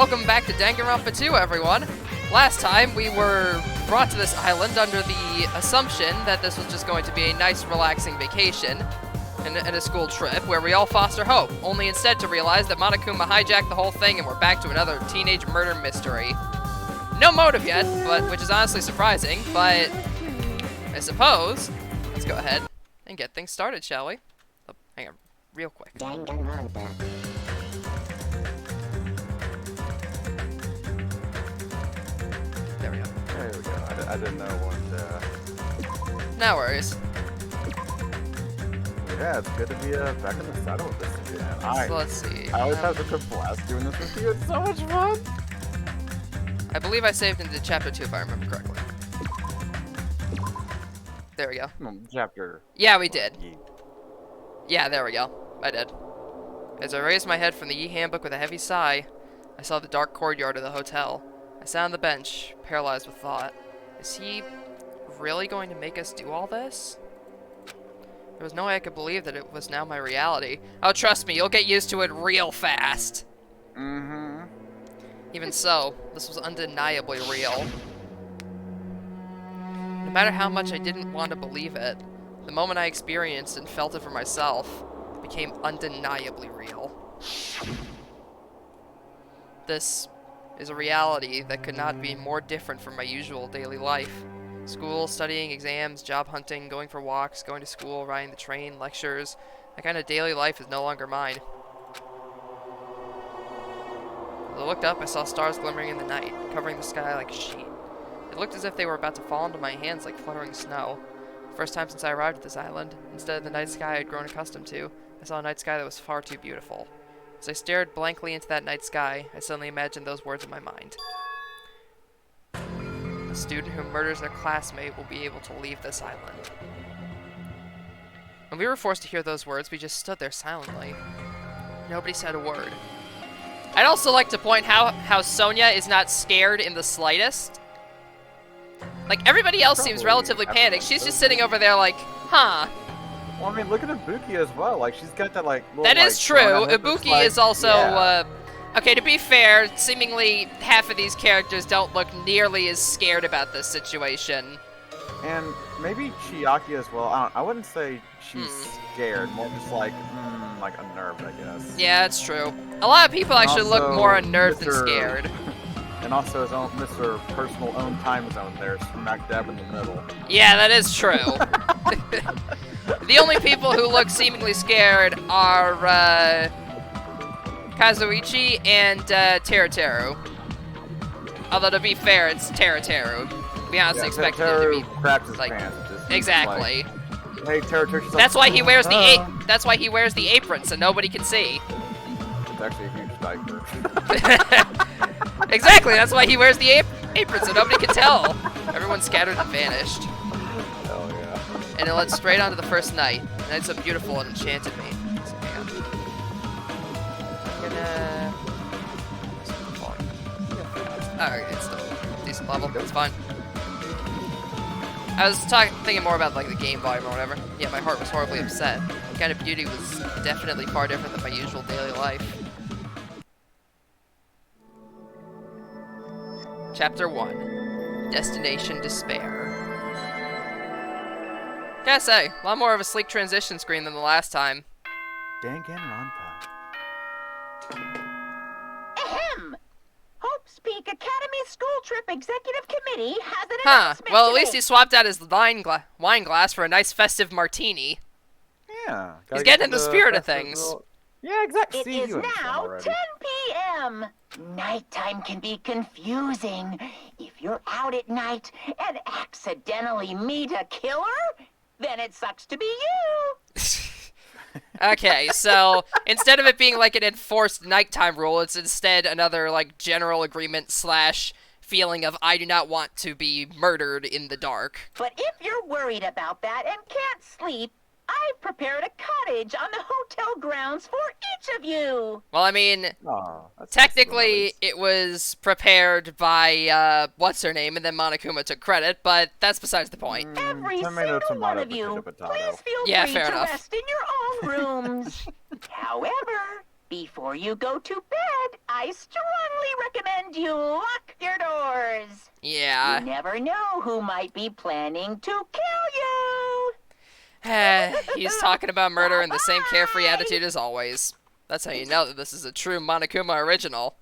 Welcome back to Danganronpa 2, everyone. Last time, we were brought to this island under the assumption that this was just going to be a nice, relaxing vacation and a school trip where we all foster hope, only instead to realize that Monokuma hijacked the whole thing and we're back to another teenage murder mystery. No motive yet, which is honestly surprising, but I suppose let's go ahead and get things started, shall we? Oh, hang on, real quick. Danganronpa. There we go. There we go. I didn't know what. No worries. Yeah, it's good to be back in the saddle with this again. So let's see. I always have such a blast doing this with you. It's so much fun. I believe I saved into chapter 2 if I remember correctly. There we go. Chapter. Yeah, we did. Yeah, there we go. I did. As I raised my head from the e-handbook with a heavy sigh, I saw the dark courtyard of the hotel. I sat on the bench, paralyzed with thought. Is he really going to make us do all this? There was no way I could believe that it was now my reality. Oh, trust me, you'll get used to it real fast. Mm-hmm. Even so, this was undeniably real. No matter how much I didn't want to believe it, the moment I experienced and felt it for myself, it became undeniably real. This is a reality that could not be more different from my usual daily life. School, studying, exams, job hunting, going for walks, going to school, riding the train, lectures. That kind of daily life is no longer mine. As I looked up, I saw stars glimmering in the night, covering the sky like a sheet. It looked as if they were about to fall into my hands like fluttering snow. First time since I arrived at this island, instead of the night sky I had grown accustomed to, I saw a night sky that was far too beautiful. As I stared blankly into that night sky, I suddenly imagined those words in my mind. A student who murders their classmate will be able to leave this island. When we were forced to hear those words, we just stood there silently. Nobody said a word. I'd also like to point how Sonia is not scared in the slightest. Like, everybody else seems relatively panicked. She's just sitting over there like, huh. Well, I mean, look at Ibuki as well. Like, she's got that, like, little, That is true. Ibuki like, is also, yeah. Okay, to be fair, seemingly half of these characters don't look nearly as scared about this situation. And maybe Chiaki as well. I wouldn't say she's scared. More just like unnerved, I guess. Yeah, it's true. A lot of people actually look Also, more unnerved than Mr. scared. And also his own Mr. Personal own time zone there, smack dab in the middle. Yeah, that is true. The only people who look seemingly scared are Kazuichi and Teruteru. Although to be fair, it's Teruteru. We honestly expected him to be crapped his like pants. Just exactly. Like, hey, Teruteru's That's why he wears the "Oh." That's why he wears the apron so nobody can see. It's actually a huge diaper. Exactly. That's why he wears the apron so nobody can tell. Everyone scattered and vanished. Hell yeah. And it led straight on to the first night. The night so beautiful and enchanted me. So, hang on. I'm gonna... Alright, it's still a decent level. It's fine. I was thinking more about like the game volume or whatever. Yeah, my heart was horribly upset. The kind of beauty was definitely far different than my usual daily life. Chapter 1. Destination Despair. Gotta say, a lot more of a sleek transition screen than the last time. Danganronpa. Ahem! Hope's Peak Academy School Trip Executive Committee has an Huh, announcement well at to least he make. swapped out his wine glass for a nice festive martini. Yeah. He's getting in the spirit of things. Yeah, exactly. It See, is you understand now already. 10 p.m. Nighttime can be confusing. If you're out at night and accidentally meet a killer, then it sucks to be you. Okay, so instead of it being like an enforced nighttime rule, it's instead another like general agreement / feeling of I do not want to be murdered in the dark. But if you're worried about that and can't sleep, I've prepared a cottage on the hotel grounds for each of you. Well, I mean, Aw, that's technically nice. it was prepared by what's her name, and then Monokuma took credit, but that's besides the point. Every Tomato, single one tomato, of you, potato, potato. please feel Yeah, free fair to enough. rest in your own rooms. However, Before you go to bed, I strongly recommend you lock your doors. Yeah. You never know who might be planning to kill you. He's talking about murder in the same carefree attitude as always. That's how you know that this is a true Monokuma original.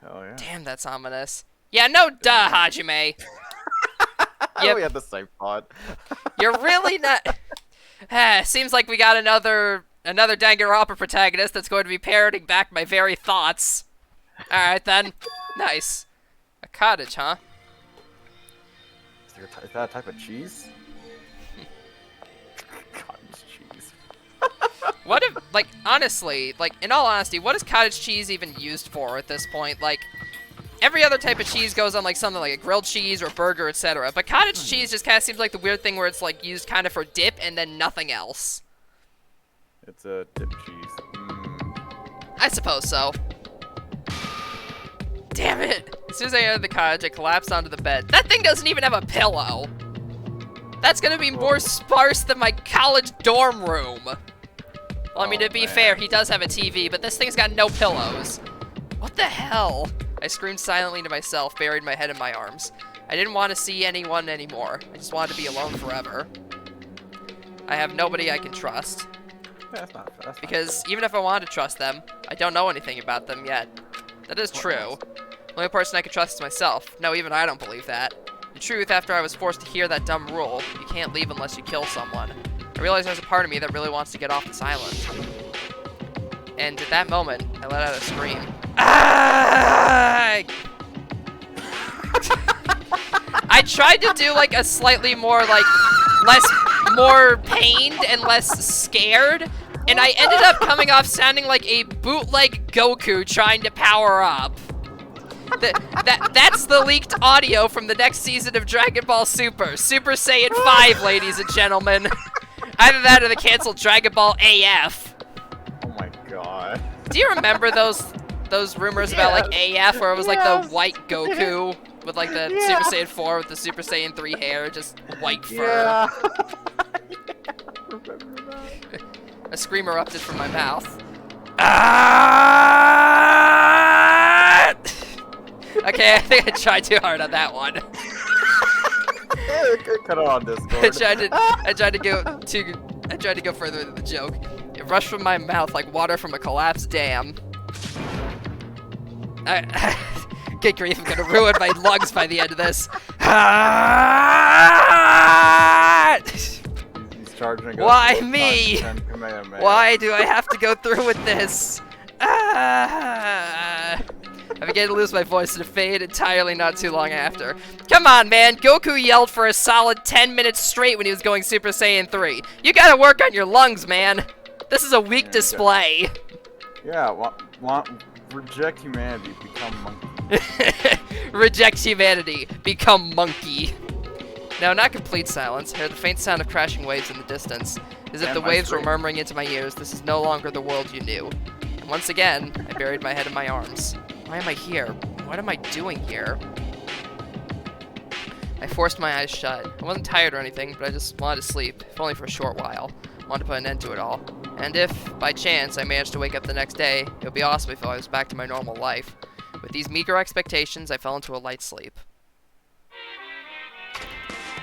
Hell yeah. Damn, that's ominous. Yeah, no duh, Hajime. We had the same thought. You're really not... Seems like we got another Danganronpa protagonist that's going to be parroting back my very thoughts. Alright then. Nice. A cottage, huh? Is that a type of cheese? Cottage cheese. What if, like, honestly, like, in all honesty, what is cottage cheese even used for at this point? Like, every other type of cheese goes on, like, something like a grilled cheese or burger, etc. But cottage cheese just kind of seems like the weird thing where it's, like, used kind of for dip and then nothing else. It's a dip cheese. I suppose so. Damn it! As soon as I entered the cottage, I collapsed onto the bed. That thing doesn't even have a pillow! That's gonna be more sparse than my college dorm room! Well, I mean, to be fair, he does have a TV, but this thing's got no pillows. What the hell? I screamed silently to myself, buried my head in my arms. I didn't want to see anyone anymore. I just wanted to be alone forever. I have nobody I can trust. Yeah, that's Because even if I wanted to trust them, I don't know anything about them yet. That is true. The only person I can trust is myself. No, even I don't believe that. The truth, after I was forced to hear that dumb rule, you can't leave unless you kill someone, I realized there's a part of me that really wants to get off this island. And at that moment, I let out a scream. Ah! I tried to do like a slightly more like more pained and less scared, and I ended up coming off sounding like a bootleg Goku trying to power up. That's the leaked audio from the next season of Dragon Ball Super. Super Saiyan 5, ladies and gentlemen. Either that or the canceled Dragon Ball AF. Oh my god. Do you remember those rumors about like AF where it was like the white Goku with like the Super Saiyan 4 with the Super Saiyan 3 hair, just white fur? Yeah. I remember that. A scream erupted from my mouth. Ah! Okay, I think I tried too hard on that one. Cut it on Discord. I tried to go further than the joke. It rushed from my mouth like water from a collapsed dam. Good grief, I'm gonna ruin my lungs by the end of this. He's charging. Why me? Why do I have to go through with this? I began to lose my voice and it faded entirely not too long after. Come on, man. Goku yelled for a solid 10 minutes straight when he was going Super Saiyan 3. You gotta work on your lungs, man. This is a weak display. Yeah, reject humanity, become monkey. Reject humanity, become monkey. Now, not complete silence. I heard the faint sound of crashing waves in the distance. As if the waves were murmuring into my ears, this is no longer the world you knew. And once again, I buried my head in my arms. Why am I here? What am I doing here? I forced my eyes shut. I wasn't tired or anything, but I just wanted to sleep, if only for a short while. I wanted to put an end to it all. And if, by chance, I managed to wake up the next day, it would be awesome if I was back to my normal life. With these meager expectations, I fell into a light sleep.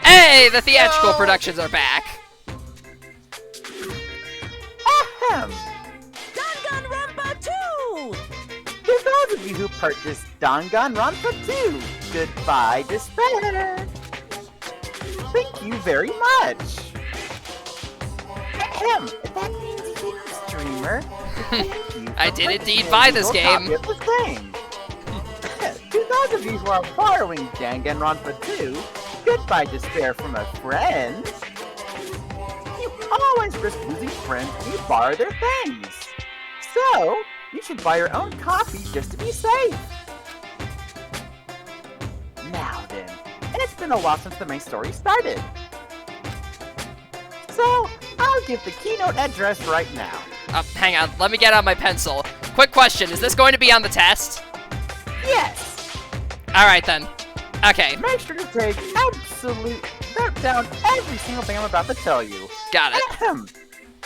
Hey, the theatrical productions are back! Ahem! Danganronpa 2! To those of you who purchased Danganronpa 2, goodbye despair! Thank you very much! Ahem! That means you, streamer. I did indeed buy this game. To those of you who are borrowing Danganronpa 2, goodbye despair from a friend. You always risk losing friends when you borrow their things. So, you should buy your own copy just to be safe. Now then, and it's been a while since the main story started. So, I'll give the keynote address right now. Hang on, let me get out my pencil. Quick question, is this going to be on the test? Yes! Alright then. Okay. Make sure to take note down every single thing I'm about to tell you. Got it. Ahem.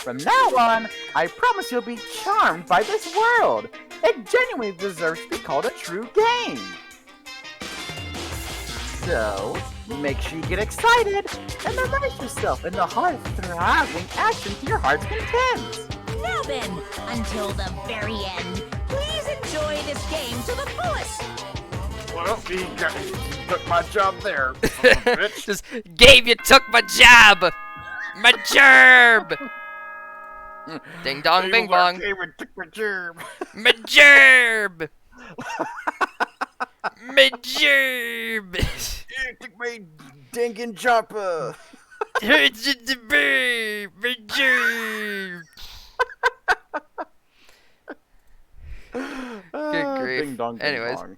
From now on, I promise you'll be charmed by this world. It genuinely deserves to be called a true game. So, make sure you get excited and immerse yourself in the heart-throbbing action to your heart's content. Now then, until the very end, please enjoy this game to the fullest. Well, he took my job there, son of a bitch. Just Gabe, you took my job! My gerb! Ding dong, bing bong. David took my gerb. My gerb! My gerb! You took my Danganronpa. Hurts at the bird! My gerb! Good grief. Ding dong, ding Anyways. dong.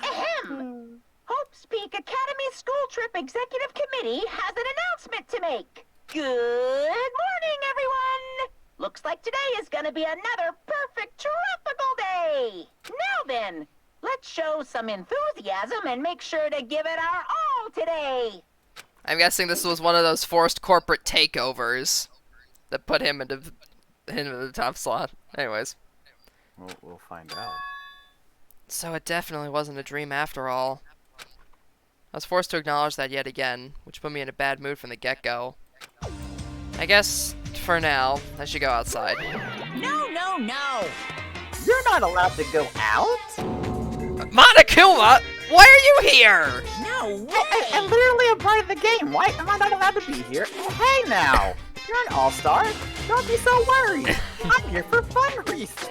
Ahem. Hope's Peak Academy School Trip Executive Committee has an announcement to make. Good morning, everyone. Looks like today is going to be another perfect tropical day. Now then, let's show some enthusiasm and make sure to give it our all today. I'm guessing this was one of those forced corporate takeovers that put him into the top slot. Anyways. We'll find out. So it definitely wasn't a dream after all. I was forced to acknowledge that yet again, which put me in a bad mood from the get-go. I guess, for now, I should go outside. No, no, no. You're not allowed to go out? Monokuma! Why are you here? No way. I'm literally a part of the game. Why am I not allowed to be here? Hey now! You're an all-star. Don't be so worried. I'm here for fun reasons.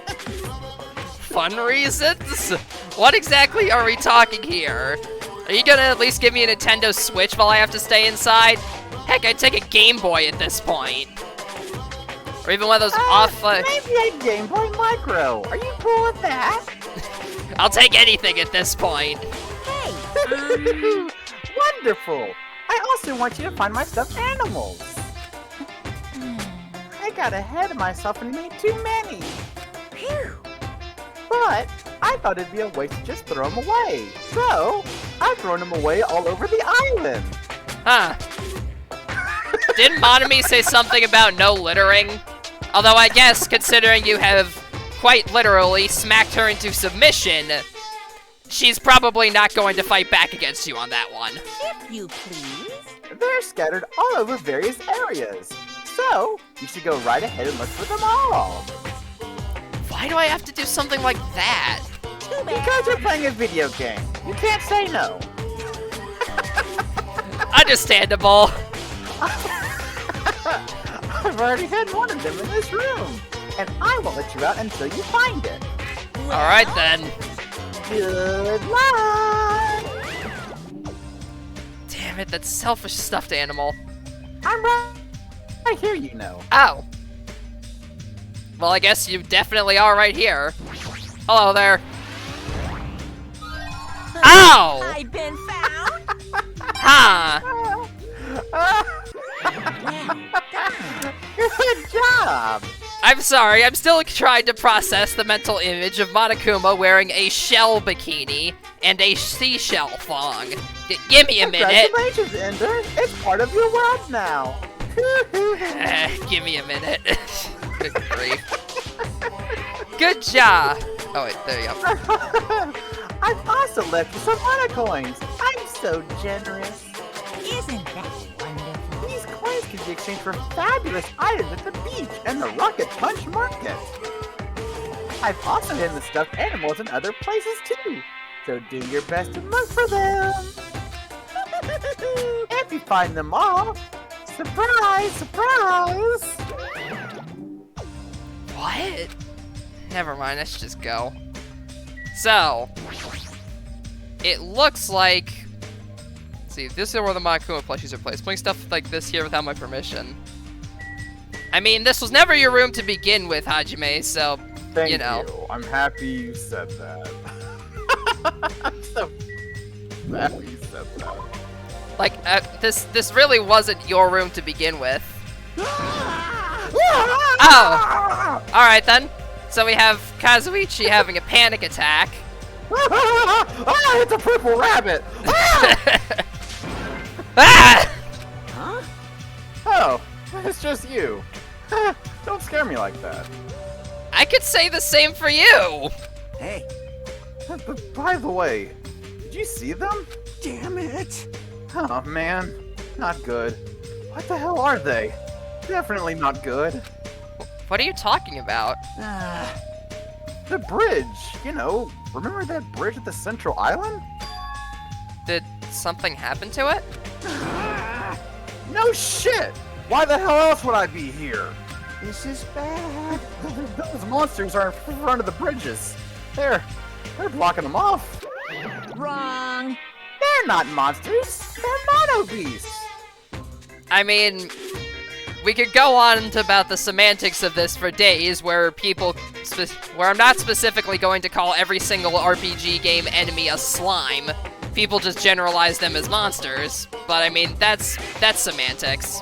Fun reasons? What exactly are we talking here? Are you gonna at least give me a Nintendo Switch while I have to stay inside? Heck, I'd take a Game Boy at this point. Or even one of those Maybe a Game Boy Micro. Are you cool with that? I'll take anything at this point. Hey, Wonderful. I also want you to find my stuffed animals. I got ahead of myself and made too many. phew. But I thought it'd be a waste to just throw them away. So I've thrown them away all over the island. Huh. Didn't Monami say something about no littering? Although I guess, considering you have quite literally smacked her into submission, she's probably not going to fight back against you on that one. If you please. They're scattered all over various areas. So you should go right ahead and look for them all. Why do I have to do something like that? Too bad. Because you're playing a video game. You can't say no. Understandable. I've already had one of them in this room. And I won't let you out until you find it. Alright then. Good luck! Damn it, that selfish stuffed animal. I'm right here, you know. Ow. Well, I guess you definitely are right here. Hello there. Ow! I've been found. Huh. Good job! I'm sorry, I'm still trying to process the mental image of Monokuma wearing a shell bikini and a seashell thong. Give me a minute. Congratulations, Ender. It's part of your world now. Give me a minute. Good grief. Good job. Oh wait, there you go. I've also left you some honor coins. I'm so generous. Isn't that wonderful? These coins can be exchanged for fabulous items at the beach and the Rocket Punch Market. I've also hidden the stuffed animals in other places too, so do your best to look for them. If you find them all, surprise, surprise! What? Never mind, let's just go. So, it looks like... See, this is where the Monokuma plushies are placed. Putting stuff like this here without my permission. I mean, this was never your room to begin with, Hajime, so, Thank you know. I'm happy you said that. I'm so happy you said that. Like, this really wasn't your room to begin with. Oh! Alright then. So we have Kazuichi having a panic attack. Ah, it's a purple rabbit! Ah! Huh? Oh, it's just you. Don't scare me like that. I could say the same for you. Hey, But by the way, did you see them? damn it. Oh man, not good. What the hell are they? Definitely not good. What are you talking about? The bridge, you know, remember that bridge at the central island? Did something happen to it? No shit! Why the hell else would I be here? This is bad. Those monsters are in front of the bridges. They're blocking them off. Wrong. They're not monsters. They're mono beasts. I mean, we could go on to about the semantics of this for days, where where I'm not specifically going to call every single RPG game enemy a slime. People just generalize them as monsters. But I mean, that's semantics.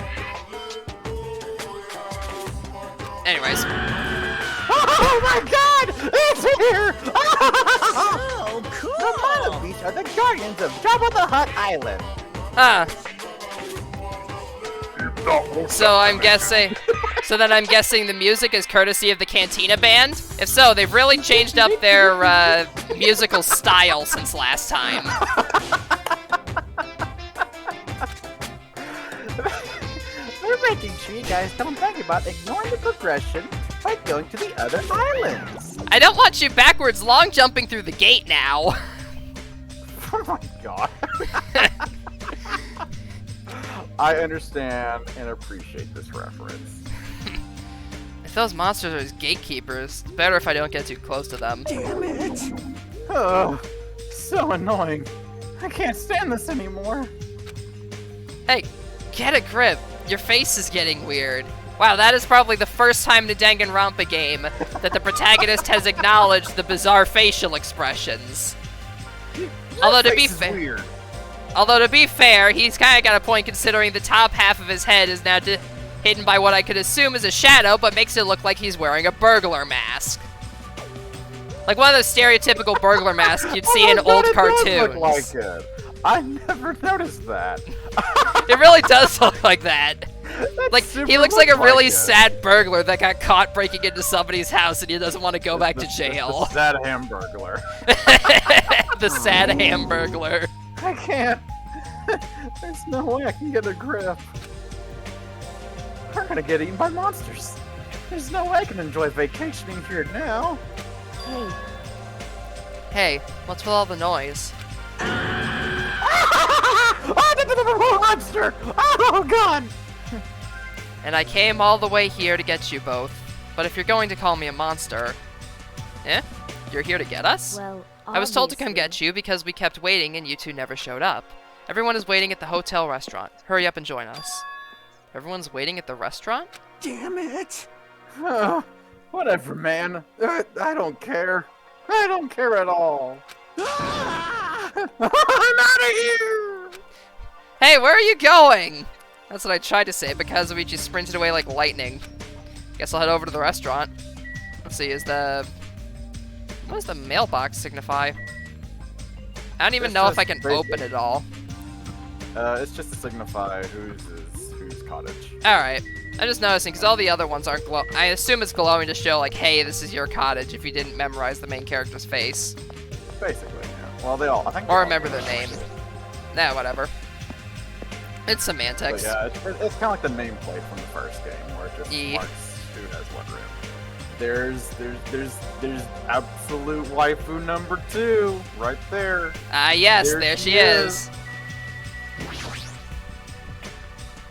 Anyways. Oh my god! It's here! Oh, The mono cool. beasts are the guardians of Jabba the Hutt Island. Huh. So I'm guessing the music is courtesy of the Cantina Band? If so, they've really changed up their musical style since last time. We're making sure you guys don't think about ignoring the progression by going to the other islands. I don't want you backwards long jumping through the gate now. Oh my god. I understand and appreciate this reference. If those monsters are gatekeepers, it's better if I don't get too close to them. Damn it. Oh, so annoying. I can't stand this anymore. Hey, get a grip. Your face is getting weird. Wow, that is probably the first time in a Danganronpa game that the protagonist has acknowledged the bizarre facial expressions. Although to be fair, he's kind of got a point considering the top half of his head is now hidden by what I could assume is a shadow, but makes it look like he's wearing a burglar mask. Like one of those stereotypical burglar masks you'd see in Oh my old God, it does cartoons. look like it. I never noticed that. It really does look like that. That Like, he super looks like a really it. sad burglar that got caught breaking into somebody's house and he doesn't want to go back to jail. The sad hamburglar. The sad hamburglar. I can't. There's no way I can get a grip. We're gonna get eaten by monsters. There's no way I can enjoy vacationing here now. Hey, what's with all the noise? Oh, the monster! Oh god! And I came all the way here to get you both. But if you're going to call me a monster... Eh? You're here to get us? Well, I was told to come obviously. get you because we kept waiting and you two never showed up. Everyone is waiting at the hotel restaurant. Hurry up and join us. Everyone's waiting at the restaurant? Damn it. Oh, whatever, man. I don't care. I don't care at all. I'm out of here! Hey, where are you going? That's what I tried to say, but Kazuichi sprinted away like lightning. Guess I'll head over to the restaurant. Let's see, what does the mailbox signify? I don't even It's know if just I can open it all. It's just to signify whose cottage. Alright. I'm just noticing, because all the other ones aren't glow. I assume it's glowing to show, like, hey, this is your cottage if you didn't memorize the main character's face. Basically, yeah. Well, they all. I think. they Or all remember do. their name. Nah, whatever. It's But semantics. yeah, it's kind of like the nameplate from the first game, where it just Yeah. marks who has what room. There's absolute waifu number 2 right there. Ah, yes, There there she she is.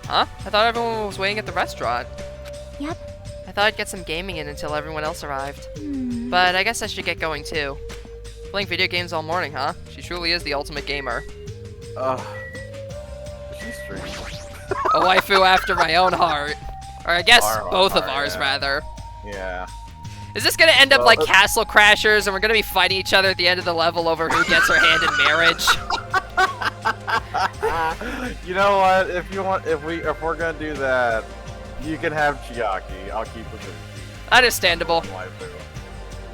Huh? I thought everyone was waiting at the restaurant. Yep. I thought I'd get some gaming in until everyone else arrived. But I guess I should get going too. Playing video games all morning, huh? She truly is the ultimate gamer. She's strange. A waifu after my own heart. Or I guess Our both of heart, ours, yeah. rather. Yeah. Is this gonna end up Well, like Castle Crashers and we're gonna be fighting each other at the end of the level over who gets her hand in marriage? You know what? If we're gonna do that, you can have Chiaki. I'll keep Ibuki. Understandable. Waifu.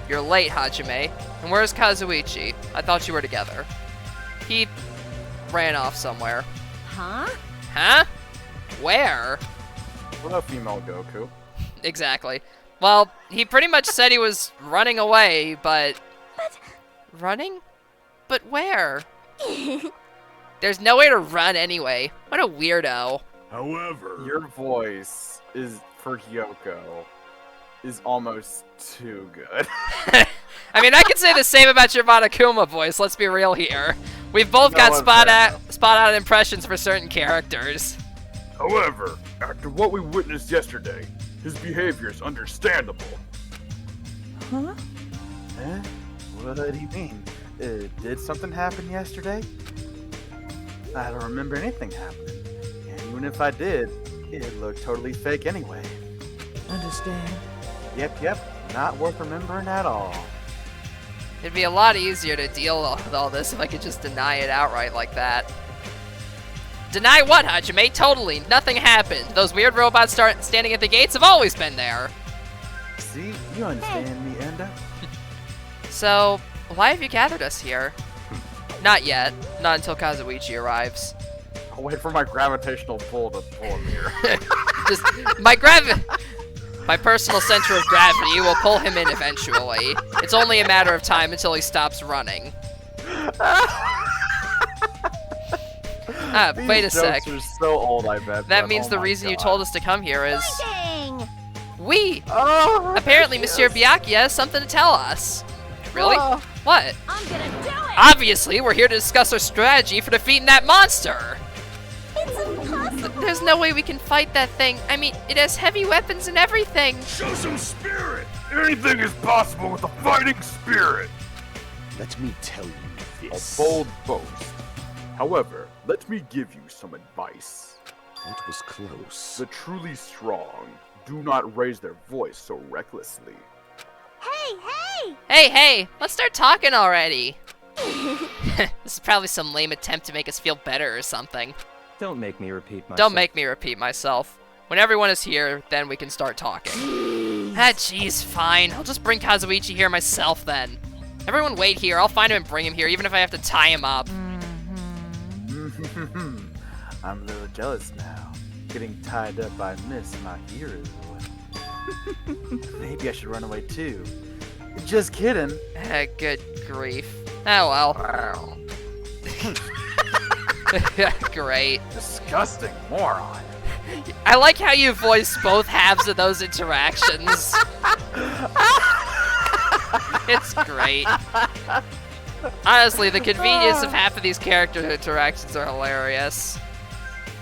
You're late, Hajime. And where's Kazuichi? I thought you were together. He ran off somewhere. Huh? Huh? Where? Well, female Goku. Exactly. Well, he pretty much said he was running away, but... Running? But where? There's nowhere to run anyway. What a weirdo. However, Your voice is for Hyoko is almost too good. I mean, I could say the same about your Monokuma voice, let's be real here. We've both No, got I'm spot on impressions for certain characters. however, after what we witnessed yesterday, his behavior is understandable. Huh? Eh? What do you mean? Did something happen yesterday? I don't remember anything happening. And even if I did, it looked totally fake anyway. Understand? Yep. Not worth remembering at all. It'd be a lot easier to deal with all this if I could just deny it outright like that. Deny what, Hajime? Totally. Nothing happened. Those weird robots standing at the gates have always been there. See, you understand me, Enda? So, why have you gathered us here? Not yet. Not until Kazuichi arrives. I'll wait for my gravitational pull to pull him here. Just, my personal center of gravity will pull him in eventually. It's only a matter of time until he stops running. These Wait a sec. jokes are so old, I bet. That but means oh the my reason you God. told us to come here is... Dang! We! Oh, Apparently, yes. Monsieur Byakuya has something to tell us. Really? Oh. What? I'm gonna do it! Obviously, we're here to discuss our strategy for defeating that monster! It's impossible! There's no way we can fight that thing. I mean, it has heavy weapons and everything. Show some spirit! Anything is possible with a fighting spirit! Let me tell you A this. bold boast. However, let me give you some advice. That was close. The truly strong do not raise their voice so recklessly. Hey! Hey, let's start talking already. This is probably some lame attempt to make us feel better or something. Don't make me repeat myself. Don't make me repeat myself. When everyone is here, then we can start talking. Jeez, fine. I'll just bring Kazuichi here myself then. Everyone wait here. I'll find him and bring him here, even if I have to tie him up. I'm a little jealous now. Getting tied up by Miss, my hero. Maybe I should run away too. Just kidding. Good grief. Oh well. Great. Disgusting moron. I like how you voice both halves of those interactions. It's great. Honestly, the convenience of half of these character interactions are hilarious.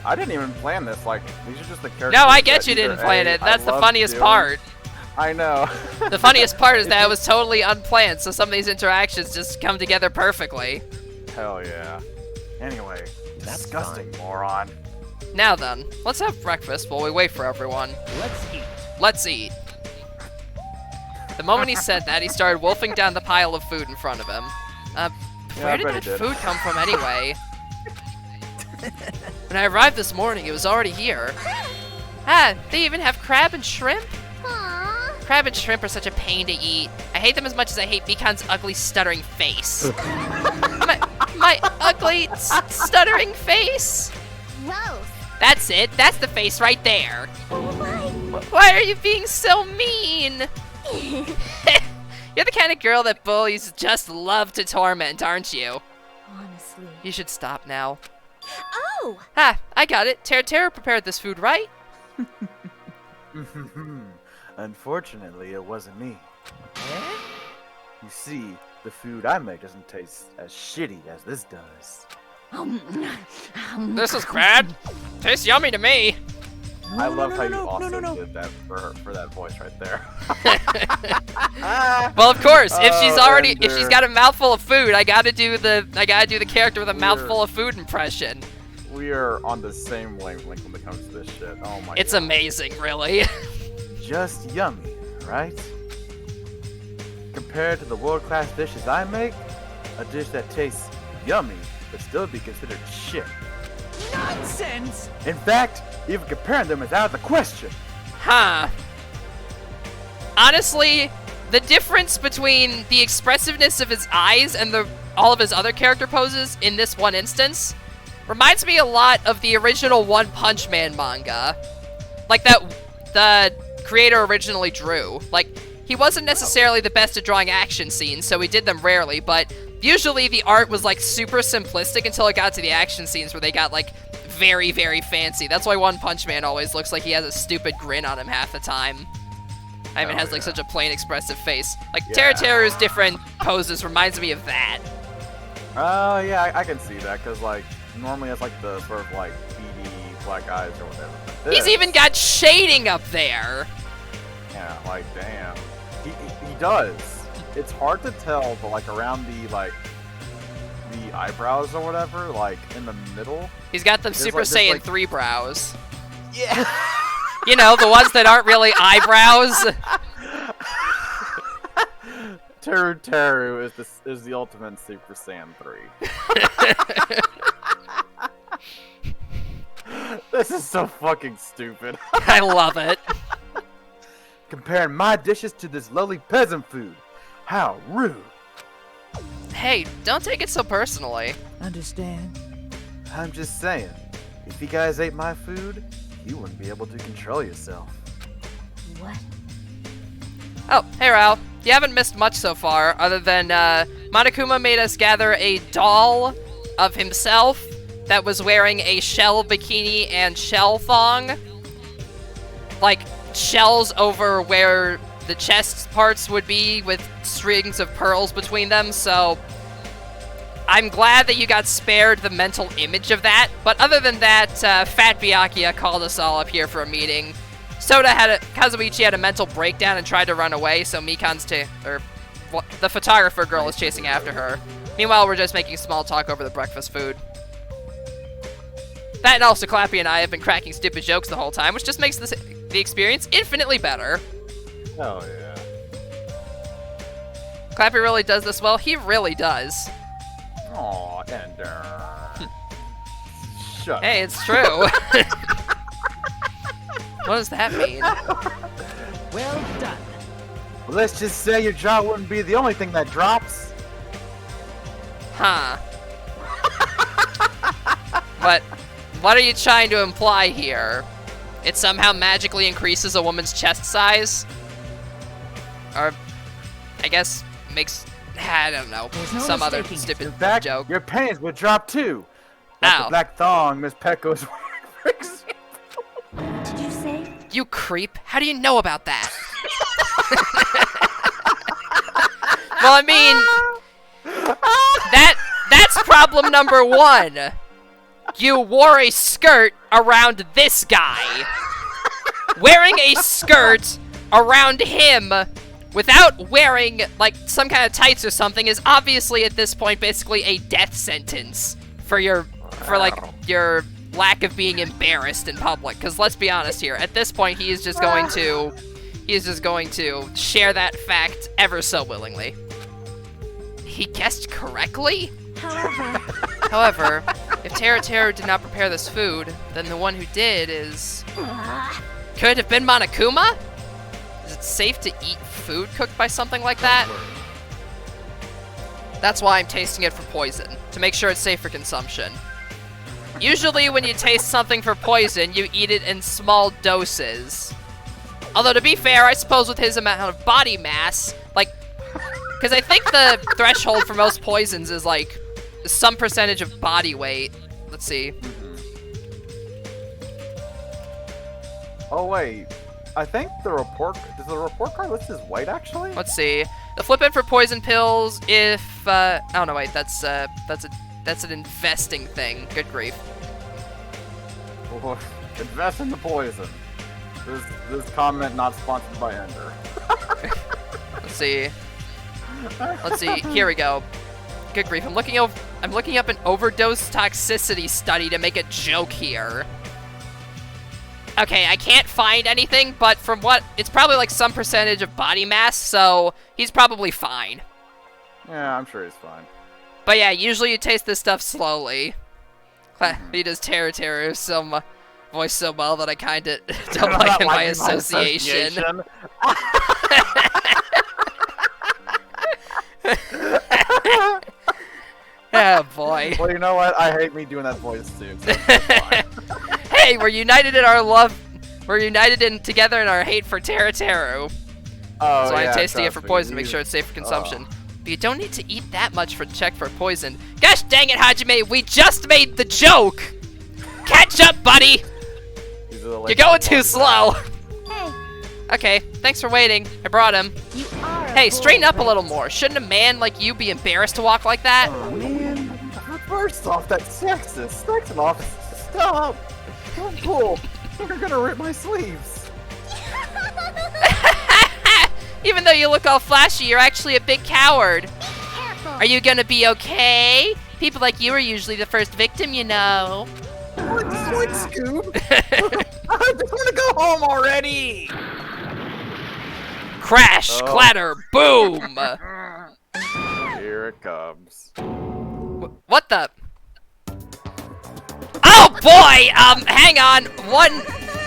I didn't even plan this. Like, these are just the characters. No, I get that you didn't either plan A, it. That's I the love funniest doing. part. I know. The funniest part is that it was totally unplanned, so some of these interactions just come together perfectly. Hell yeah. Anyway, That's disgusting moron. Now then, let's have breakfast while we wait for everyone. Let's eat. Let's eat. The moment he said that, he started wolfing down the pile of food in front of him. Where I did bet that he did. food come from anyway? When I arrived this morning, it was already here. They even have crab and shrimp? Aww! Crab and shrimp are such a pain to eat. I hate them as much as I hate Mikan's ugly, stuttering face. my ugly, stuttering face? Gross! That's it. That's the face right there. Oh my! Why are you being so mean? You're the kind of girl that bullies just love to torment, aren't you? Honestly. You should stop now. Oh! I got it. Terra prepared this food, right? Unfortunately, it wasn't me. You see, the food I make doesn't taste as shitty as this does. This is bad. Tastes yummy to me. I love how you no, also no. did that for that voice right there. Well, of course, if Oh, she's got a mouthful of food, I gotta do the character with a mouthful of food impression. We are on the same wavelength when it comes to this shit. Oh my It's god. amazing, really. Just yummy, right? Compared to the world-class dishes I make, a dish that tastes yummy would still be considered shit. Nonsense! In fact, even comparing them is out of the question. Huh. Honestly, the difference between the expressiveness of his eyes and all of his other character poses in this one instance Reminds me a lot of the original One Punch Man manga. Like that the creator originally drew. Like, he wasn't necessarily the best at drawing action scenes, so he did them rarely, but usually the art was like super simplistic until it got to the action scenes where they got like very, very fancy. That's why One Punch Man always looks like he has a stupid grin on him half the time. I mean, has like such a plain expressive face. Like, Teruteru's different poses reminds me of that. Oh, yeah, I can see that, because, like, normally it's like the sort of, like, beady black eyes or whatever. But He's even got shading up there! Yeah, like, damn. He does. It's hard to tell, but, like, around the, like, the eyebrows or whatever, like, in the middle. He's got them Super like, Saiyan like... 3 brows. Yeah! You know, the ones that aren't really eyebrows. Teru is the ultimate Super Saiyan 3. This is so fucking stupid. I love it. Comparing my dishes to this lowly peasant food. How rude. Hey, don't take it so personally. Understand? I'm just saying, if you guys ate my food, you wouldn't be able to control yourself. What? Oh, hey Rao. You haven't missed much so far, other than Monokuma made us gather a doll of himself that was wearing a shell bikini and shell thong. Like, shells over where the chest parts would be with strings of pearls between them, so I'm glad that you got spared the mental image of that. But other than that, Fat Byakuya called us all up here for a meeting. Kazuichi had a mental breakdown and tried to run away, so Mikan's the photographer girl is chasing after her. Meanwhile, we're just making small talk over the breakfast food. That and also Clappie and I have been cracking stupid jokes the whole time, which just makes the experience infinitely better. Oh yeah. Clappie really does this well. He really does. Aw, Ender. Shut Hey, it's true. What does that mean? Well done. Well, let's just say your jaw wouldn't be the only thing that drops. Huh. But what are you trying to imply here? It somehow magically increases a woman's chest size? Or, I guess, makes, I don't know, There's no some other mistaking it. stupid In fact, joke. your panties would drop too. Like Ow. the black thong Miss Pecco's wearing, for example. Did you say? You creep. How do you know about that? Well, I mean, that's problem number one. You wore a skirt around this guy. Wearing a skirt around him without wearing, like, some kind of tights or something is obviously, at this point, basically a death sentence for your lack of being embarrassed in public. Because let's be honest here, at this point, he is just going to share that fact ever so willingly. He guessed correctly? However, if Teru did not prepare this food, then the one who did is... Could it have been Monokuma? Is it safe to eat food cooked by something like that? That's why I'm tasting it for poison, to make sure it's safe for consumption. Usually when you taste something for poison, you eat it in small doses. Although to be fair, I suppose with his amount of body mass, like... Because I think the threshold for most poisons is like some percentage of body weight. Let's see. Oh wait, I think does the report card list his weight actually? Let's see. The flip in for poison pills if oh no wait, that's an investing thing. Good grief. Oh, invest in the poison. This comment not sponsored by Ender. Let's see. Let's see. Here we go. Good grief. I'm looking up an overdose toxicity study to make a joke here. Okay, I can't find anything, but from what... It's probably like some percentage of body mass, so he's probably fine. Yeah, I'm sure he's fine. But yeah, usually you taste this stuff slowly. He does Teru some voice so well that I kinda don't like him by association. Oh boy. Well, you know what? I hate me doing that voice too. So it's fine. Hey, we're united in our love. We're united together in our hate for Teru. Oh, So yeah, I'm tasting it for trust me, poison. Make you- sure it's safe for consumption. But you don't need to eat that much for check for poison. Gosh dang it, Hajime! We just made the joke. Catch up, buddy. These are the You're going too ones. slow. Hey, Okay, thanks for waiting. I brought him. you are a Hey, straighten bull, up a little right? more. Shouldn't a man like you be embarrassed to walk like that? Oh, man. First off, that's sexist. Second off, stop. Don't pull. You're gonna rip my sleeves. Even though you look all flashy, you're actually a big coward. Careful. Are you gonna be okay? People like you are usually the first victim, you know. What, Scoob? I just want to go home already. Crash, Oh. clatter, boom. Here it comes. What the? Oh boy! Hang on.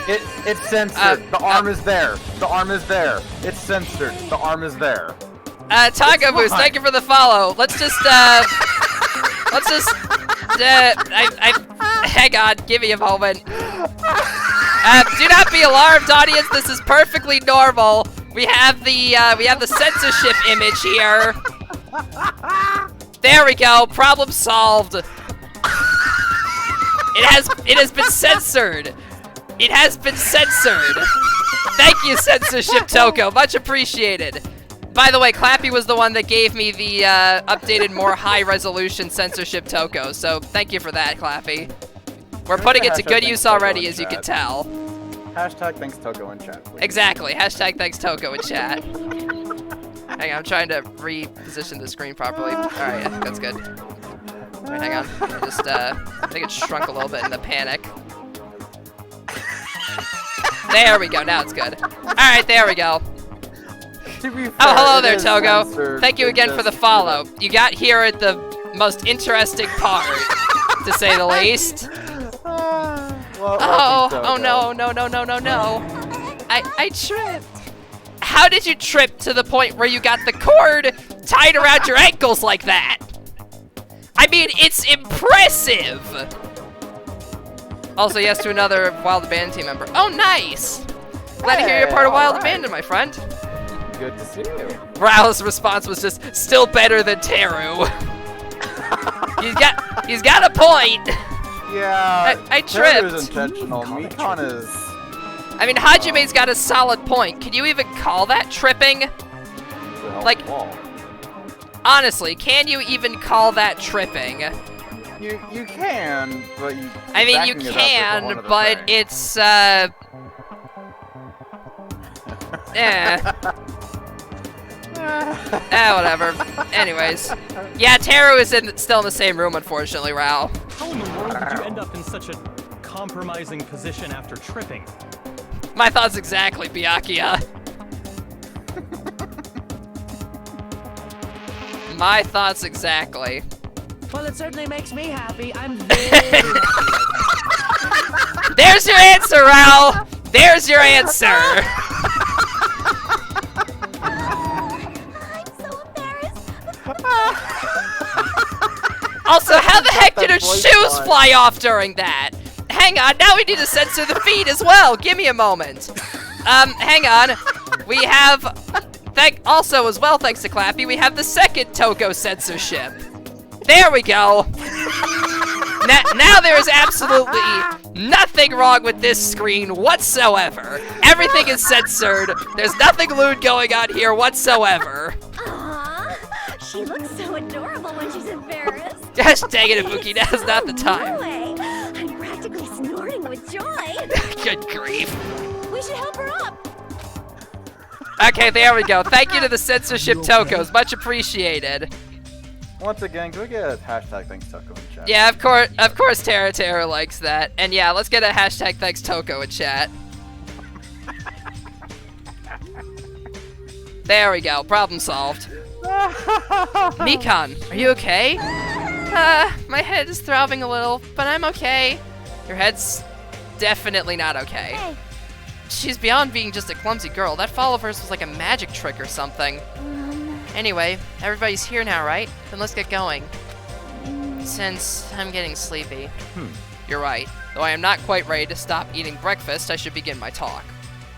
It's censored. The arm is there. The arm is there. It's censored. The arm is there. Taco Boost, fine. thank you for the follow. Let's just, hang on, give me a moment. Do not be alarmed, audience. This is perfectly normal. We have the censorship image here. There we go. Problem solved. It has been censored. It has been censored. Thank you, censorship Toko. Much appreciated. By the way, Clappie was the one that gave me the updated, more high-resolution censorship Toko, so thank you for that, Clappie. We're putting it to good use already, as you can tell. Hashtag thanks Toko in chat, please. Exactly. Hashtag thanks Toko in chat. Hang on, I'm trying to reposition the screen properly. Alright, I think that's good. Alright, hang on. I think it shrunk a little bit in the panic. There we go, now it's good. Alright, there we go. To be fair, Oh, hello it there, is Togo. censored. Thank you It again for the just, follow. You got here at the most interesting part, to say the least. Oh no. I tripped. How did you trip to the point where you got the cord tied around your ankles like that? I mean, it's impressive. Also, yes to another Wild Abandon team member. Oh, nice. Glad to hear you're part of Wild Abandon, my friend. Good to see you. Rao's response was just, still better than Teru. He's got a point. Yeah, I Teru's tripped. intentional. Mikon is... I mean, Hajime's got a solid point. Can you even call that tripping? Like- wall. Honestly, can you even call that tripping? You can, but you... I mean, you backing it up is a whole can, other but thing. it's, whatever. Anyways. Yeah, Teru is still in the same room, unfortunately, Rao. How in the world did you end up in such a compromising position after tripping? My thoughts exactly, Byakuya. My thoughts exactly. Well, it certainly makes me happy. I'm very happy. There's your answer, Rao! There's your answer! I'm so embarrassed. Also, how the heck did her voice shoes line. fly off during that? Hang on, now we need to censor the feed as well. Give me a moment. Hang on. We have, also as well, thanks to Clappie, we have the second Toko censorship. There we go. Now there is absolutely nothing wrong with this screen whatsoever. Everything is censored. There's nothing lewd going on here whatsoever. Aww, she looks so adorable when she's embarrassed. Gosh dang it, Ibuki, now's not the time. Boy, I'm practically snorting with joy. Good grief. We should help her up. Okay, there we go. Thank you to the censorship Tokos. Much appreciated. Once again, can we get a hashtag thanks Toko in chat? Yeah, of course Tara likes that. And yeah, let's get a hashtag thanks Toko in chat. There we go. Problem solved. Mikan, are you okay? My head is throbbing a little, but I'm okay. Your head's definitely not okay. Hey. She's beyond being just a clumsy girl. That fall of hers was like a magic trick or something. Anyway, everybody's here now, right? Then let's get going. Since I'm getting sleepy. You're right. Though I am not quite ready to stop eating breakfast, I should begin my talk.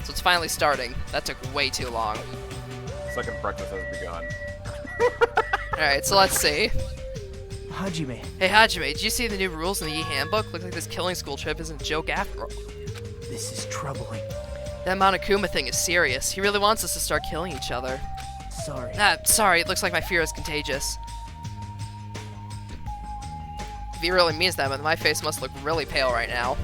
So it's finally starting. That took way too long. Second breakfast has begun. Alright, so let's see. Hajime. Hey Hajime, did you see the new rules in the e-handbook? Looks like this killing school trip isn't a joke after all. This is troubling. That Monokuma thing is serious. He really wants us to start killing each other. Sorry. Sorry, it looks like my fear is contagious. If he really means that, then my face must look really pale right now.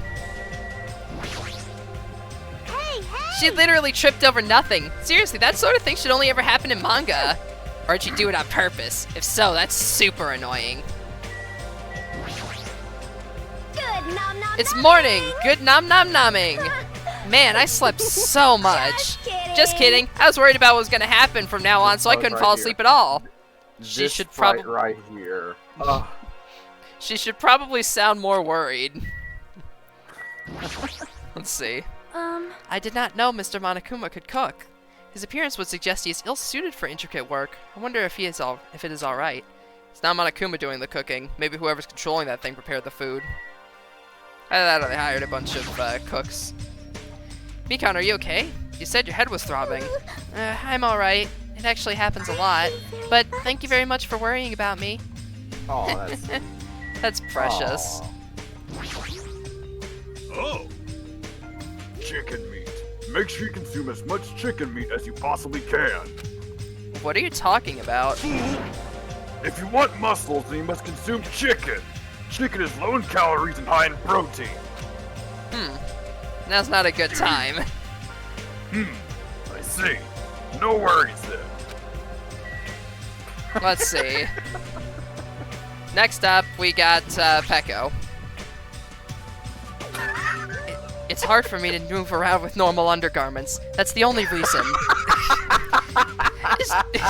Hey, hey! She literally tripped over nothing. Seriously, that sort of thing should only ever happen in manga. Or did she do it on purpose? If so, that's super annoying. Good nom nom. It's morning! Good nom nom nomming! Man, I slept so much. Just kidding. I was worried about what was gonna happen from now on, so I couldn't fall asleep at all. She should probably right here. She should probably sound more worried. Let's see. I did not know Mr. Monokuma could cook. His appearance would suggest he is ill-suited for intricate work. I wonder if it is all right. It's not Monokuma doing the cooking. Maybe whoever's controlling that thing prepared the food. Either that or they hired a bunch of cooks. Mikan, are you okay? You said your head was throbbing. I'm alright. It actually happens a lot. But thank you very much for worrying about me. Oh, that's... That's precious. Oh! Chicken meat. Make sure you consume as much chicken meat as you possibly can. What are you talking about? If you want muscles, then you must consume chicken. Chicken is low in calories and high in protein. Now's not a good time. I see. No worries then. Let's see. Next up, we got Peko. It's hard for me to move around with normal undergarments. That's the only reason.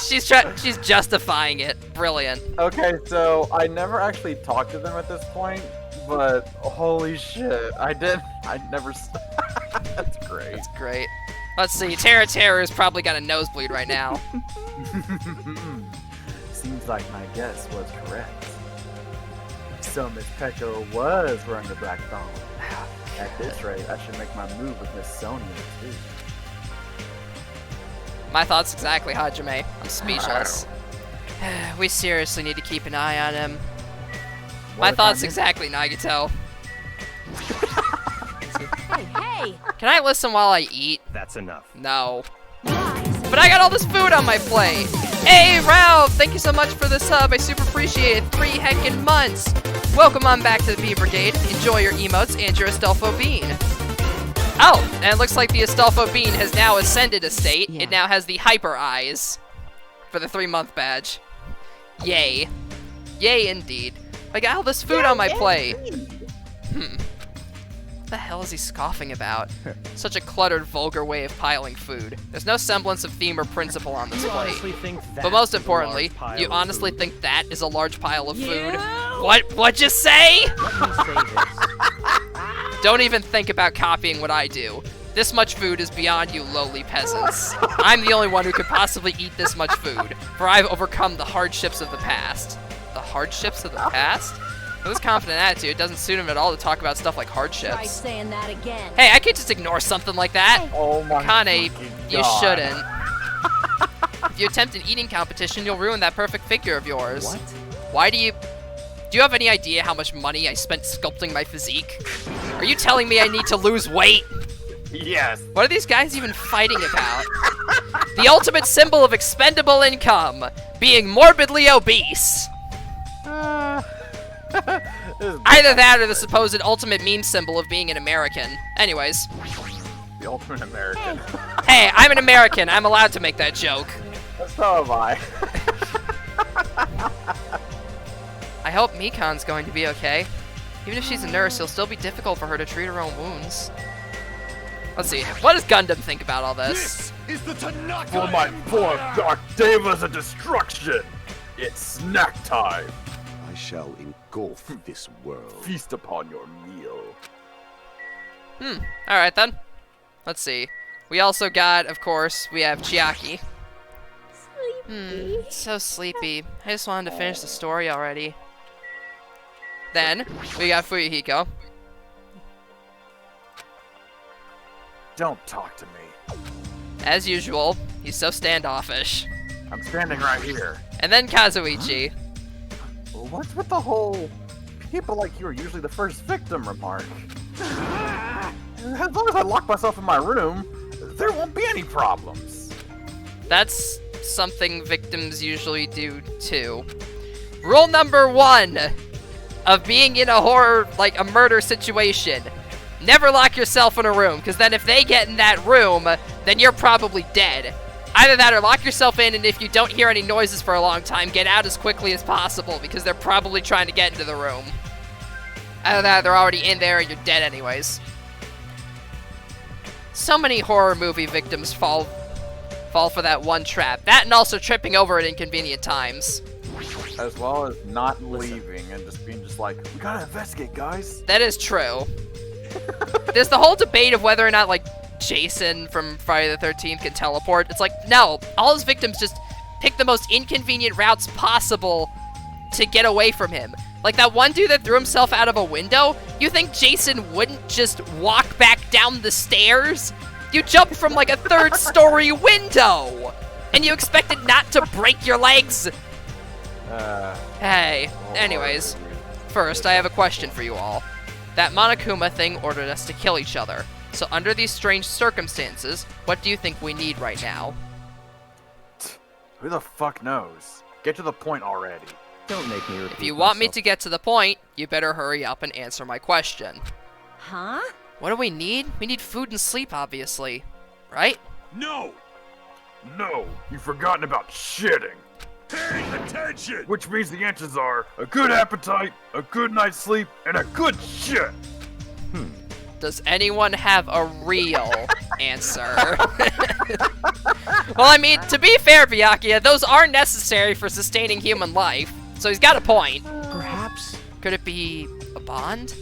She's justifying it. Brilliant. Okay, so I never actually talked to them at this point, but holy shit, I never. That's great. That's great. Let's see. Terra's probably got a nosebleed right now. Seems like my guess was correct. So Miss Peko was wearing the black thong. At this rate, I should make my move with Miss Sonia too. My thoughts exactly, Hajime. I'm speechless. We seriously need to keep an eye on him. My thoughts exactly, Nagito. Hey! Can I listen while I eat? That's enough. No. But I got all this food on my plate. Hey, Ralph! Thank you so much for the sub. I super appreciate it. 3 heckin' months. Welcome on back to the B Brigade. Enjoy your emotes and your Astolfo Bean. Oh, and it looks like the Astolfo Bean has now ascended a state. Yeah. It now has the hyper eyes for the 3-month badge. Yay. Yay indeed. I got all this food on my plate. What the hell is he scoffing about? Such a cluttered, vulgar way of piling food. There's no semblance of theme or principle on this You plate. honestly think But that's most a importantly, large pile you of honestly food? think that is a large pile of food? Yeah. What'd you say? Let me say this. Don't even think about copying what I do. This much food is beyond you lowly peasants. I'm the only one who could possibly eat this much food, for I've overcome the hardships of the past. The hardships of the past? With this confident attitude, it doesn't suit him at all to talk about stuff like Try hardships. saying that again. Hey, I can't just ignore something like that. Oh my Kane, fucking you God. shouldn't. If you attempt an eating competition, you'll ruin that perfect figure of yours. What? Why do you have any idea how much money I spent sculpting my physique? Are you telling me I need to lose weight? Yes. What are these guys even fighting about? The ultimate symbol of expendable income, being morbidly obese. Either that or the supposed ultimate meme symbol of being an American. Anyways. The ultimate American. Hey, I'm an American. I'm allowed to make that joke. So am I. I hope Mikan's going to be okay. Even if she's a nurse, it'll still be difficult for her to treat her own wounds. Let's see. What does Gundam think about all this? Is the Tanaka for my poor Dark Devas of destruction! It's snack time! I shall engulf this world. Feast upon your meal. Alright then. Let's see. We also got, of course, we have Chiaki. Sleepy. So sleepy. I just wanted to finish the story already. Then, we got Fuyuhiko. Don't talk to me. As usual, he's so standoffish. I'm standing right here. And then Kazuichi. What's with the whole people like you are usually the first victim remark? As long as I lock myself in my room, there won't be any problems. That's something victims usually do too. Rule number 1 of being in a horror, like a murder situation. Never lock yourself in a room, because then if they get in that room, then you're probably dead. Either that or lock yourself in, and if you don't hear any noises for a long time, get out as quickly as possible, because they're probably trying to get into the room. Either that or they're already in there and you're dead anyways. So many horror movie victims fall for that one trap. That and also tripping over at inconvenient times. As well as not leaving and just being just like, we gotta investigate, guys. That is true. There's the whole debate of whether or not, like, Jason from Friday the 13th can teleport. It's like, no, all his victims just pick the most inconvenient routes possible to get away from him. Like that one dude that threw himself out of a window, you think Jason wouldn't just walk back down the stairs? You jumped from like a 3rd story window, and you expected not to break your legs? Hey, anyways, first I have a question for you all. That Monokuma thing ordered us to kill each other. So under these strange circumstances, what do you think we need right now? Who the fuck knows? Get to the point already. Don't make me repeat If you want me myself. to get to the point, you better hurry up and answer my question. Huh? What do we need? We need food and sleep, obviously. Right? No! No, you've forgotten about shitting. Pay attention! Which means the answers are a good appetite, a good night's sleep, and a good shit. Does anyone have a real answer? Well, I mean, to be fair, Byakuya, those are necessary for sustaining human life. So he's got a point. Perhaps Could it be a bond?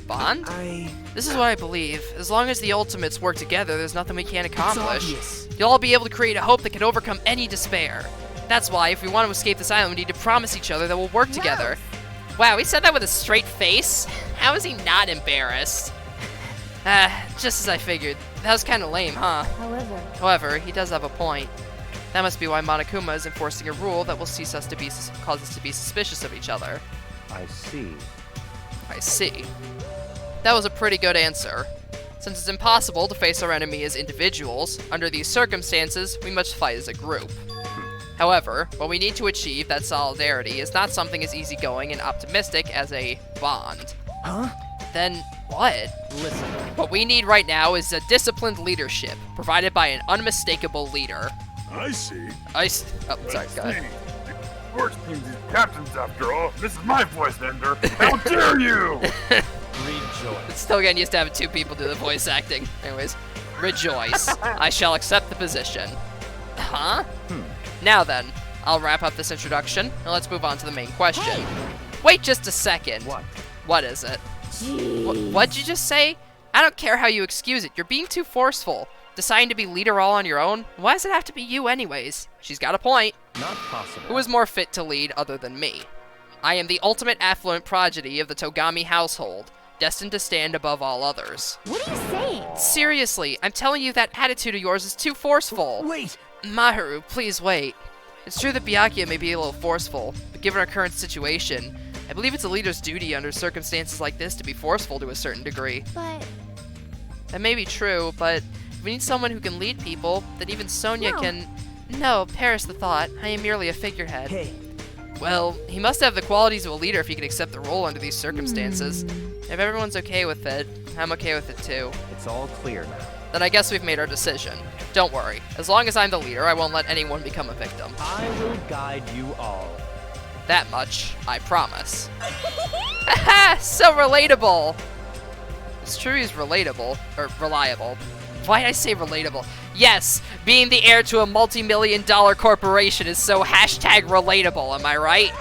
Bond? I... This is what I believe. As long as the ultimates work together, there's nothing we can't accomplish. obvious. You'll all be able to create a hope that can overcome any despair. That's why, if we want to escape this island, we need to promise each other that we'll work together. Wow, he said that with a straight face? How is he not embarrassed? Just as I figured. That was kind of lame, huh? However, he does have a point. That must be why Monokuma is enforcing a rule that will cause us to be suspicious of each other. I see. I see. That was a pretty good answer. Since it's impossible to face our enemy as individuals, under these circumstances, we must fight as a group. However, what we need to achieve, that solidarity, is not something as easygoing and optimistic as a bond. Huh? Then what? Listen, What we need right now is a disciplined leadership, provided by an unmistakable leader. I see. Oh, sorry, go ahead. Sports teams these captains after all. This is my voice, Ender. How dare you! rejoice. Still getting used to having 2 people do the voice acting. Anyways, rejoice. I shall accept the position. Huh? Now then, I'll wrap up this introduction, and let's move on to the main question. Wait just a second. What? What is it? What'd you just say? I don't care how you excuse it. You're being too forceful. Deciding to be leader all on your own? Why does it have to be you anyways? She's got a point. Not possible. Who is more fit to lead other than me? I am the ultimate affluent prodigy of the Togami household, destined to stand above all others. What are you saying? Seriously, I'm telling you that attitude of yours is too forceful. Wait! Maharu, please wait. It's true that Byakuya may be a little forceful, but given our current situation, I believe it's a leader's duty under circumstances like this to be forceful to a certain degree. But That may be true, but if we need someone who can lead people, then even Sonia No. can... No, perish the thought. I am merely a figurehead. Hey, Well, he must have the qualities of a leader if he can accept the role under these circumstances. If everyone's okay with it, I'm okay with it too. It's all clear now. Then I guess we've made our decision. Don't worry. As long as I'm the leader, I won't let anyone become a victim. I will guide you all. That much, I promise. Haha, so relatable! It's true he's relatable, or reliable. Why did I say relatable? Yes, being the heir to a multi-million-dollar corporation is so hashtag relatable, am I right?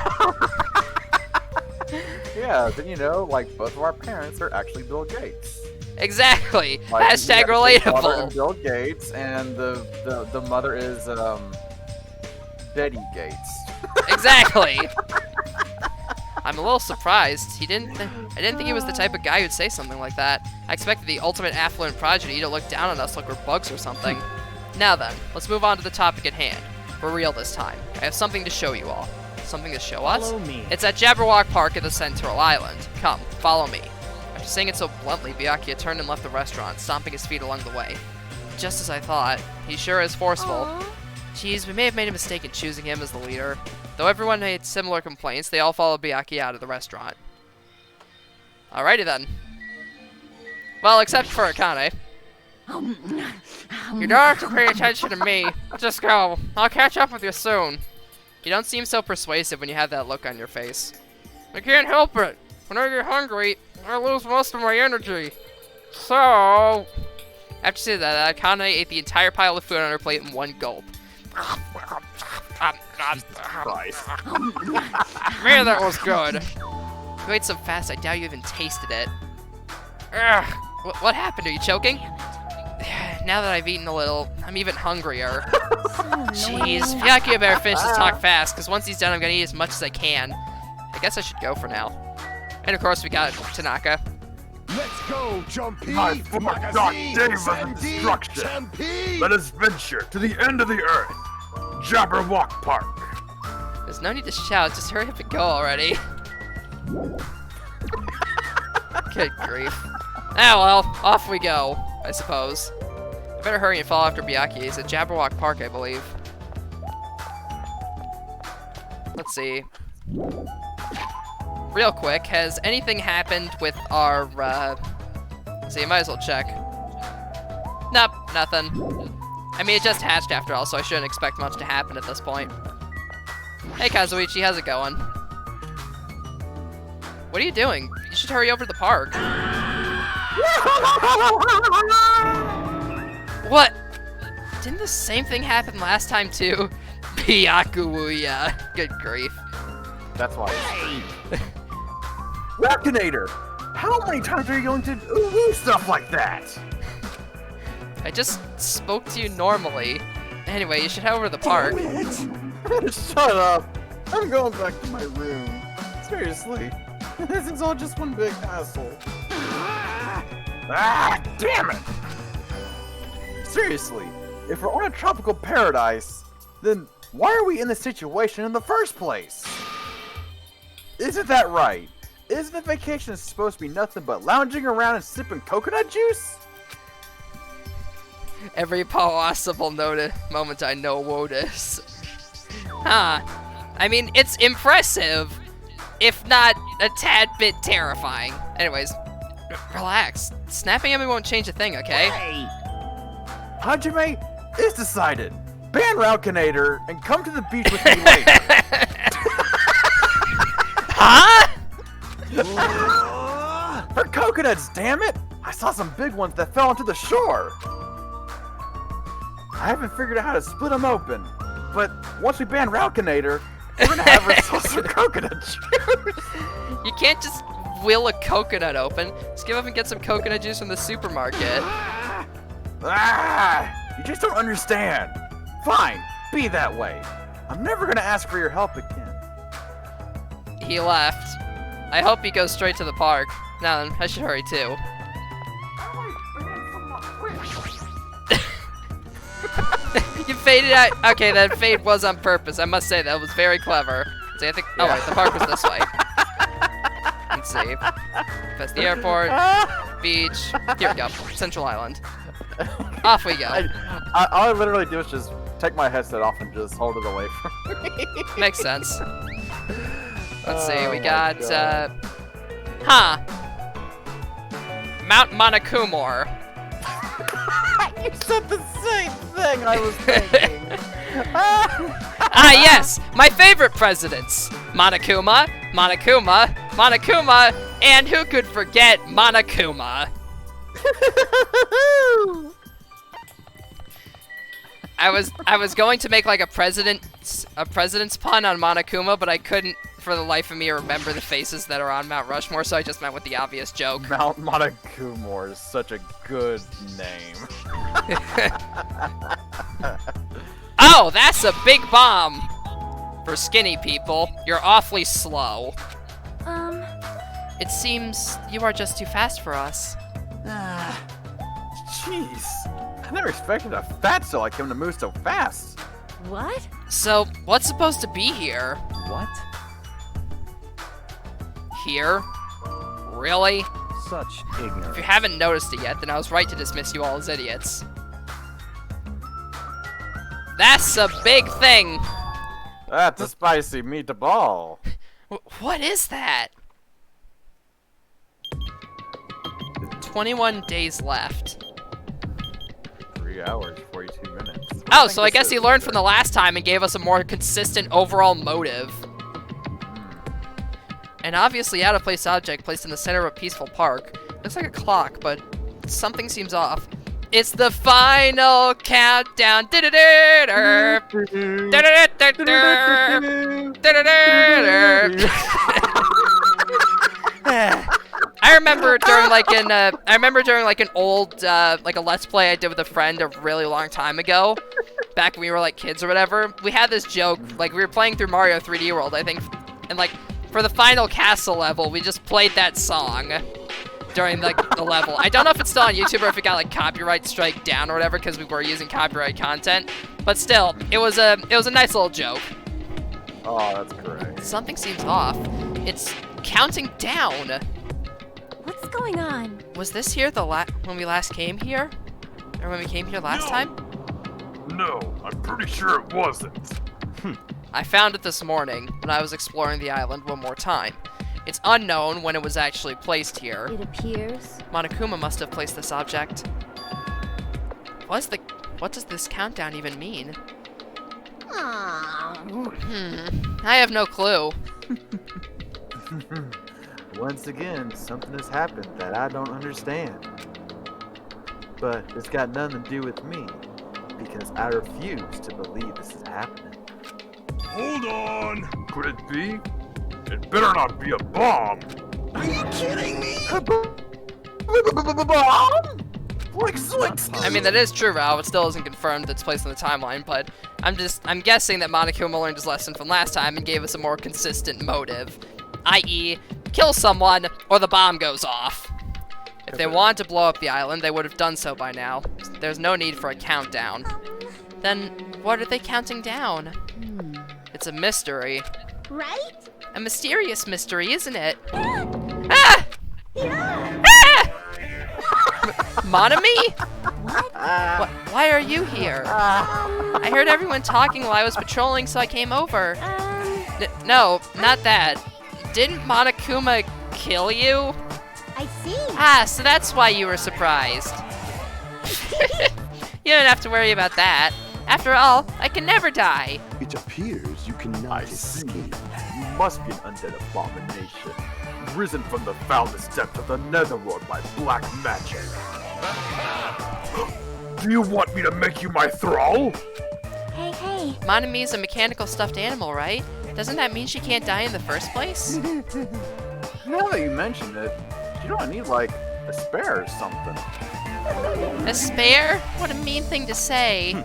Yeah, then you know, like both of our parents are actually Bill Gates. Exactly, Like, hashtag yeah, the father is relatable. Bill Gates, and the mother is Betty Gates. Exactly. I'm a little surprised. I didn't think he was the type of guy who'd say something like that. I expected the ultimate affluent progeny to look down on us like we're bugs or something. Now then, let's move on to the topic at hand. For real this time. I have something to show you all. Something to show us? Follow me. It's at Jabberwock Park at the Central Island. Come, follow me. After saying it so bluntly, Byakuya turned and left the restaurant, stomping his feet along the way. Just as I thought. He sure is forceful. Geez, we may have made a mistake in choosing him as the leader. Though everyone made similar complaints, they all followed Byakuya out of the restaurant. Alrighty then. Well, except for Akane. You don't have to pay attention to me. Just go. I'll catch up with you soon. You don't seem so persuasive when you have that look on your face. I can't help it. When I get hungry, I lose most of my energy. So... After saying that, Akane ate the entire pile of food on her plate in one gulp. Christ. Man, that was good. You ate so fast, I doubt you even tasted it. Ugh. What happened? Are you choking? Now that I've eaten a little, I'm even hungrier. Jeez, Byakuya better finish this talk fast, because once he's done, I'm gonna eat as much as I can. I guess I should go for now. And of course, we got Tanaka. Let's go, Jumpy! My former dark days of destruction. Let us venture to the end of the earth. Jabberwock Park. There's no need to shout, just hurry up and go already. Good grief. Ah well, off we go, I suppose. I better hurry and follow after Byakuya. He's at Jabberwock Park, I believe. Let's see. Real quick, has anything happened with our, let's see, might as well check. Nope, nothing. I mean, it just hatched after all, so I shouldn't expect much to happen at this point. Hey, Kazuichi, how's it going? What are you doing? You should hurry over to the park. What? Didn't the same thing happen last time, too? Byakuya. Good grief. That's why. Raptinator! How many times are you going to do stuff like that? I just spoke to you normally. Anyway, you should head over to the park. Shut up! I'm going back to my room. Seriously. This is all just one big hassle. Ah, damn it! Seriously, if we're on a tropical paradise, then why are we in this situation in the first place? Isn't that right? Isn't the vacation supposed to be nothing but lounging around and sipping coconut juice? Every possible moment I notice. Huh. I mean, it's impressive, if not a tad bit terrifying. Anyways, relax. Snapping at me won't change a thing, okay? Hey! Hajime, it's decided. Ban Ralkinator and come to the beach with me later. Huh? For coconuts, damn it! I saw some big ones that fell onto the shore. I haven't figured out how to split them open, but once we ban Ralkinator, we're gonna have ourselves some coconut juice. You can't just will a coconut open. Just give up and get some coconut juice from the supermarket. You just don't understand. Fine, be that way. I'm never gonna ask for your help again. He left. I hope he goes straight to the park. Now then, I should hurry too. You faded out. Okay, that fade was on purpose. I must say that was very clever. See, I think. Oh wait, the park was this way. Let's see. That's the airport, beach. Here we go. Central Island. Off we go. All I literally do is just take my headset off and just hold it away from me. Makes sense. Let's see. We Oh got. my God. Mount Monokumor. You said the same thing I was thinking. Yes, my favorite presidents. Monokuma, Monokuma, Monokuma, and who could forget Monokuma? I was going to make like a president's pun on Monokuma, but I couldn't for the life of me remember the faces that are on Mount Rushmore, so I just went with the obvious joke. Mount Monokumor is such a good name. Oh, that's a big bomb! For skinny people, you're awfully slow. It seems you are just too fast for us. Jeez. I never expected a fatso like him to move so fast. What? So, what's supposed to be here? What? Here? Really? Such If ignorance. you haven't noticed it yet, then I was right to dismiss you all as idiots. That's a big thing! That's a spicy meatball. What is that? 21 days left. 3 hours, 42 minutes. Oh, so I guess he learned from the last time and gave us a more consistent overall motive. An obviously out-of-place object placed in the center of a peaceful park. Looks like a clock, but something seems off. It's the final countdown. I remember during like an old like a Let's Play I did with a friend a really long time ago, back when we were like kids or whatever. We had this joke, like we were playing through Mario 3D World, I think, and like for the final castle level, we just played that song during like the level. I don't know if it's still on YouTube or if it got like copyright strike down or whatever because we were using copyright content, but still, it was a nice little joke. Oh, that's correct. Something seems off. It's counting down. What's going on? Was this here when we last came here? Or when we came here last time? No, I'm pretty sure it wasn't. I found it this morning when I was exploring the island one more time. It's unknown when it was actually placed here. It appears. Monokuma must have placed this object. What does this countdown even mean? Aww. I have no clue. Once again, something has happened that I don't understand. But it's got nothing to do with me, because I refuse to believe this is happening. Hold on! Could it be? It better not be a bomb! Are you kidding me? I mean, that is true, Rao. It still isn't confirmed that's placed in the timeline, but I'm guessing that Monokuma learned his lesson from last time and gave us a more consistent motive. I.e., kill someone, or the bomb goes off. If they wanted to blow up the island, they would have done so by now. There's no need for a countdown. Then, what are they counting down? It's a mystery. Right? A mysterious mystery, isn't it? Yeah. Monami? What? Why are you here? I heard everyone talking while I was patrolling, so I came over. No, not that. Didn't Monokuma kill you? I see. Ah, so that's why you were surprised. You don't have to worry about that. After all, I can never die. It appears you cannot escape. You must be an undead abomination, risen from the foulest depths of the netherworld by black magic. Do you want me to make you my thrall? Hey. Monami's a mechanical stuffed animal, right? Doesn't that mean she can't die in the first place? Now that you mention it, you don't need like a spare or something. A spare? What a mean thing to say.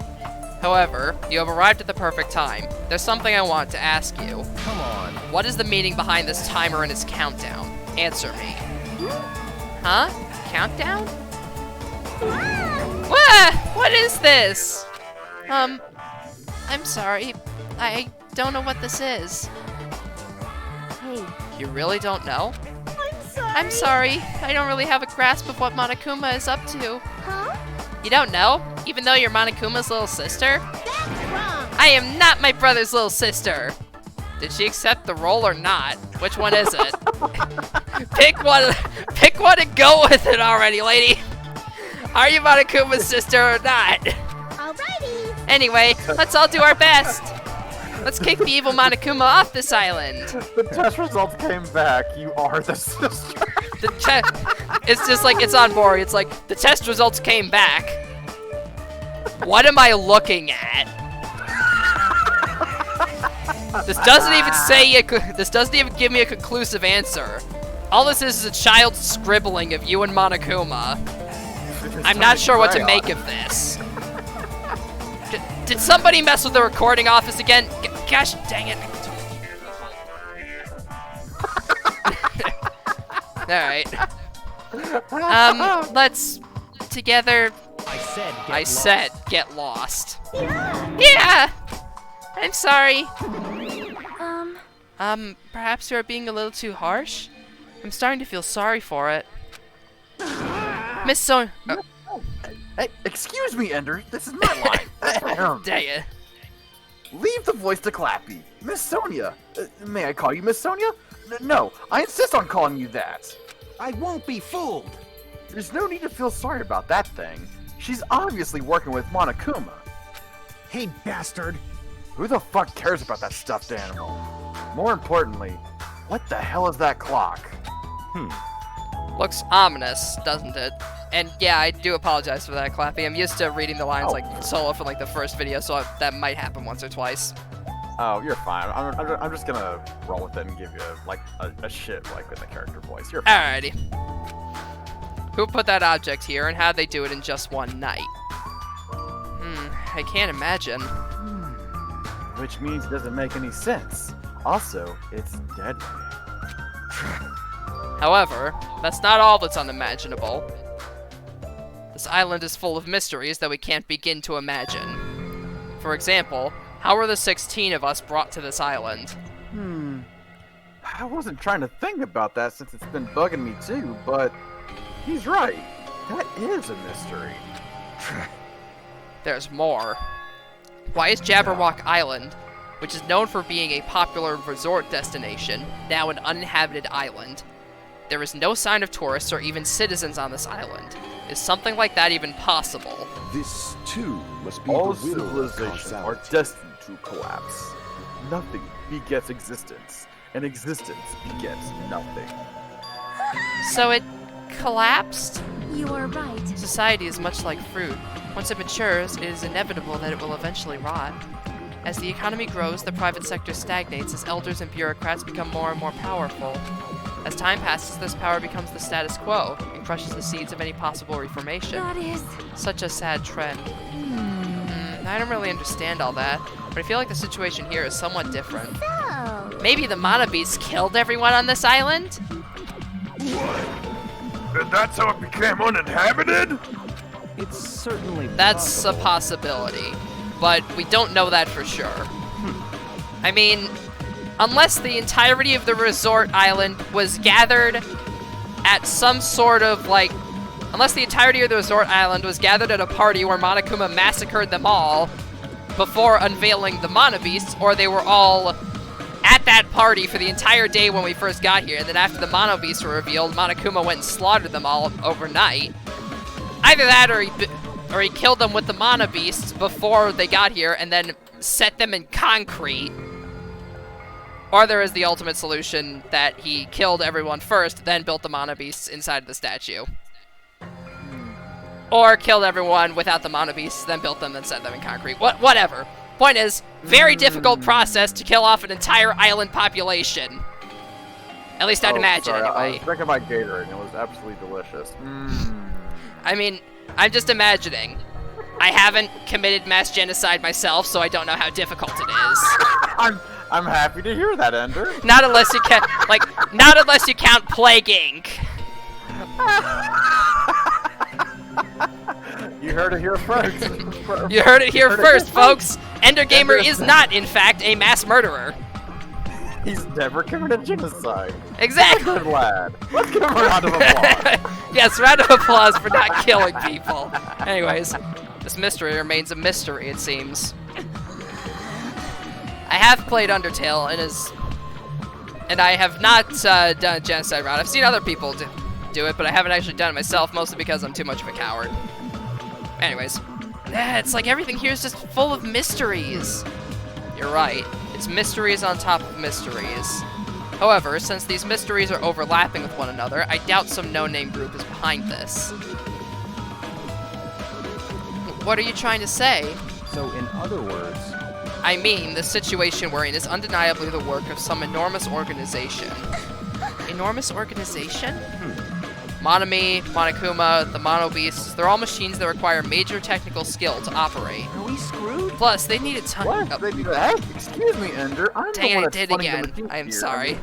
However, you have arrived at the perfect time. There's something I want to ask you. Come on. What is the meaning behind this timer and its countdown? Answer me. Huh? Countdown? What is this? I'm sorry. I don't know what this is. Hey. You really don't know? I'm sorry. I'm sorry. I don't really have a grasp of what Monokuma is up to. Huh? You don't know? Even though you're Monokuma's little sister? That's wrong. I am not my brother's little sister! Did she accept the role or not? Which one is it? Pick one and go with it already, lady! Are you Monokuma's sister or not? Alrighty. Anyway, let's all do our best! Let's kick the evil Monokuma off this island! The test results came back. You are the sister. It's just like, it's on board. It's like, the test results came back. What am I looking at? This doesn't even say, this doesn't even give me a conclusive answer. All this is a child's scribbling of you and Monokuma. I'm not sure what to make of this. Did somebody mess with the recording office again? Gosh dang it. Alright. Let's together. I said Get lost. Yeah! I'm sorry. Perhaps you're being a little too harsh? I'm starting to feel sorry for it. Miss Sonia. Hey, excuse me, Ender. This is my line. Dang it. Leave the voice to Clappie. Miss Sonia. May I call you Miss Sonia? No, I insist on calling you that. I won't be fooled. There's no need to feel sorry about that thing. She's obviously working with Monokuma. Hey, bastard. Who the fuck cares about that stuffed animal? More importantly, what the hell is that clock? Looks ominous, doesn't it? And yeah, I do apologize for that, Clappie. I'm used to reading the lines like solo from like the first video, so that might happen once or twice. Oh, you're fine. I'm just gonna roll with it and give you like a shit like in the character voice. You're fine. Alrighty. Who put that object here, and how'd they do it in just one night? I can't imagine. Which means it doesn't make any sense. Also, it's deadly. However, that's not all that's unimaginable. This island is full of mysteries that we can't begin to imagine. For example, how were the 16 of us brought to this island? I wasn't trying to think about that since it's been bugging me too, but he's right. That is a mystery. There's more. Why is Jabberwock Island, which is known for being a popular resort destination, now an uninhabited island? There is no sign of tourists or even citizens on this island. Is something like that even possible? This, too, must be All the will of civilizations are causality. destined to collapse. Nothing begets existence, and existence begets nothing. So it collapsed? You are right. Society is much like fruit. Once it matures, it is inevitable that it will eventually rot. As the economy grows, the private sector stagnates as elders and bureaucrats become more and more powerful. As time passes, this power becomes the status quo and crushes the seeds of any possible reformation. That is... Such a sad trend. I don't really understand all that, but I feel like the situation here is somewhat different. So... Maybe the Mana Beasts killed everyone on this island? And that's how it became uninhabited? it's certainly That's a possible. possibility, but we don't know that for sure. I mean, unless the entirety of the resort island was gathered at some sort of, like... Unless the entirety of the resort island was gathered at a party where Monokuma massacred them all before unveiling the Mana Beasts, or they were all at that party for the entire day when we first got here, and then after the Mana Beasts were revealed, Monokuma went and slaughtered them all overnight. Either that, or he killed them with the Mana Beasts before they got here, and then set them in concrete. Or there is the ultimate solution that he killed everyone first, then built the Mana Beasts inside of the statue. Or killed everyone without the Mana Beasts, then built them and set them in concrete. Whatever. Point is, very difficult process to kill off an entire island population. At least I'd imagine, sorry, I anyway. was drinking my Gatorade and it was absolutely delicious. I mean, I'm just imagining. I haven't committed mass genocide myself, so I don't know how difficult it is. I'm happy to hear that, Ender. Not unless you can, like, not unless you count Plague Inc. You heard it here first. You heard it here first, folks. Ender Gamer is not, in fact, a mass murderer. He's never committed genocide. Exactly. Good lad. Let's give him a round of applause. Yes, round of applause for not killing people. Anyways, this mystery remains a mystery, it seems. I have played Undertale, and I have not done a genocide route. I've seen other people do it, but I haven't actually done it myself, mostly because I'm too much of a coward. Anyways, it's like everything here is just full of mysteries. You're right. It's mysteries on top of mysteries. However, since these mysteries are overlapping with one another, I doubt some no-name group is behind this. What are you trying to say? So, in other words, I mean, the situation we're in is undeniably the work of some enormous organization. Enormous organization? Monami, Monokuma, the Mono Beasts, they're all machines that require major technical skill to operate. Are we screwed? Plus, they need a ton What? of... They do that? Excuse me, Ender. I'm Dang the one it, that's I did funding the again. machine I am here. sorry.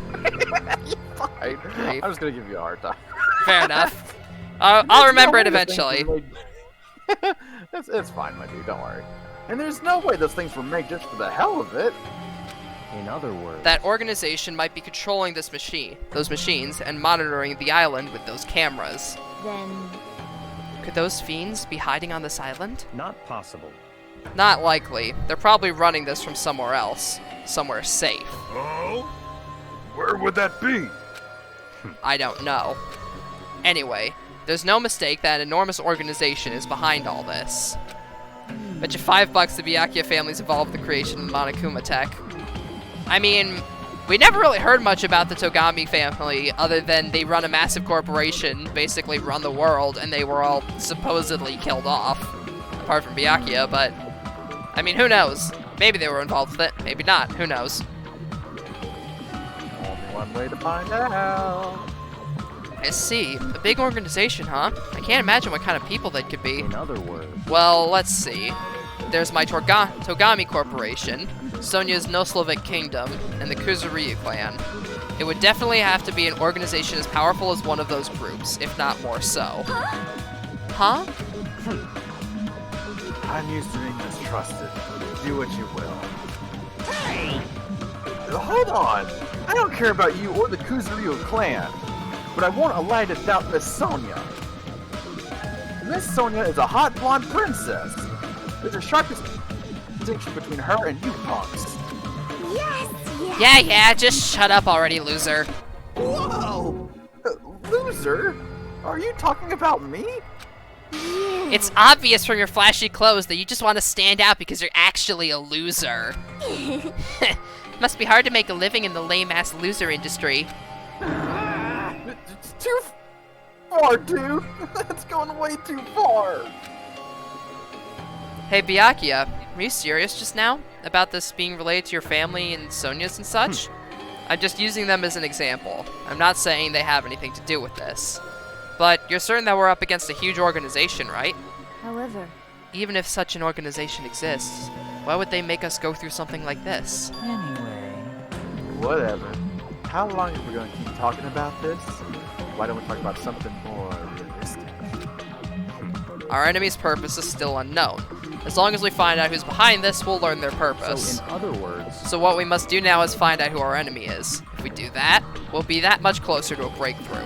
Fine. I'm just gonna give you a hard time. Fair enough. I'll remember it There's no way those eventually. things were made- it's fine, my dude. Don't worry. And there's no way those things were made just for the hell of it. In other words, That organization might be controlling those machines, and monitoring the island with those cameras. Then Could those fiends be hiding on this island? Not possible. Not likely. They're probably running this from somewhere else. Somewhere safe. Oh? Where would that be? I don't know. Anyway, there's no mistake that an enormous organization is behind all this. Bet you $5 the Byakuya family's involved in the creation of Monokuma tech. I mean, we never really heard much about the Togami family other than they run a massive corporation, basically run the world, and they were all supposedly killed off. Apart from Byakuya, but... I mean, who knows? Maybe they were involved with it, maybe not, who knows? Only one way to find out. I see. A big organization, huh? I can't imagine what kind of people they could be. in other words, Well, let's see. There's my Togami Corporation, Sonya's Noslovic Kingdom, and the Kuzuryu clan. It would definitely have to be an organization as powerful as one of those groups, if not more so. Huh? I'm used to being mistrusted. Do what you will. Hey! Hold on! I don't care about you or the Kuzuryu clan, but I won't allow you to doubt Miss Sonya. Miss Sonya is a hot blonde princess. There's a sharp distinction between her and you punks. Yeah, just shut up already, loser. Whoa! Loser? Are you talking about me? It's obvious from your flashy clothes that you just want to stand out because you're actually a loser. Must be hard to make a living in the lame-ass loser industry. It's too far, dude. That's going way too far. Hey, Byakuya, were you serious just now? About this being related to your family and Sonya's and such? I'm just using them as an example. I'm not saying they have anything to do with this. But you're certain that we're up against a huge organization, right? however, Even if such an organization exists, why would they make us go through something like this? Anyway. Whatever. How long are we going to keep talking about this? Why don't we talk about something more realistic? Our enemy's purpose is still unknown. As long as we find out who's behind this, we'll learn their purpose. so in other words, So what we must do now is find out who our enemy is. If we do that, we'll be that much closer to a breakthrough.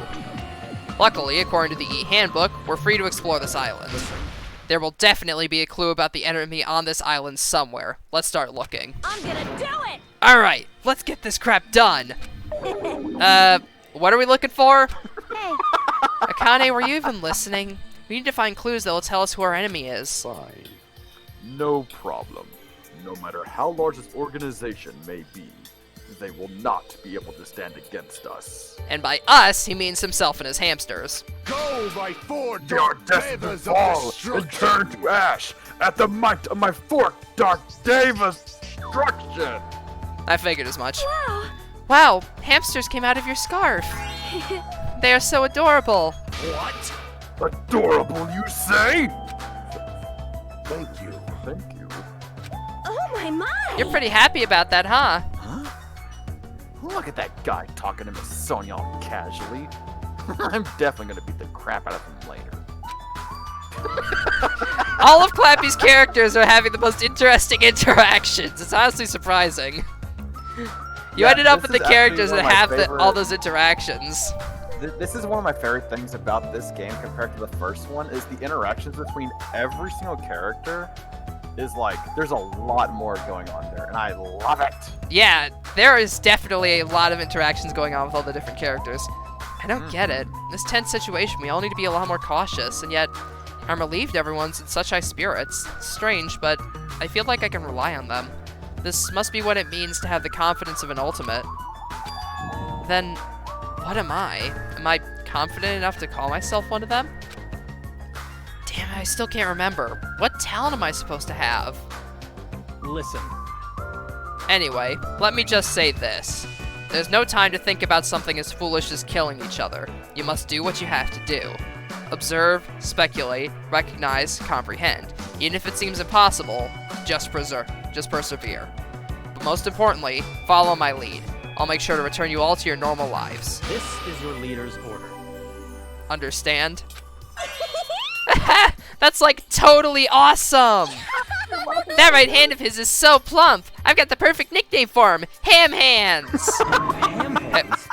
Luckily, according to the E-Handbook, we're free to explore this island. There will definitely be a clue about the enemy on this island somewhere. Let's start looking. I'm gonna do it! Alright, let's get this crap done. What are we looking for? Hey, Akane, were you even listening? We need to find clues that will tell us who our enemy is. Fine. No problem. No matter how large this organization may be, they will not be able to stand against us. And by us, he means himself and his hamsters. Go, my four They are dark destined to devas of fall and destruction! turn to ash at the might of my four dark Deva's destruction! I figured as much. wow! Wow, hamsters came out of your scarf. They are so adorable. What? Adorable, you say? Thank you. Thank you. Oh my! You're pretty happy about that, huh? Huh? Look at that guy talking to Miss Sonya all casually. I'm definitely going to beat the crap out of him later. All of Clappie's characters are having the most interesting interactions. It's honestly surprising. You Yeah, ended up this with the is actually characters one that of my have favorite- all those interactions. This is one of my favorite things about this game compared to the first one, is the interactions between every single character is like, there's a lot more going on there, and I love it. Yeah, there is definitely a lot of interactions going on with all the different characters. I don't get it. In this tense situation, we all need to be a lot more cautious, and yet I'm relieved everyone's in such high spirits. It's strange, but I feel like I can rely on them. This must be what it means to have the confidence of an ultimate. Then, what am I? Am I confident enough to call myself one of them? Damn it, I still can't remember. What talent am I supposed to have? Listen, Anyway, let me just say this. There's no time to think about something as foolish as killing each other. You must do what you have to do. Observe, speculate, recognize, comprehend. Even if it seems impossible, just persevere. But most importantly, follow my lead. I'll make sure to return you all to your normal lives. This is your leader's order. Understand? That's like totally awesome! That right hand of his is so plump! I've got the perfect nickname for him! Ham Hands! Ham hands.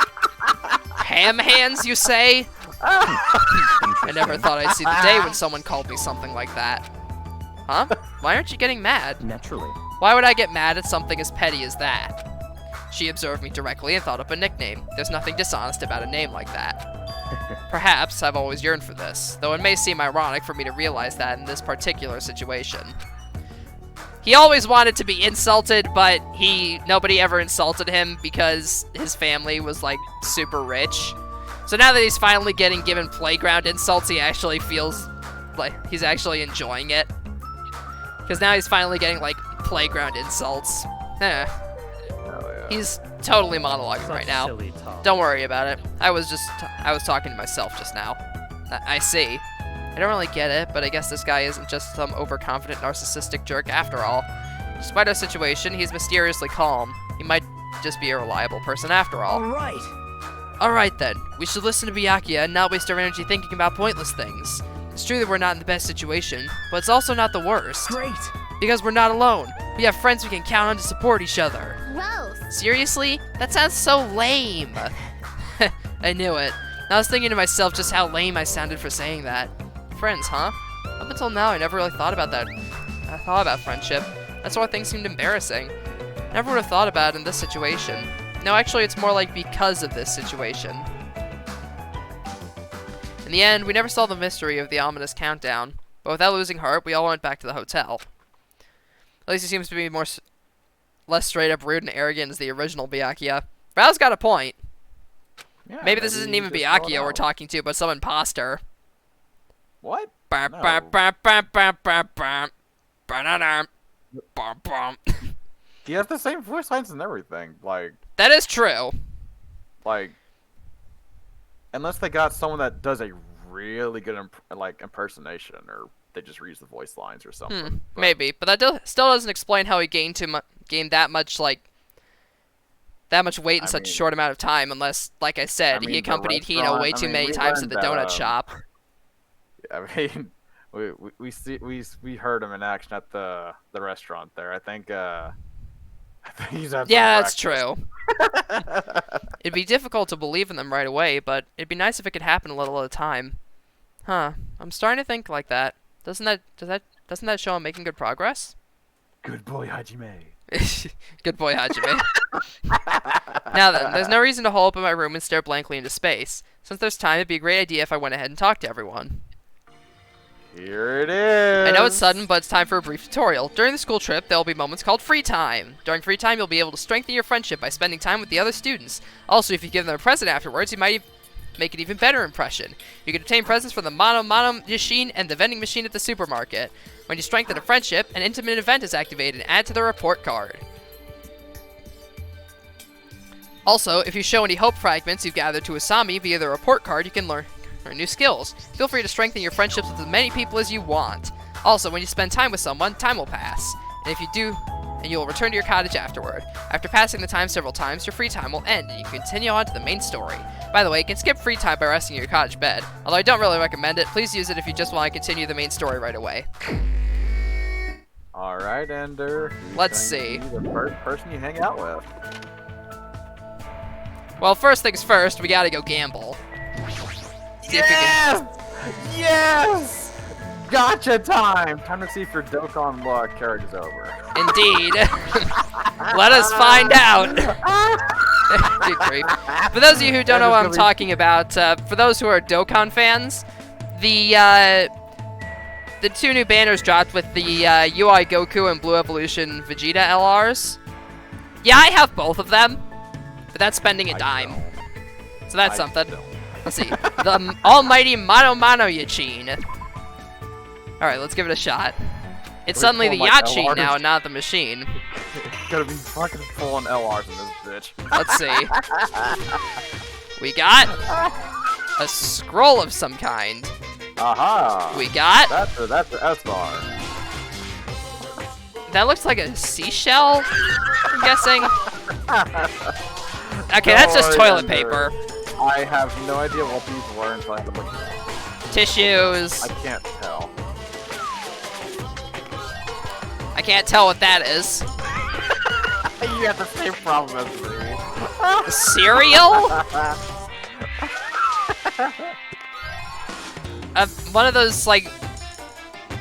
Ham Hands, you say? I never thought I'd see the day when someone called me something like that. Huh? Why aren't you getting mad? Naturally. Why would I get mad at something as petty as that? She observed me directly and thought up a nickname. There's nothing dishonest about a name like that. Perhaps I've always yearned for this, though it may seem ironic for me to realize that in this particular situation. He always wanted to be insulted, but nobody ever insulted him because his family was like super rich. So now that he's finally getting given playground insults, he actually feels like he's actually enjoying it. Because now he's finally getting like playground insults. He's totally monologuing right now. Silly talk. Don't worry about it. I was talking to myself just now. I see. I don't really get it, but I guess this guy isn't just some overconfident narcissistic jerk after all. Despite our situation, he's mysteriously calm. He might just be a reliable person after all. Alright then, we should listen to Byakuya and not waste our energy thinking about pointless things. It's true that we're not in the best situation, but it's also not the worst. Great. Because we're not alone. We have friends we can count on to support each other. Gross. Seriously? That sounds so lame. I knew it. I was thinking to myself just how lame I sounded for saying that. Friends, huh? Up until now, I never really thought about that. I thought about friendship. That's why things seemed embarrassing. Never would have thought about it in this situation. No, actually, it's more like because of this situation. In the end, we never saw the mystery of the ominous countdown. But without losing heart, we all went back to the hotel. At least he seems to be less straight up rude and arrogant as the original Byakuya. Rao's got a point. Yeah, maybe this isn't even he just Byakuya we're talking to, but some imposter. What? He has the same voice lines and everything. Like, that is true. Like, unless they got someone that does a really good impersonation, or they just reuse the voice lines or something. But maybe, but that still doesn't explain how he gained that much weight in such a short amount of time. Unless, like I said, he accompanied Hino way too many times at the donut shop. I mean, we heard him in action at the restaurant there. I think he's had yeah, that's true. It'd be difficult to believe in them right away, but it'd be nice if it could happen a little at a time. Huh? I'm starting to think like that. Doesn't that show I'm making good progress? Good boy, Hajime. Good boy, Hajime. Now then, there's no reason to hole up in my room and stare blankly into space. Since there's time, it'd be a great idea if I went ahead and talked to everyone. Here it is. I know it's sudden, but it's time for a brief tutorial. During the school trip, there will be moments called free time. During free time, you'll be able to strengthen your friendship by spending time with the other students. Also, if you give them a present afterwards, you might make an even better impression. You can obtain presents from the Mono machine and the vending machine at the supermarket. When you strengthen a friendship, an intimate event is activated and add to the report card. Also, if you show any hope fragments you've gathered to Asami via the report card, you can learn new skills. Feel free to strengthen your friendships with as many people as you want. Also, when you spend time with someone, time will pass. And if you do, and you will return to your cottage afterward. After passing the time several times, your free time will end, and you can continue on to the main story. By the way, you can skip free time by resting in your cottage bed. Although I don't really recommend it, please use it if you just want to continue the main story right away. Alright, Ender. Let's see. The first person you hang out with. Well, first things first, we gotta go gamble. Yes! Yes! Gotcha time! Time to see if your Dokkan luck carries over. Indeed. Let us find out. Good grief. For those of you who don't know what I'm talking about, for those who are Dokkan fans, the two new banners dropped with the UI Goku and Blue Evolution Vegeta LRs. Yeah, I have both of them, but that's spending a dime. So that's something. Let's see. The almighty Mono Yachin. Alright, let's give it a shot. It's suddenly the Yachin now, not the machine. It's gonna be fucking full on LRs in bitch. Let's see. We got a scroll of some kind. Aha! We got... That's the S bar. That looks like a seashell, I'm guessing. Okay, that's just toilet paper. I have no idea what these were until I had to look at them. Tissues. I can't tell. I can't tell what that is. You have the same problem as me. Cereal? One of those, like...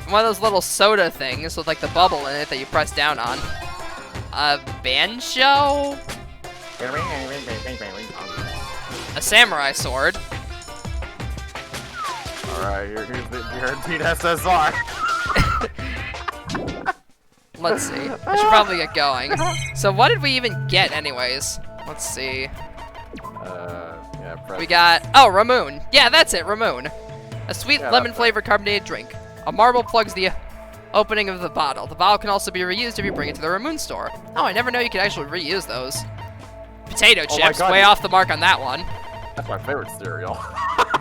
One of those little soda things with, like, the bubble in it that you press down on. A banjo? A samurai sword. Alright, here's the guaranteed SSR. Let's see. I should probably get going. So what did we even get anyways? Let's see. Yeah, press. We got... Oh, Ramoon. Yeah, that's it, Ramoon. A sweet lemon-flavored carbonated drink. A marble plugs the opening of the bottle. The bottle can also be reused if you bring it to the Ramoon store. Oh, I never know you could actually reuse those. Potato chips, way off the mark on that one. That's my favorite cereal.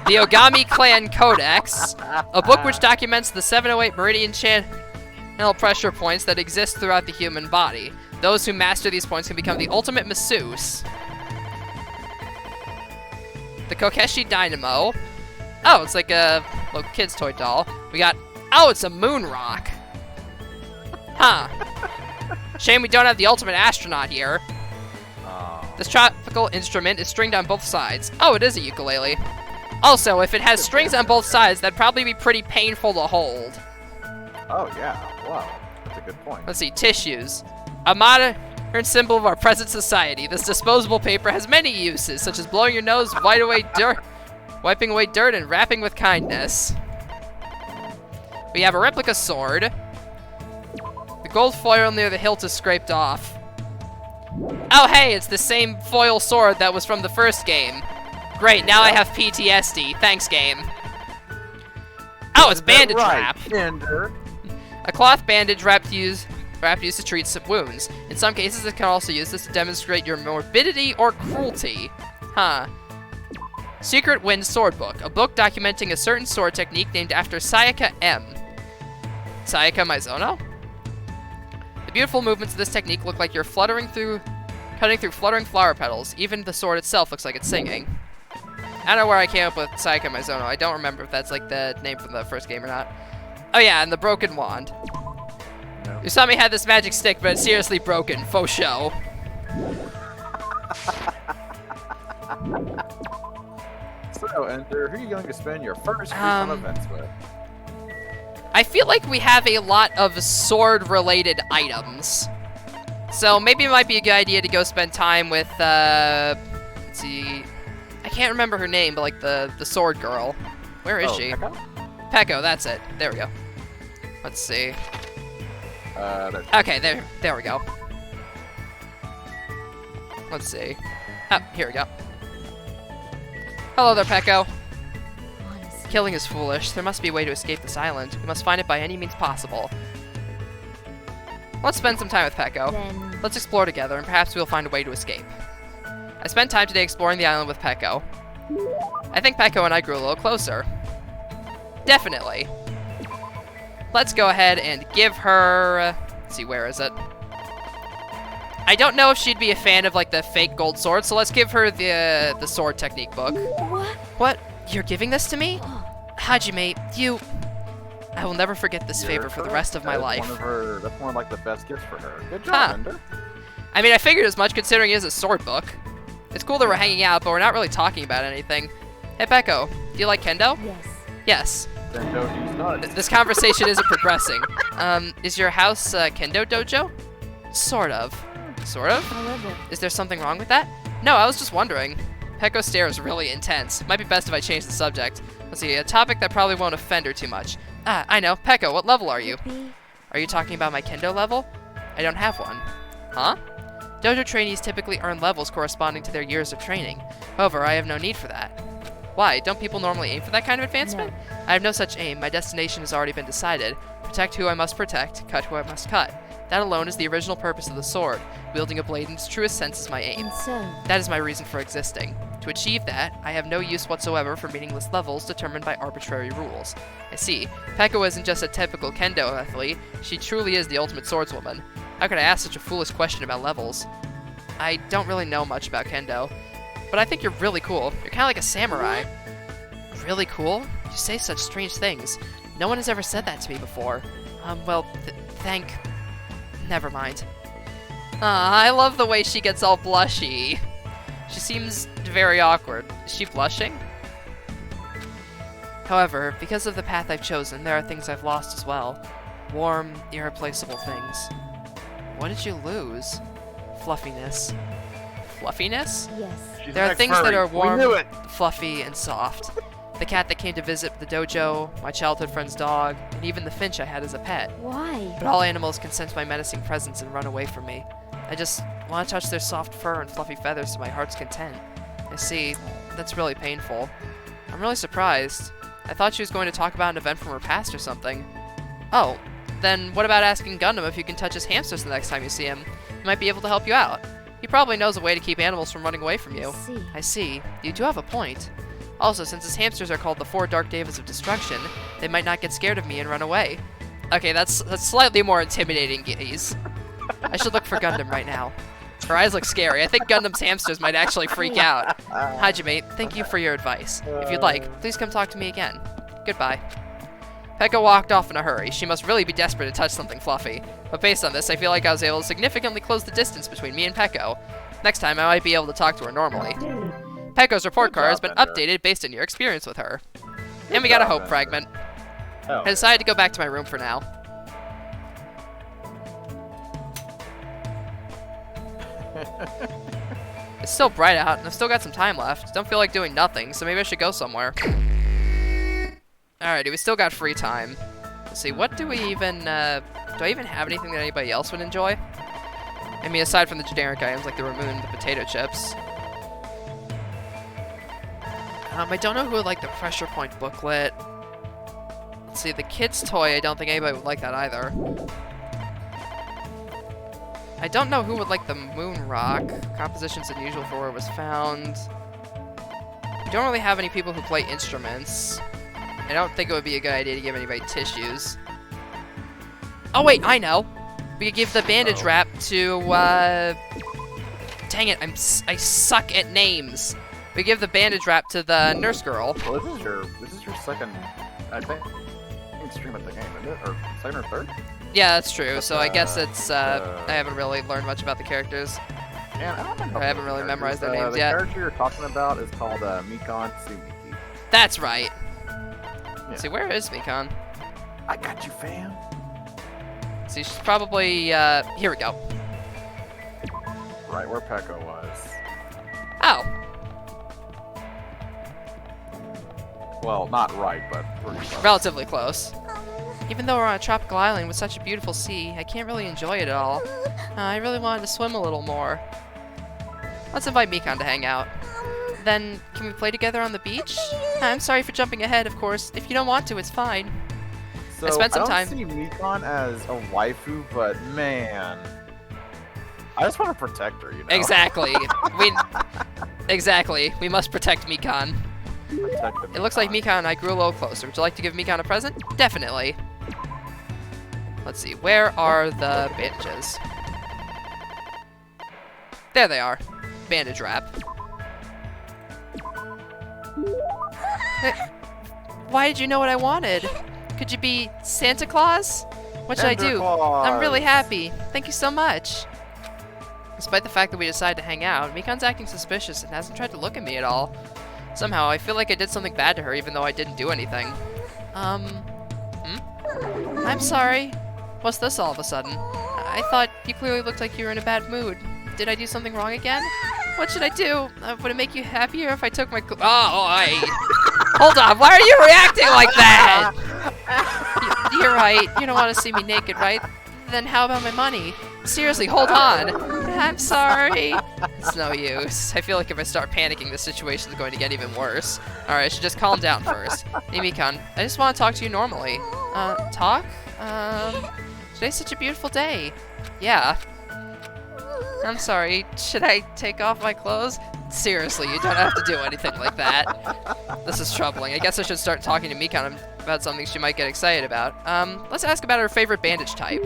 The Ogami Clan Codex, a book which documents the 708 meridian channel pressure points that exist throughout the human body. Those who master these points can become the ultimate masseuse. The Kokeshi Dynamo. Oh, it's like a little kid's toy doll. We got... Oh, it's a moon rock. Huh. Shame we don't have the ultimate astronaut here. This tropical instrument is stringed on both sides. Oh, it is a ukulele. Also, if it has strings on both sides, that'd probably be pretty painful to hold. Oh, yeah. Wow. That's a good point. Let's see. Tissues. A modern symbol of our present society. This disposable paper has many uses, such as blowing your nose, wiping away dirt, and wrapping with kindness. We have a replica sword. The gold foil near the hilt is scraped off. Oh, hey, it's the same foil sword that was from the first game. Great, now I have PTSD. Thanks, game. Oh, it's bandage wrap. A cloth bandage wrapped used to treat some wounds. In some cases, it can also use this to demonstrate your morbidity or cruelty. Huh. Secret Wind Sword Book, a book documenting a certain sword technique named after Sayaka M. Sayaka Mizono? The beautiful movements of this technique look like you're cutting through fluttering flower petals. Even the sword itself looks like it's singing. I don't know where I came up with Sayaka Mizono. I don't remember if that's like the name from the first game or not. Oh yeah, and the broken wand. No. Usami had this magic stick, but it's seriously broken. Faux show. So, Enter, who are you going to spend your first week on events with? I feel like we have a lot of sword-related items. So maybe it might be a good idea to go spend time with, let's see, I can't remember her name, but like the sword girl. Where is she? Pekko? Pekko, that's it. There we go. Let's see. Okay, there we go. Let's see. Oh, here we go. Hello there, Pekko. Killing is foolish. There must be a way to escape this island. We must find it by any means possible. Let's spend some time with Pekko. Let's explore together, and perhaps we'll find a way to escape. I spent time today exploring the island with Pekko. I think Pekko and I grew a little closer. Definitely. Let's go ahead and give her... let's see, where is it? I don't know if she'd be a fan of, like, the fake gold sword, so let's give her the sword technique book. What? You're giving this to me? Hajime, you... I will never forget this favor for the rest of my life. That's one of, like, the best gifts for her. Good job, Ender. I mean, I figured as much considering it is a sword book. It's cool that we're hanging out, but we're not really talking about anything. Hey, Pekko, do you like kendo? Yes. Yes. This conversation isn't progressing. Is your house a kendo dojo? Sort of. Sort of? I love it. Is there something wrong with that? No, I was just wondering. Pekko's stare is really intense. Might be best if I change the subject. Let's see, a topic that probably won't offend her too much. Ah, I know. Pekko, what level are you? Are you talking about my kendo level? I don't have one. Huh? Dojo trainees typically earn levels corresponding to their years of training. However, I have no need for that. Why? Don't people normally aim for that kind of advancement? No. I have no such aim. My destination has already been decided. Protect who I must protect, cut who I must cut. That alone is the original purpose of the sword. Wielding a blade in its truest sense is my aim. And so, That is my reason for existing. To achieve that, I have no use whatsoever for meaningless levels determined by arbitrary rules. I see. Peko isn't just a typical kendo athlete, she truly is the ultimate swordswoman. How could I ask such a foolish question about levels? I don't really know much about kendo, but I think you're really cool. You're kind of like a samurai. Really cool? You say such strange things. No one has ever said that to me before. Never mind. I love the way she gets all blushy. She seems very awkward. Is she blushing? However, because of the path I've chosen, there are things I've lost as well. Warm, irreplaceable things. What did you lose? Fluffiness. Fluffiness? yes. There are things that are warm, We knew it. fluffy, and soft. The cat that came to visit the dojo, my childhood friend's dog, and even the finch I had as a pet. Why? But all animals can sense my menacing presence and run away from me. I just want to touch their soft fur and fluffy feathers to my heart's content. I see. That's really painful. I'm really surprised. I thought she was going to talk about an event from her past or something. Oh, then what about asking Gundam if you can touch his hamsters the next time you see him? He might be able to help you out. He probably knows a way to keep animals from running away from you. See. I see. You do have a point. Also, since his hamsters are called the 4 Dark Devas of Destruction, they might not get scared of me and run away. Okay, that's slightly more intimidating gaze. I should look for Gundam right now. Her eyes look scary. I think Gundam's hamsters might actually freak out. Hajime, thank you for your advice. If you'd like, please come talk to me again. Goodbye. Pekka walked off in a hurry. She must really be desperate to touch something fluffy. But based on this, I feel like I was able to significantly close the distance between me and Pekko. Next time, I might be able to talk to her normally. Pekko's report card has been updated based on your experience with her. And we got a hope fragment. I decided to go back to my room for now. It's still bright out, and I've still got some time left. Don't feel like doing nothing, so maybe I should go somewhere. Alrighty, we still got free time. Let's see, what do we even, do I even have anything that anybody else would enjoy? I mean, aside from the generic items like the Ramoon and the potato chips. I don't know who would like the Pressure Point booklet. Let's see, the kid's toy, I don't think anybody would like that either. I don't know who would like the Moon Rock. Compositions unusual for where it was found. We don't really have any people who play instruments. I don't think it would be a good idea to give anybody tissues. Oh wait, I know! We could give the bandage wrap to, dang it, I suck at names. We give the bandage wrap to the nurse girl. Well, this is your second, I think, stream of the game, isn't it? Or second or third? Yeah, that's true. So I guess it's, I haven't really learned much about the characters. Yeah, I haven't really memorized their names the yet. The character you're talking about is called Mikon Tsumiki. That's right. Yeah. Let's see, where is Mikon? I got you, fam. See, she's probably, here we go. Right where Pekko was. Oh. Well, not right, but pretty close. Relatively close. Even though we're on a tropical island with such a beautiful sea, I can't really enjoy it at all. I really wanted to swim a little more. Let's invite Mikon to hang out. Then, can we play together on the beach? I'm sorry for jumping ahead, of course. If you don't want to, it's fine. So, I spent some time. I don't see Mikon as a waifu, but man, I just want to protect her, you know? Exactly. Exactly. We must protect Mikon. It looks like Mikon and I grew a little closer. Would you like to give Mikon a present? Definitely. Let's see. Where are the bandages? There they are. Bandage wrap. Why did you know what I wanted? Could you be Santa Claus? What should I do? I'm really happy. Thank you so much. Despite the fact that we decided to hang out, Mikon's acting suspicious and hasn't tried to look at me at all. Somehow, I feel like I did something bad to her even though I didn't do anything. I'm sorry. What's this all of a sudden? I thought you clearly looked like you were in a bad mood. Did I do something wrong again? What should I do? Would it make you happier if I took my Hold on, why are you reacting like that? You're right, you don't want to see me naked, right? Then how about my money? Seriously, hold on. I'm sorry. It's no use. I feel like if I start panicking, the situation is going to get even worse. Alright, I should just calm down first. Hey, Mikon, I just want to talk to you normally. Talk? Today's such a beautiful day. Yeah. I'm sorry, should I take off my clothes? Seriously, you don't have to do anything like that. This is troubling. I guess I should start talking to Mikan about something she might get excited about. Let's ask about her favorite bandage type.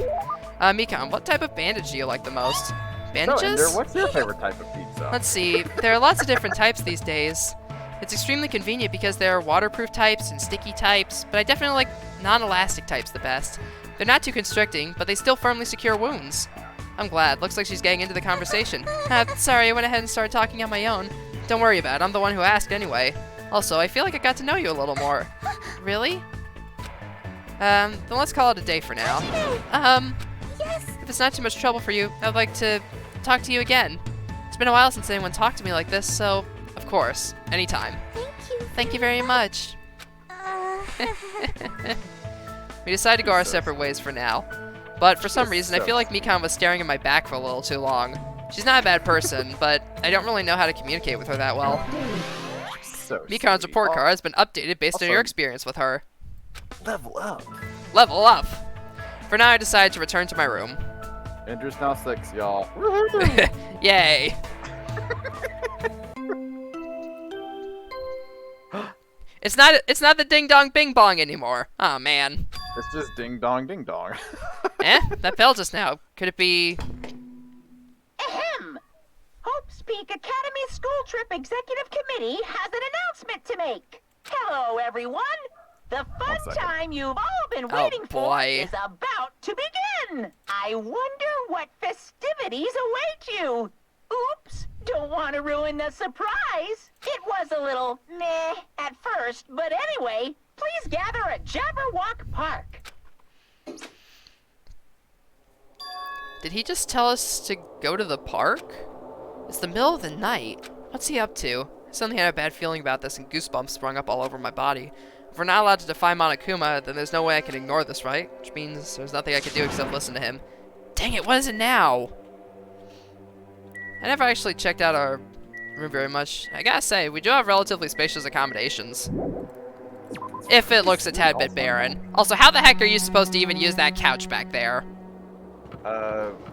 Mikan, what type of bandage do you like the most? Bandages? So, Ender, what's your favorite type of pizza? Let's see. There are lots of different types these days. It's extremely convenient because there are waterproof types and sticky types, but I definitely like non-elastic types the best. They're not too constricting, but they still firmly secure wounds. I'm glad. Looks like she's getting into the conversation. Sorry, I went ahead and started talking on my own. Don't worry about it. I'm the one who asked anyway. Also, I feel like I got to know you a little more. Really? Then let's call it a day for now. Yes. If it's not too much trouble for you, I'd like to talk to you again. It's been a while since anyone talked to me like this, so, of course, anytime. Thank you. Thank you very much. We decided to go our separate ways for now. But for some reason, I feel like Mikan was staring at my back for a little too long. She's not a bad person, but I don't really know how to communicate with her that well. So Mikan's sweet. report card has been updated based on your experience with her. Level up. Level up! For now, I decided to return to my room. Ender's now 6, y'all. Woohoo! Yay! It's not the ding dong bing bong anymore. Oh man. It's just ding dong ding dong. That bell just now. Could it be? Ahem! Hope's Peak Academy School Trip Executive Committee has an announcement to make. Hello, everyone! The fun 1 second. time you've all been waiting for boy. is about to begin! I wonder what festivities await you! Oops! Don't want to ruin the surprise! It was a little meh at first, but anyway, please gather at Jabberwock Park. Did he just tell us to go to the park? It's the middle of the night. What's he up to? I suddenly had a bad feeling about this and goosebumps sprung up all over my body. If we're not allowed to defy Monokuma, then there's no way I can ignore this, right? Which means there's nothing I can do except listen to him. Dang it, what is it now? I never actually checked out our room very much. I gotta say, we do have relatively spacious accommodations. If it looks a tad bit barren. Also, how the heck are you supposed to even use that couch back there?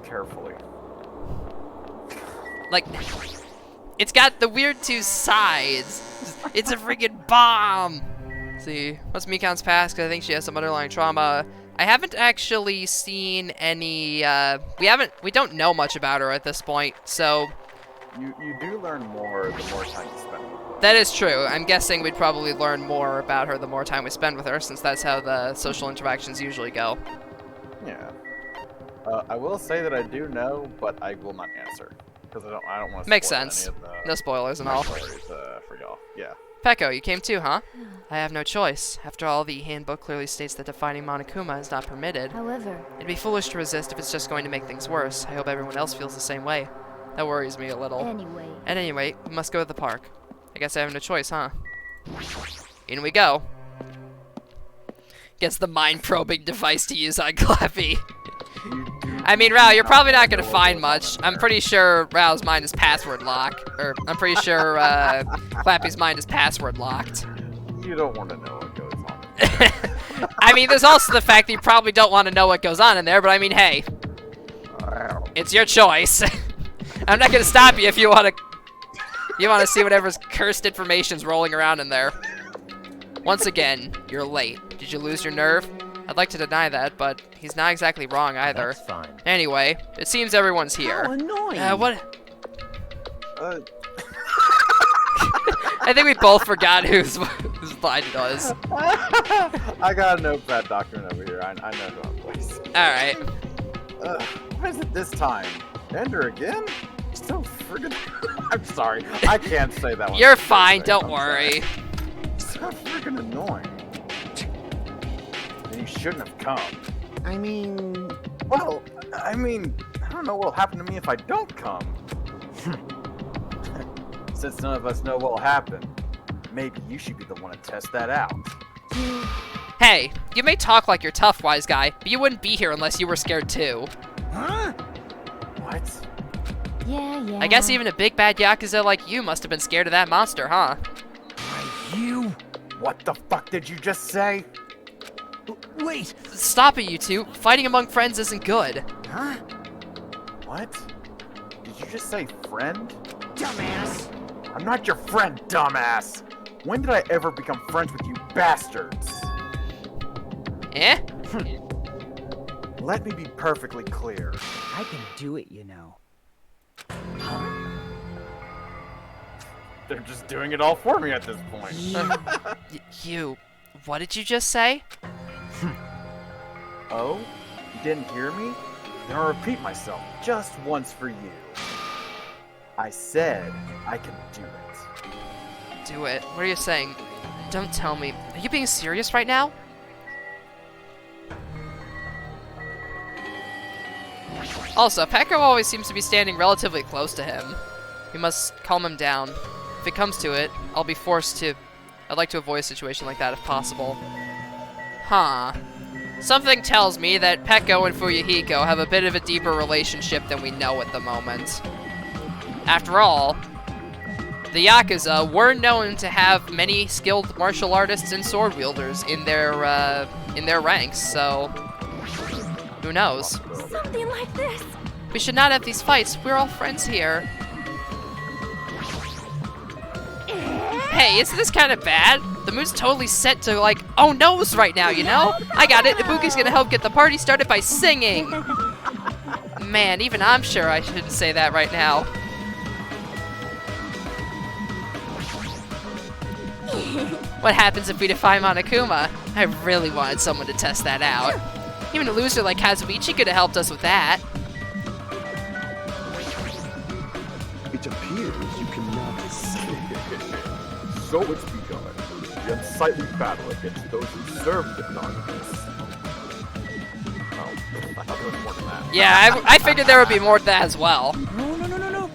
Carefully. Like, it's got the weird two sides. It's a friggin' bomb. Let's see, what's Mikan's past? 'Cause I think she has some underlying trauma. I haven't actually seen any, we don't know much about her at this point, so. You do learn more the more time you spend with her. That is true. I'm guessing we'd probably learn more about her the more time we spend with her, since that's how the social interactions usually go. Yeah. I will say that I do know, but I will not answer. Because I don't want to Makes spoil sense. any of the No spoilers and all. stories, for y'all. Yeah. Peko, you came too, huh? I have no choice. After all, the handbook clearly states that defining Monokuma is not permitted. However, It'd be foolish to resist if it's just going to make things worse. I hope everyone else feels the same way. That worries me a little. anyway, At any rate, we must go to the park. I guess I have no choice, huh? In we go. Gets the mind-probing device to use on Clappie. I mean, Rao, you're probably not gonna find much. I'm pretty sure Rao's mind is password locked. Or, I'm pretty sure, Clappie's mind is password locked. You don't want to know what goes on. I mean, there's also the fact that you probably don't want to know what goes on in there, but I mean, hey. It's your choice. I'm not gonna stop you if you wanna see whatever's cursed information's rolling around in there. Once again, you're late. Did you lose your nerve? I'd like to deny that, but he's not exactly wrong either. That's fine. Anyway, it seems everyone's here. How annoying. What? Uh, I think we both forgot whose line it was. I got a notepad document over here. I know who I'm placed. Alright. What is it this time? Ender again? So friggin'. I'm sorry. I can't say that one. You're fine, don't worry. So friggin' annoying. You shouldn't have come. I mean, Well, I don't know what'll happen to me if I don't come. Since none of us know what'll happen, maybe you should be the one to test that out. Hey, you may talk like you're tough, wise guy, but you wouldn't be here unless you were scared too. Huh? What? yeah. I guess even a big bad Yakuza like you must have been scared of that monster, huh? You? What the fuck did you just say? Wait! Stop it, you two. Fighting among friends isn't good. Huh? What? Did you just say friend? Dumbass! I'm not your friend, dumbass! When did I ever become friends with you bastards? Eh? Let me be perfectly clear. I can do it, you know. They're just doing it all for me at this point. You. What did you just say? Oh? You didn't hear me? Then I'll repeat myself just once for you. I said I can do it. Do it. What are you saying? Don't tell me. Are you being serious right now? Also, Pekko always seems to be standing relatively close to him. We must calm him down. If it comes to it, I'll be forced to... I'd like to avoid a situation like that if possible. Huh. Something tells me that Pekko and Fuyuhiko have a bit of a deeper relationship than we know at the moment. After all, the Yakuza were known to have many skilled martial artists and sword wielders in their ranks, so who knows? Something like this. We should not have these fights. We're all friends here. Hey, isn't this kind of bad? The mood's totally set to, like, oh no's right now, you know? I got it. Ibuki's gonna help get the party started by singing. Man, even I'm sure I shouldn't say that right now. What happens if we defy Monokuma? I really wanted someone to test that out. Even a loser like Kazuichi could have helped us with that. It appears you cannot escape. So it's begun. The unsightly battle against those who serve the darkness. Oh, I thought there was more than that. Yeah, I figured there would be more to that as well. No.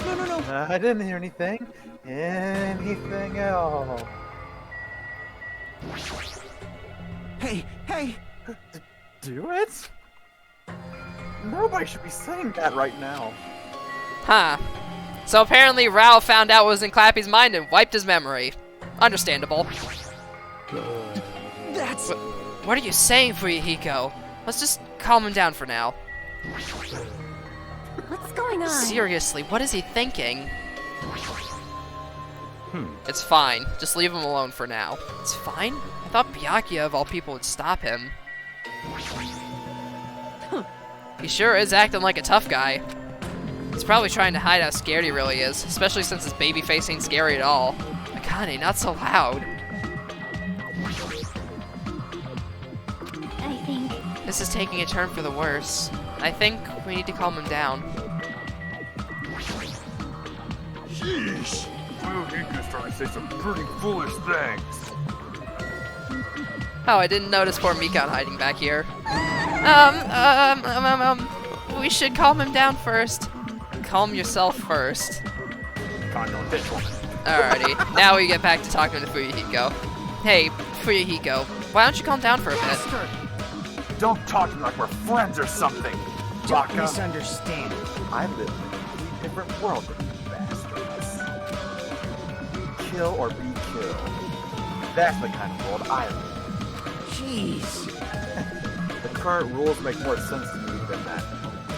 I didn't hear anything. Anything else? Hey! Do it? Nobody should be saying that right now. Huh. So apparently Rao found out what was in Clappie's mind and wiped his memory. Understandable. That's... What are you saying, Fuyuhiko? Let's just calm him down for now. What's going on? Seriously, what is he thinking? It's fine. Just leave him alone for now. It's fine? I thought Byakuya of all people would stop him. He sure is acting like a tough guy. He's probably trying to hide how scared he really is, especially since his baby face ain't scary at all. Akane, not so loud. I think... This is taking a turn for the worse. I think we need to calm him down. Sheesh! Fuyuhiko's starting to say some pretty foolish things. Oh, I didn't notice poor Mikan hiding back here. We should calm him down first. Calm yourself first. Alrighty, now we get back to talking to Fuyuhiko. Hey, Fuyuhiko, why don't you calm down for a bit? Don't talk to me like we're friends or something. Don't Baka. misunderstand. I live in a completely different world than you bastards. Kill or be killed. That's the kind of world I live in. Jeez. The current rules make more sense to me than that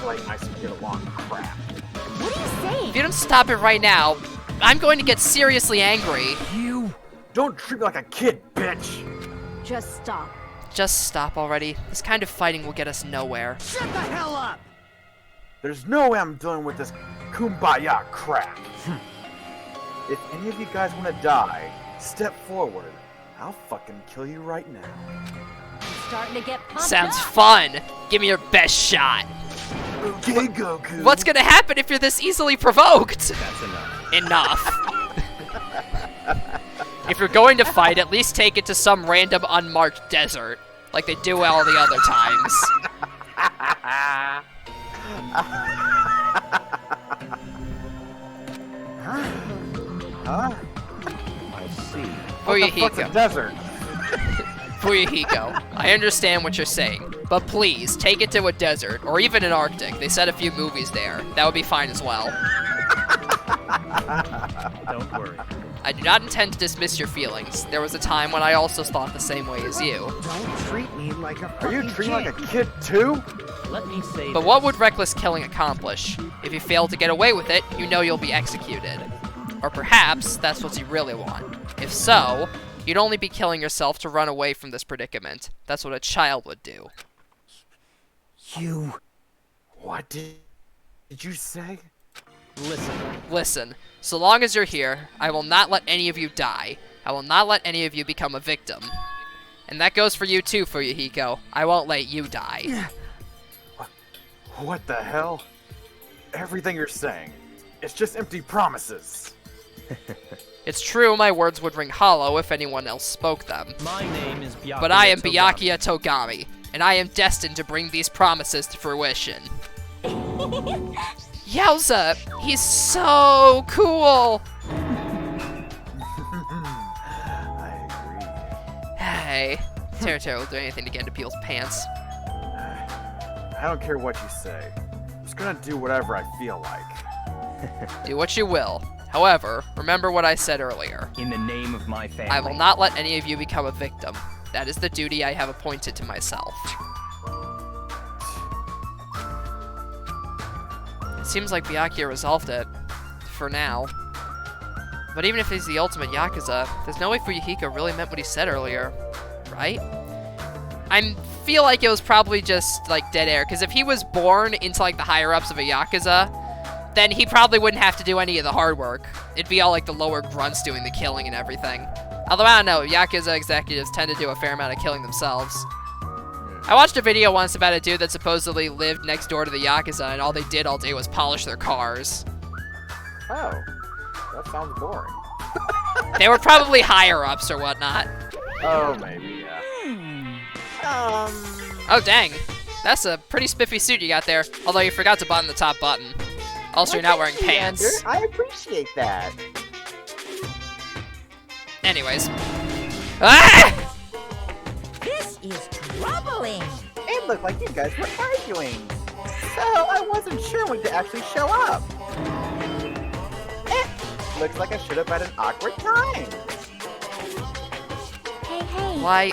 play nice and get along crap. What are you saying? If you don't stop it right now, I'm going to get seriously angry. You... Don't treat me like a kid, bitch! Just stop. Just stop already. This kind of fighting will get us nowhere. Shut the hell up! There's no way I'm dealing with this kumbaya crap. If any of you guys want to die, step forward. I'll fucking kill you right now. I'm starting to get pumped Sounds up. fun. Give me your best shot. Okay, Goku. What's gonna happen if you're this easily provoked? That's enough. Enough. If you're going to fight, at least take it to some random unmarked desert, like they do all the other times. Huh? I see. What the fuck's a Fuyuhiko. desert? Fuyuhiko, I understand what you're saying, but please, take it to a desert, or even an Arctic. They set a few movies there. That would be fine as well. Don't worry. I do not intend to dismiss your feelings. There was a time when I also thought the same way as you. Don't treat me like a Are you fucking treating like kid. a kid too? Let me say But this. what would reckless killing accomplish? If you fail to get away with it, you know you'll be executed. Or perhaps that's what you really want. If so, you'd only be killing yourself to run away from this predicament. That's what a child would do. You... What did you say? Listen, so long as you're here, I will not let any of you die. I will not let any of you become a victim. And that goes for you too, Fuyuhiko. I won't let you die. What the hell? Everything you're saying, it's just empty promises. It's true my words would ring hollow if anyone else spoke them. My name is Byakuya But I am Togami. Byakuya Togami, and I am destined to bring these promises to fruition. Yowza! He's so cool! I agree. Hey, Teru will do anything to get into people's pants. I don't care what you say. I'm just gonna do whatever I feel like. Do what you will. However, remember what I said earlier. In the name of my family. I will not let any of you become a victim. That is the duty I have appointed to myself. It seems like Byakuya resolved it. For now. But even if he's the ultimate Yakuza, there's no way Fuyuhiko really meant what he said earlier. Right? I feel like it was probably just, like, dead air. Because if he was born into, like, the higher-ups of a Yakuza, then he probably wouldn't have to do any of the hard work. It'd be all, like, the lower grunts doing the killing and everything. Although, I don't know, Yakuza executives tend to do a fair amount of killing themselves. I watched a video once about a dude that supposedly lived next door to the Yakuza, and all they did all day was polish their cars. Oh, that sounds boring. They were probably higher-ups or whatnot. Oh, maybe, yeah. Oh, dang. That's a pretty spiffy suit you got there, although you forgot to button the top button. Also, you're not wearing pants. I appreciate that. Anyways. Ah! This is troubling. It looked like you guys were arguing. So I wasn't sure when to actually show up. Looks like I showed up at an awkward time. Hey. Why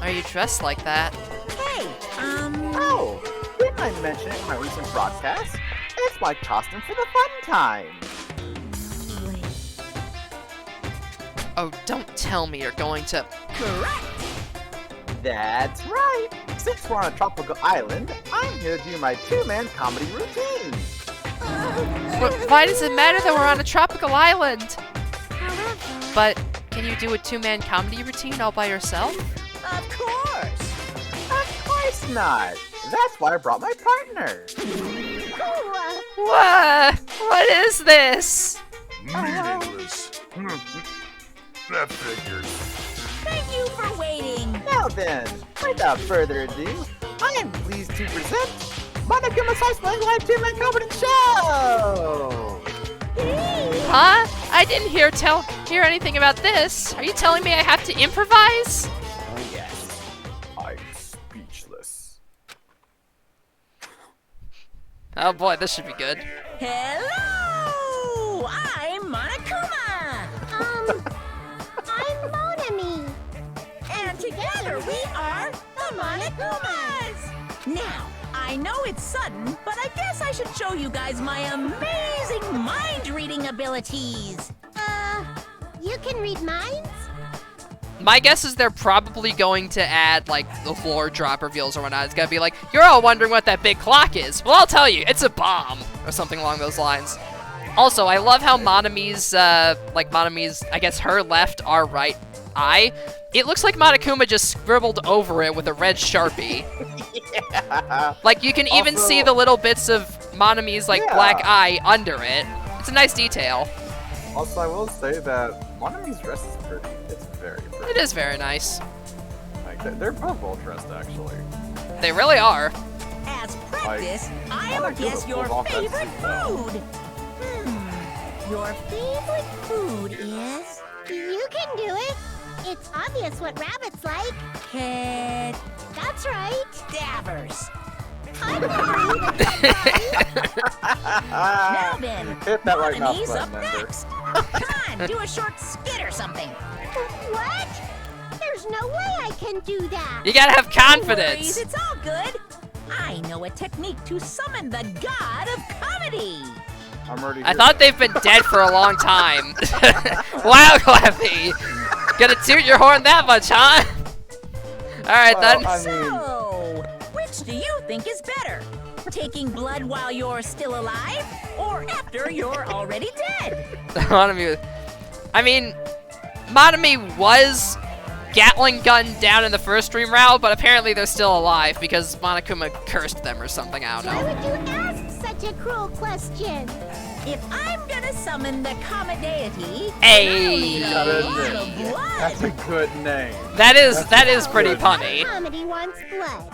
are you dressed like that? Hey, Oh, didn't I mention it in my recent broadcast? It's my costume for the fun time. wait. Oh, don't tell me you're going to... Correct. That's right. Since we're on a tropical island, I'm here to do my two-man comedy routine. Why does it matter that we're on a tropical island? However, But can you do a two-man comedy routine all by yourself? of course. Of course not. That's why I brought my partner. What is this? Meaningless. That figures. Thank you for waiting. Now then, without further ado, I am pleased to present Monokuma Slice Live two-man comedy show. Huh? I didn't hear anything about this. Are you telling me I have to improvise? Oh yes, I'm speechless. Oh boy, this should be good. Hello! I'm Monokuma! I'm Monami. And together we are the Monokumas! Now, I know it's sudden, but I guess I should show you guys my amazing mind-reading abilities. You can read minds? My guess is they're probably going to add, like, the floor drop reveals or whatnot. It's gonna be like, you're all wondering what that big clock is. Well, I'll tell you, it's a bomb. Or something along those lines. Also, I love how Monami's, I guess her left, our right eye, it looks like Monokuma just scribbled over it with a red Sharpie. Yeah. Like, you can even Also- see the little bits of Monami's, like, Yeah. black eye under it. It's a nice detail. Also, I will say that Monami's dress is pretty. It's very pretty. It is very nice. Like, they're both well dressed, actually. They really are. As practice, I will Monokuma guess your pulled off that favorite suit well. food. Your favorite food is... You can do it. It's obvious what rabbits like. Kid... That's right. Dabbers. I'm never even Now then, Hit that right mouse Monomy's up button, Ender. next. Come on, do a short skit or something. What? There's no way I can do that. You gotta have No worries, confidence. it's all good. I know a technique to summon the god of comedy. I'm ready. I thought they've been dead for a long time. Wow, Clappie. Gonna toot your horn that much, huh? Alright then. I mean, So, which do you think is better? Taking blood while you're still alive, or after you're already dead? I mean, Monomy was Gatling gun down in the first dream route, but apparently they're still alive because Monokuma cursed them or something, I don't Why know. would you ask such a cruel question? If I'm gonna summon the comma deity, Hey! I'll need a lot of blood. that's a good name. That is pretty punny. Comedy wants blood.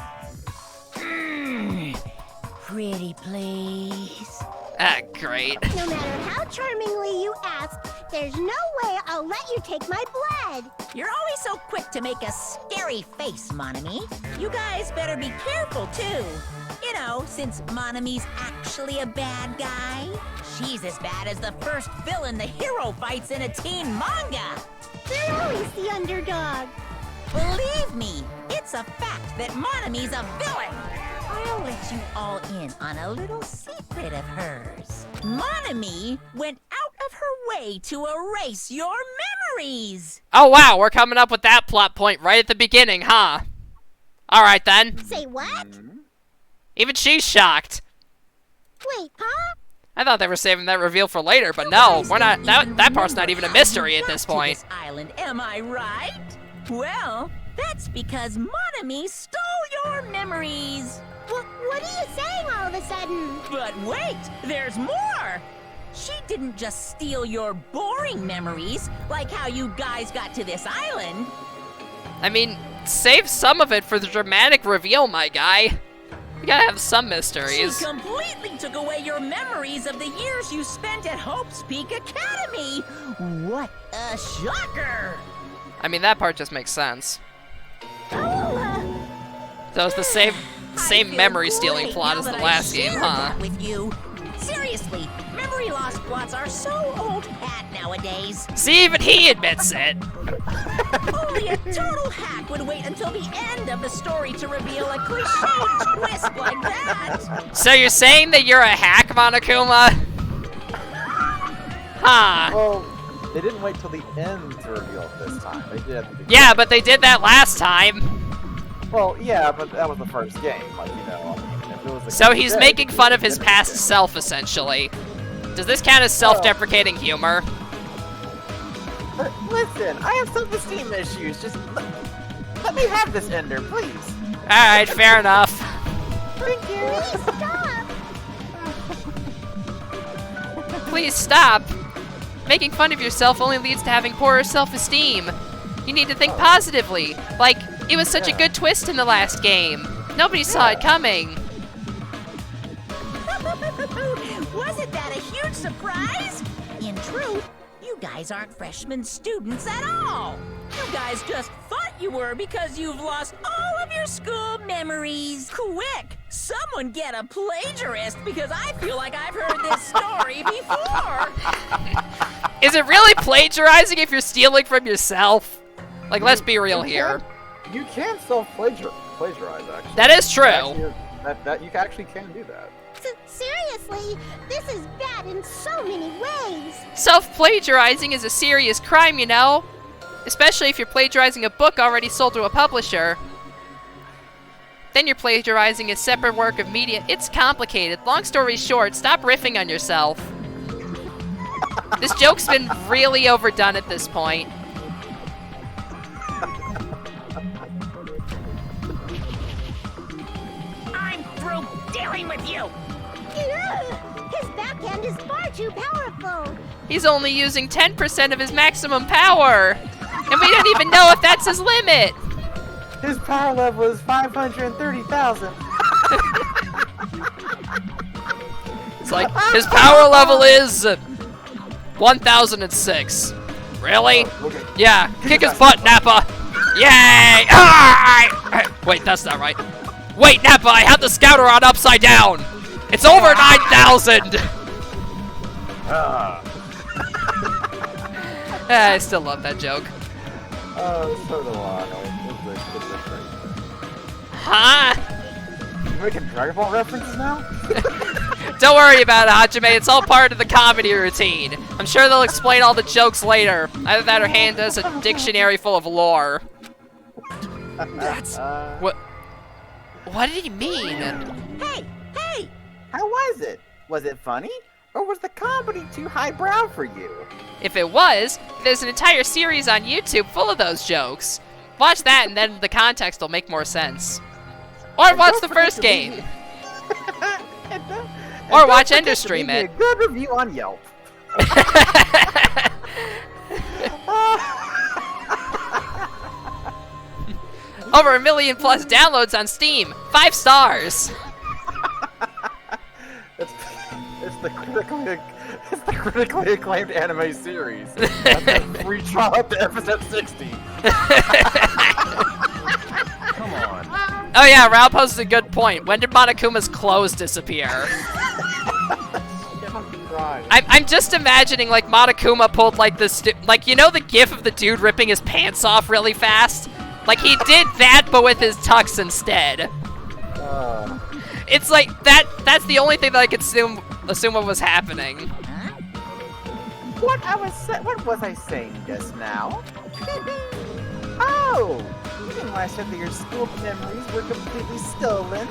Pretty please. Ah, great. No matter how charmingly you ask, there's no way I'll let you take my blood. You're always so quick to make a scary face, Monomy. You guys better be careful, too. You know, since Monomy's actually a bad guy. She's as bad as the first villain the hero fights in a teen manga. They're always the underdog. Believe me, it's a fact that Monomy's a villain. I'll let you all in on a little secret of hers. Monomy went out of her way to erase your memories. Oh wow, we're coming up with that plot point right at the beginning, huh? Alright then. Say what? Even she's shocked. Wait, huh? I thought they were saving that reveal for later, but no, we're not. That part's not even a mystery at this point. This island, am I right? Well, that's because Monomy stole your memories. What are you saying all of a sudden? But wait, there's more! She didn't just steal your boring memories, like how you guys got to this island. I mean, save some of it for the dramatic reveal, my guy. You gotta have some mysteries. She completely took away your memories of the years you spent at Hope's Peak Academy. What a shocker! I mean, that part just makes sense. Oh, So it's the same memory stealing plot as the last game, huh? With you. Seriously, memory loss plots are so old hat nowadays. See, even he admits it. Only a total hack would wait until the end of the story to reveal a cliche twist like that. So you're saying that you're a hack, Monokuma? Huh. Well, they didn't wait till the end to reveal it this time. They did at the beginning. Yeah, but they did that last time. Well, yeah, but that was the first game. Like, you know, if it was a So he's game, making fun of his it's past different. self, essentially. Does this count as self-deprecating humor? But listen, I have self-esteem issues. Just let me have this Ender, please. Alright, fair enough. Thank you. please stop. Please stop. Making fun of yourself only leads to having poorer self-esteem. You need to think positively. Like, it was such a good twist in the last game. Nobody saw it coming. Wasn't that a huge surprise? In truth, you guys aren't freshman students at all. You guys just thought you were because you've lost all of your school memories. Quick, someone get a plagiarist because I feel like I've heard this story before. Is it really plagiarizing if you're stealing from yourself? Like, let's be real here. You can self-plagiarize, actually. That is true. Actually, that you actually can do that. Seriously, this is bad in so many ways. Self-plagiarizing is a serious crime, you know? Especially if you're plagiarizing a book already sold to a publisher. Then you're plagiarizing a separate work of media. It's complicated. Long story short, stop riffing on yourself. This joke's been really overdone at this point. I'm through dealing with you. His backhand is far too powerful. He's only using 10% of his maximum power. And we don't even know if that's his limit. His power level is 530,000. It's like, his power level is 1006. Really? Okay. Yeah, kick his butt, Nappa. Yay! Ah! Wait, that's not right. Wait, Nappa, I have the scouter on upside down! It's over 9,000! I still love that joke. Oh, so do I. Huh? You making Dragon Ball references now? Don't worry about it, Hajime. It's all part of the comedy routine. I'm sure they'll explain all the jokes later. Either that or hand us a dictionary full of lore. That's... What did he mean? Hey, hey! How was it? Was it funny? Or was the comedy too highbrow for you? If it was, there's an entire series on YouTube full of those jokes. Watch that and then the context will make more sense. Or watch the first game. Or watch Ender stream it. A good review on Yelp. Over 1 million plus downloads on Steam. 5 stars. It's the critically acclaimed anime series. That's a free trial up to episode 60. Come on. Oh yeah, Rao poses a good point. When did Monokuma's clothes disappear? I'm just imagining like Monokuma pulled like this, like, you know the gif of the dude ripping his pants off really fast? Like he did that but with his tux instead. It's like that's the only thing that I could assume what was happening. What was I saying just now? Oh! You mean when I said that your school memories were completely stolen?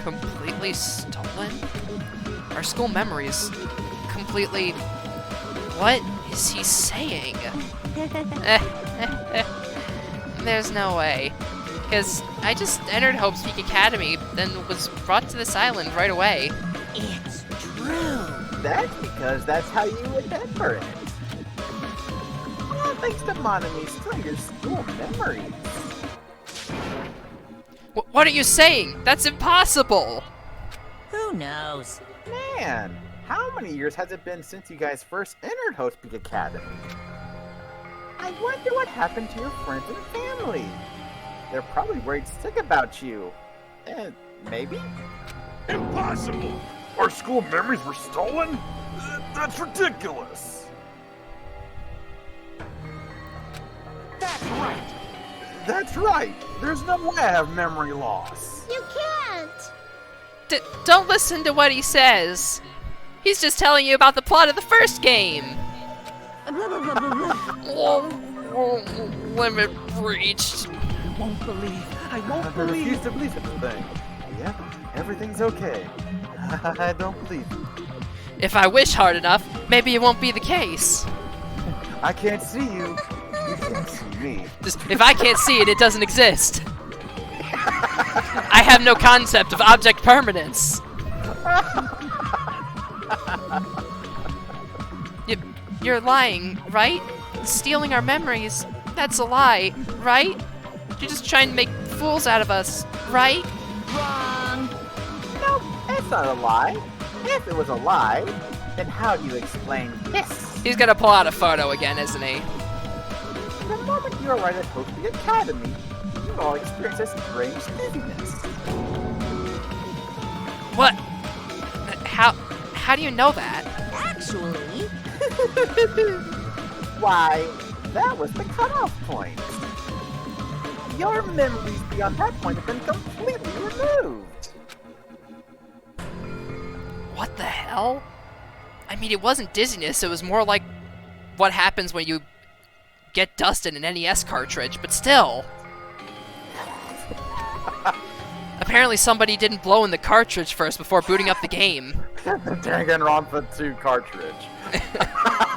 Completely stolen? Our school memories completely... What is he saying? There's no way. Because I just entered Hope's Peak Academy, then was brought to this island right away. It's true. That's because that's how you remember it. Well, thanks to Monami, still your school memories. What are you saying? That's impossible! Who knows? Man, how many years has it been since you guys first entered Hope's Peak Academy? I wonder what happened to your friends and family. They're probably worried sick about you. And maybe? Impossible! Our school memories were stolen? That's ridiculous! That's right! That's right! There's no way I have memory loss. You can't. Don't listen to what he says. He's just telling you about the plot of the first game. Limit reached. I won't believe. I won't I believe. refuse to believe such a thing. Yep, everything's okay. I don't believe it. If I wish hard enough, maybe it won't be the case. I can't see you. You can't see me. Just, if I can't see it, it doesn't exist. I have no concept of object permanence. You're lying, right? Stealing our memories. That's a lie, right? You're just trying to make fools out of us, right? Wrong. Nope, that's not a lie. If it was a lie, then how do you explain this? He's gonna pull out a photo again, isn't he? The moment you arrive at Hope the Academy, you all experience a strange dizziness. What? How do you know that? Actually, Why, that was the cutoff point. Your memories beyond that point have been completely removed. What the hell? I mean, it wasn't dizziness, it was more like what happens when you get dust in an NES cartridge, but still. Apparently somebody didn't blow in the cartridge first before booting up the game. The Danganronpa 2 cartridge.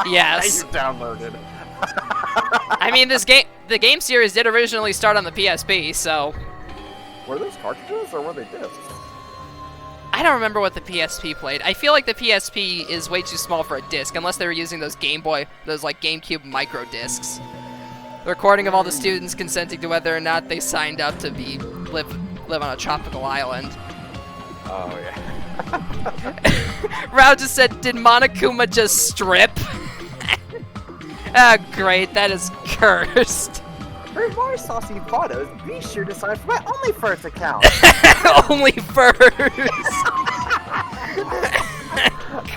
Yes. That you downloaded. I mean, the game series did originally start on the PSP, so... Were those cartridges or were they discs? I don't remember what the PSP played. I feel like the PSP is way too small for a disc, unless they were using those those like GameCube micro discs. The recording of all the students consenting to whether or not they signed up to live on a tropical island. Oh, yeah. Rao just said, did Monokuma just strip? Oh, great, that is cursed. For more saucy photos, be sure to sign up for my OnlyFirst account. OnlyFirst.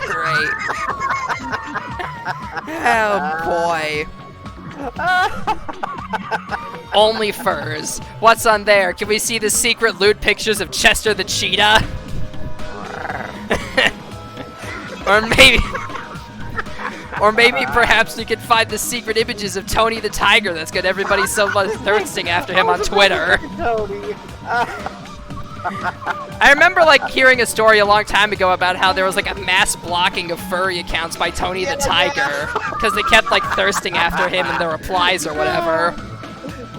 Great. Oh boy. OnlyFirst. What's on there? Can we see the secret loot pictures of Chester the cheetah? Or maybe perhaps we could find the secret images of Tony the tiger that's got everybody so much thirsting after him on Twitter. I remember like hearing a story a long time ago about how there was like a mass blocking of furry accounts by Tony the tiger because they kept like thirsting after him in their replies or whatever.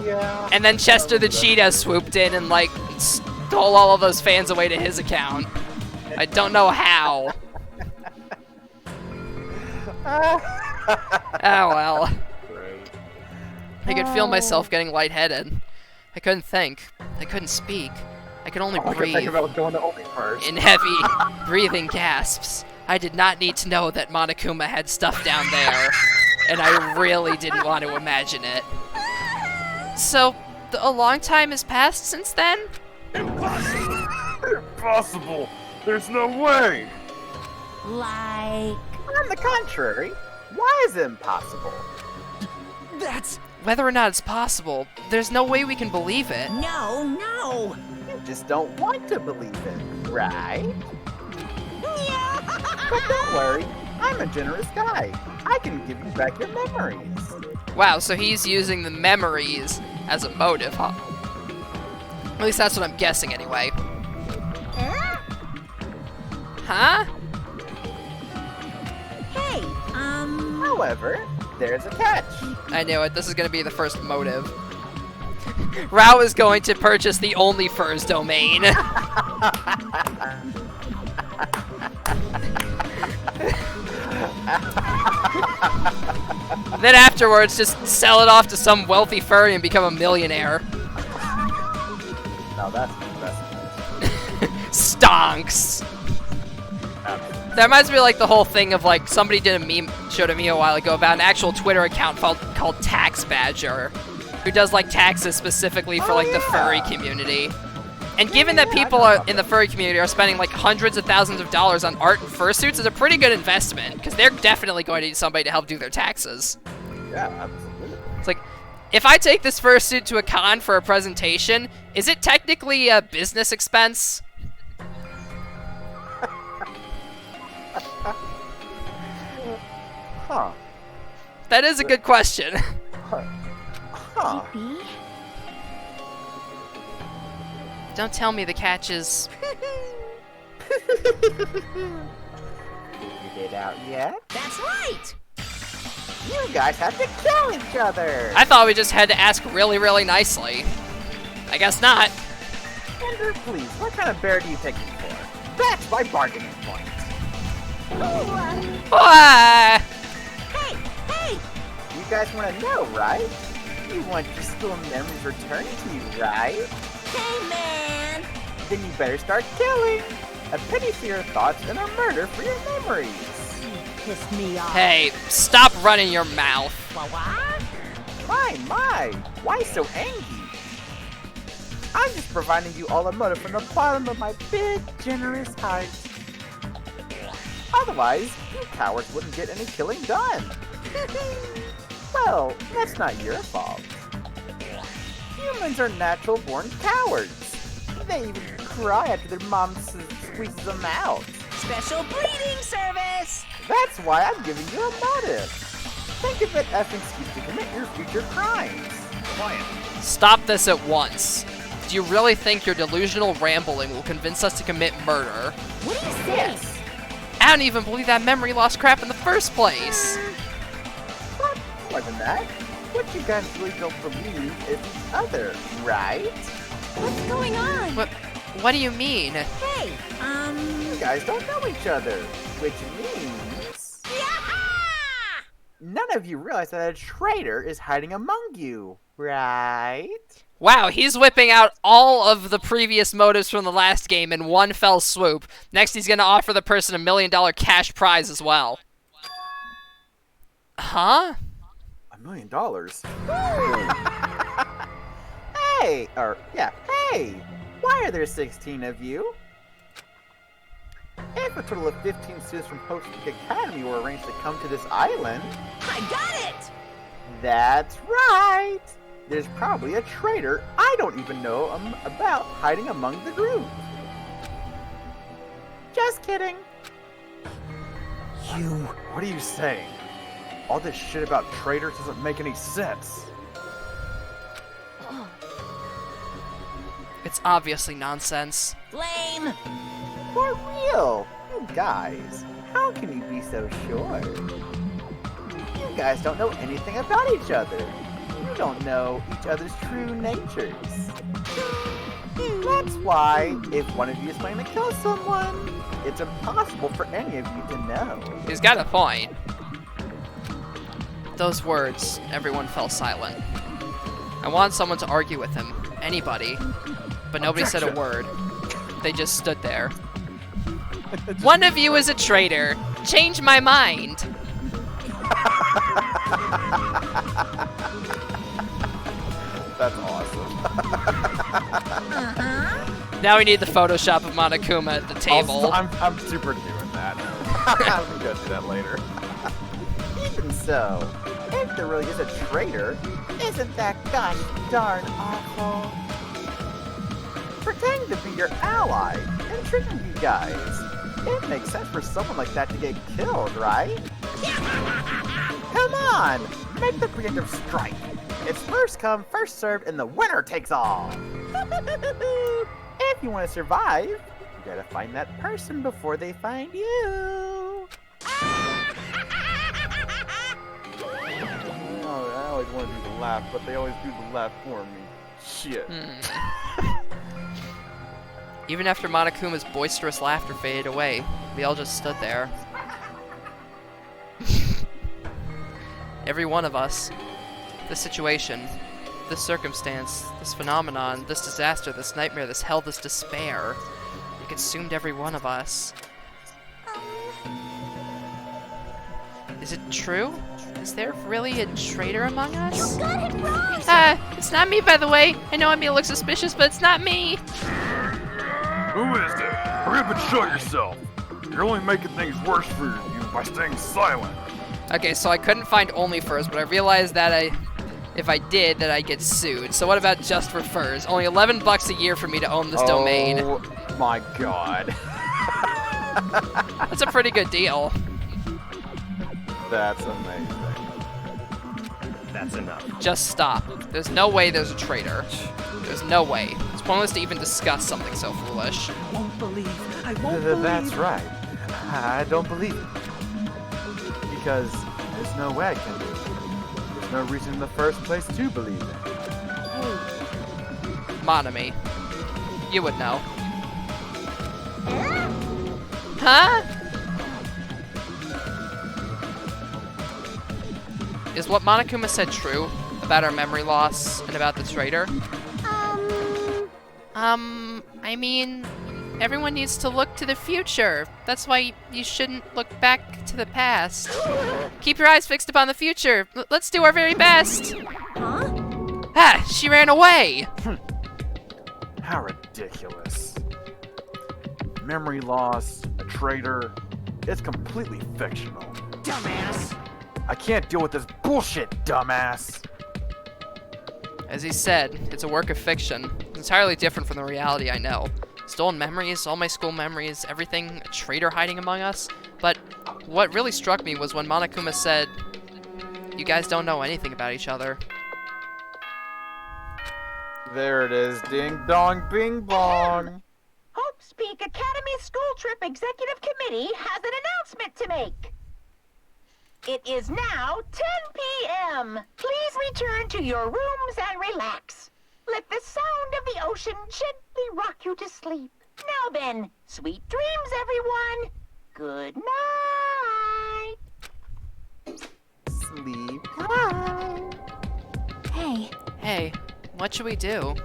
Yeah. And then Chester the cheetah swooped in and like stole all of those fans away to his account. I don't know how. Oh well. I could feel myself getting lightheaded. I couldn't think. I couldn't speak. I could only breathe think about going to OnlyFirst. in heavy, breathing gasps. I did not need to know that Monokuma had stuff down there, and I really didn't want to imagine it. So, a long time has passed since then? Impossible! Impossible! There's no way! Like... On the contrary, why is it impossible? That's... Whether or not it's possible, there's no way we can believe it. No. You just don't want to believe it, right? But don't worry, I'm a generous guy. I can give you back your memories. Wow, so he's using the memories as a motive, huh? At least that's what I'm guessing anyway. Huh? Hey, However, there's a catch. I knew it. This is going to be the first motive. Rao is going to purchase the OnlyFirst domain. Then afterwards, just sell it off to some wealthy furry and become a millionaire. Now that's the investment. Stonks. That reminds me of like the whole thing of like somebody did a meme, showed a meme a while ago about an actual Twitter account called Tax Badger, who does like taxes specifically for like the furry community. And given that people are in the furry community are spending like hundreds of thousands of dollars on art and fursuits, is a pretty good investment because they're definitely going to need somebody to help do their taxes. Yeah, absolutely. It's like, if I take this fursuit to a con for a presentation, is it technically a business expense? Huh. That is a good question. Huh. Don't tell me the catch is... Figured it out yet? that's right. You guys have to kill each other! I thought we just had to ask really, really nicely. I guess not. Ender, please, what kind of bear do you take me for? That's my bargaining point. Ah! Hey! You guys want to know, right? You want your school memories returned to you, right? Hey, man! Then you better start killing. A penny for your thoughts and a murder for your memories. Piss me off. Hey, stop running your mouth. What? My, why so angry? I'm just providing you all a motive from the bottom of my big, generous heart. Otherwise, you cowards wouldn't get any killing done. Well, that's not your fault. Humans are natural-born cowards. They even cry after their mom squeezes them out. Special breeding service! That's why I'm giving you a motive. Think of it as an excuse to commit your future crimes. Quiet. Stop this at once. Do you really think your delusional rambling will convince us to commit murder? What do you say? Yes. I don't even believe that memory loss crap in the first place. What? More than that, what you guys really don't believe is each other, right? What's going on? What do you mean? Hey, You guys don't know each other, which means none of you realize that a traitor is hiding among you, right? Wow, he's whipping out all of the previous motives from the last game in one fell swoop. Next, he's gonna offer the person $1 million cash prize as well. Huh? $1 million? hey, hey, why are there 16 of you? If a total of 15 students from Hope's Peak Academy were arranged to come to this island... I got it! That's right! There's probably a traitor I don't even know about hiding among the group. Just kidding. What are you saying? All this shit about traitors doesn't make any sense. It's obviously nonsense. Lame! For real! You guys, how can you be so sure? You guys don't know anything about each other. You don't know each other's true natures. That's why, if one of you is planning to kill someone, it's impossible for any of you to know. He's got a point. Those words, everyone fell silent. I wanted someone to argue with him. Anybody. But nobody said a word. They just stood there. One of you is a traitor. Change my mind. That's awesome. Now we need the Photoshop of Monokuma at the table. I'm super doing that. I'm gonna do that later. Even so, if there really is a traitor, isn't that gosh darn awful? Pretending to be your ally and tricking you guys. It makes sense for someone like that to get killed, right? Come on, make the preemptive strike. It's first come, first served, and the winner takes all. If you want to survive, you gotta find that person before they find you. Oh, I always want to do the laugh, but they always do the laugh for me. Shit. Even after Monokuma's boisterous laughter faded away, we all just stood there. Every one of us. This situation, this circumstance, this phenomenon, this disaster, this nightmare, this hell, this despair. It consumed every one of us. Is it true? Is there really a traitor among us? You got it wrong! It's not me, by the way. I know I may look suspicious, but it's not me. Who is it? Hurry up and show yourself. You're only making things worse for you by staying silent. Okay, so I couldn't find only furs, but I realized that if I did, that I'd get sued. So what about just for furs? Only $11 a year for me to own this domain. Oh my god. That's a pretty good deal. That's amazing. That's enough. Just stop. There's no way there's a traitor. There's no way. It's pointless to even discuss something so foolish. I won't believe. I won't believe. That's right. I don't believe it. Because there's no way I can believe it. There's no reason in the first place to believe it. Monami. You would know. Huh? Is what Monokuma said true about our memory loss and about the traitor? I mean, everyone needs to look to the future. That's why you shouldn't look back to the past. Keep your eyes fixed upon the future. Let's do our very best. Huh? Ah, she ran away. How ridiculous. Memory loss, a traitor, it's completely fictional. Dumbass! I can't deal with this bullshit, dumbass! As he said, it's a work of fiction. It's entirely different from the reality I know. Stolen memories, all my school memories, everything, a traitor hiding among us. But what really struck me was when Monokuma said, you guys don't know anything about each other. There it is, ding dong bing bong. Hope's Peak Academy School Trip Executive Committee has an announcement to make. It is now 10 p.m. Please return to your rooms and relax. Let the sound of the ocean gently rock you to sleep. Now then, sweet dreams, everyone. Good night. Sleep tight. Hey, what should we do?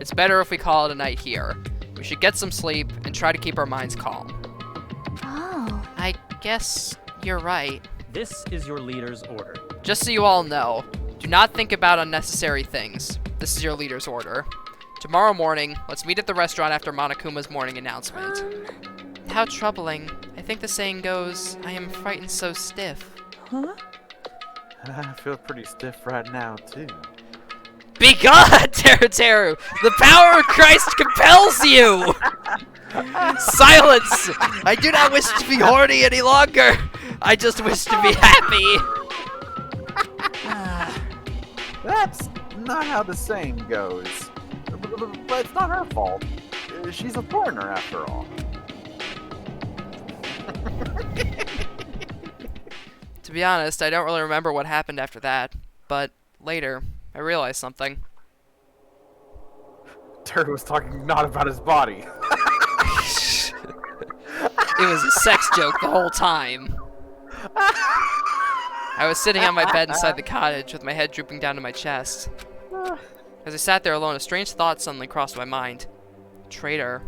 It's better if we call it a night here. We should get some sleep and try to keep our minds calm. Oh. I guess you're right. This is your leader's order. Just so you all know, do not think about unnecessary things. this is your leader's order. Tomorrow morning, let's meet at the restaurant after Monokuma's morning announcement. How troubling. I think the saying goes, I am frightened so stiff. Huh? I feel pretty stiff right now, too. Be gone, Teru! The power of Christ compels you! Silence! I do not wish to be horny any longer. I just wish to be happy. That's not how the saying goes. But it's not her fault. She's a foreigner, after all. To be honest, I don't really remember what happened after that. But later, I realized something. Teru was talking not about his body. It was a sex joke the whole time. I was sitting on my bed inside the cottage with my head drooping down to my chest. As I sat there alone, a strange thought suddenly crossed my mind. Traitor.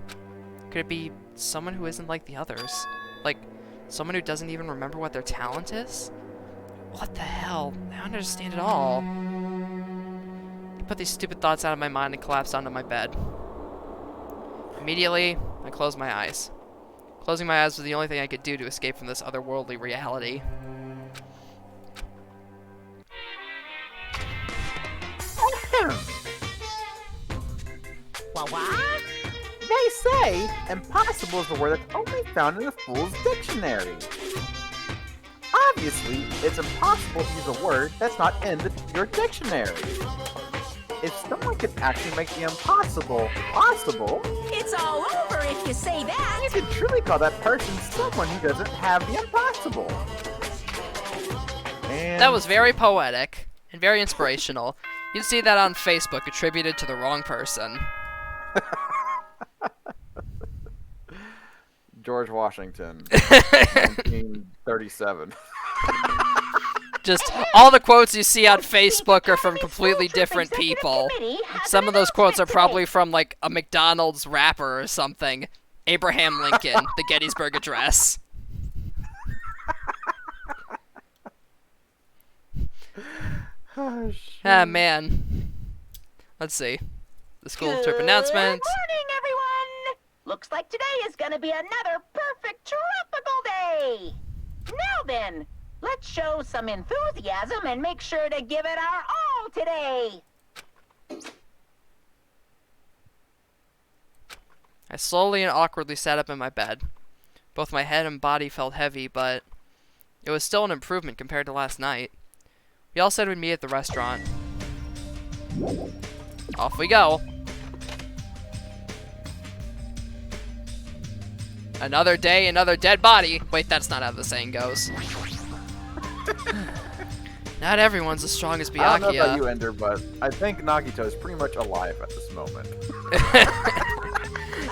Could it be someone who isn't like the others? Like, someone who doesn't even remember what their talent is? What the hell? I don't understand at all. I put these stupid thoughts out of my mind and collapsed onto my bed. Immediately, I closed my eyes. Closing my eyes was the only thing I could do to escape from this otherworldly reality. What? They say impossible is a word that's only found in a fool's dictionary. Obviously, it's impossible to use a word that's not in your dictionary. If someone could actually make the impossible possible, It's all over if you say that. you could truly call that person someone who doesn't have the impossible. And That was very poetic and very inspirational. You'd see that on Facebook attributed to the wrong person. George Washington, 1937. Just all the quotes you see on Facebook are from completely different people. Some of those quotes are probably from like a McDonald's rapper or something. Abraham Lincoln, the Gettysburg Address. Oh, shit. Ah, man. Let's see. The school trip announcement. Good morning, everyone! Looks like today is gonna be another perfect tropical day! Now then, let's show some enthusiasm and make sure to give it our all today! I slowly and awkwardly sat up in my bed. Both my head and body felt heavy, but it was still an improvement compared to last night. We all said we'd meet at the restaurant. Off we go. Another day, another dead body. Wait, that's not how the saying goes. Not everyone's as strong as Byakuya. I don't know about you, Ender, but I think Nagito is pretty much alive at this moment.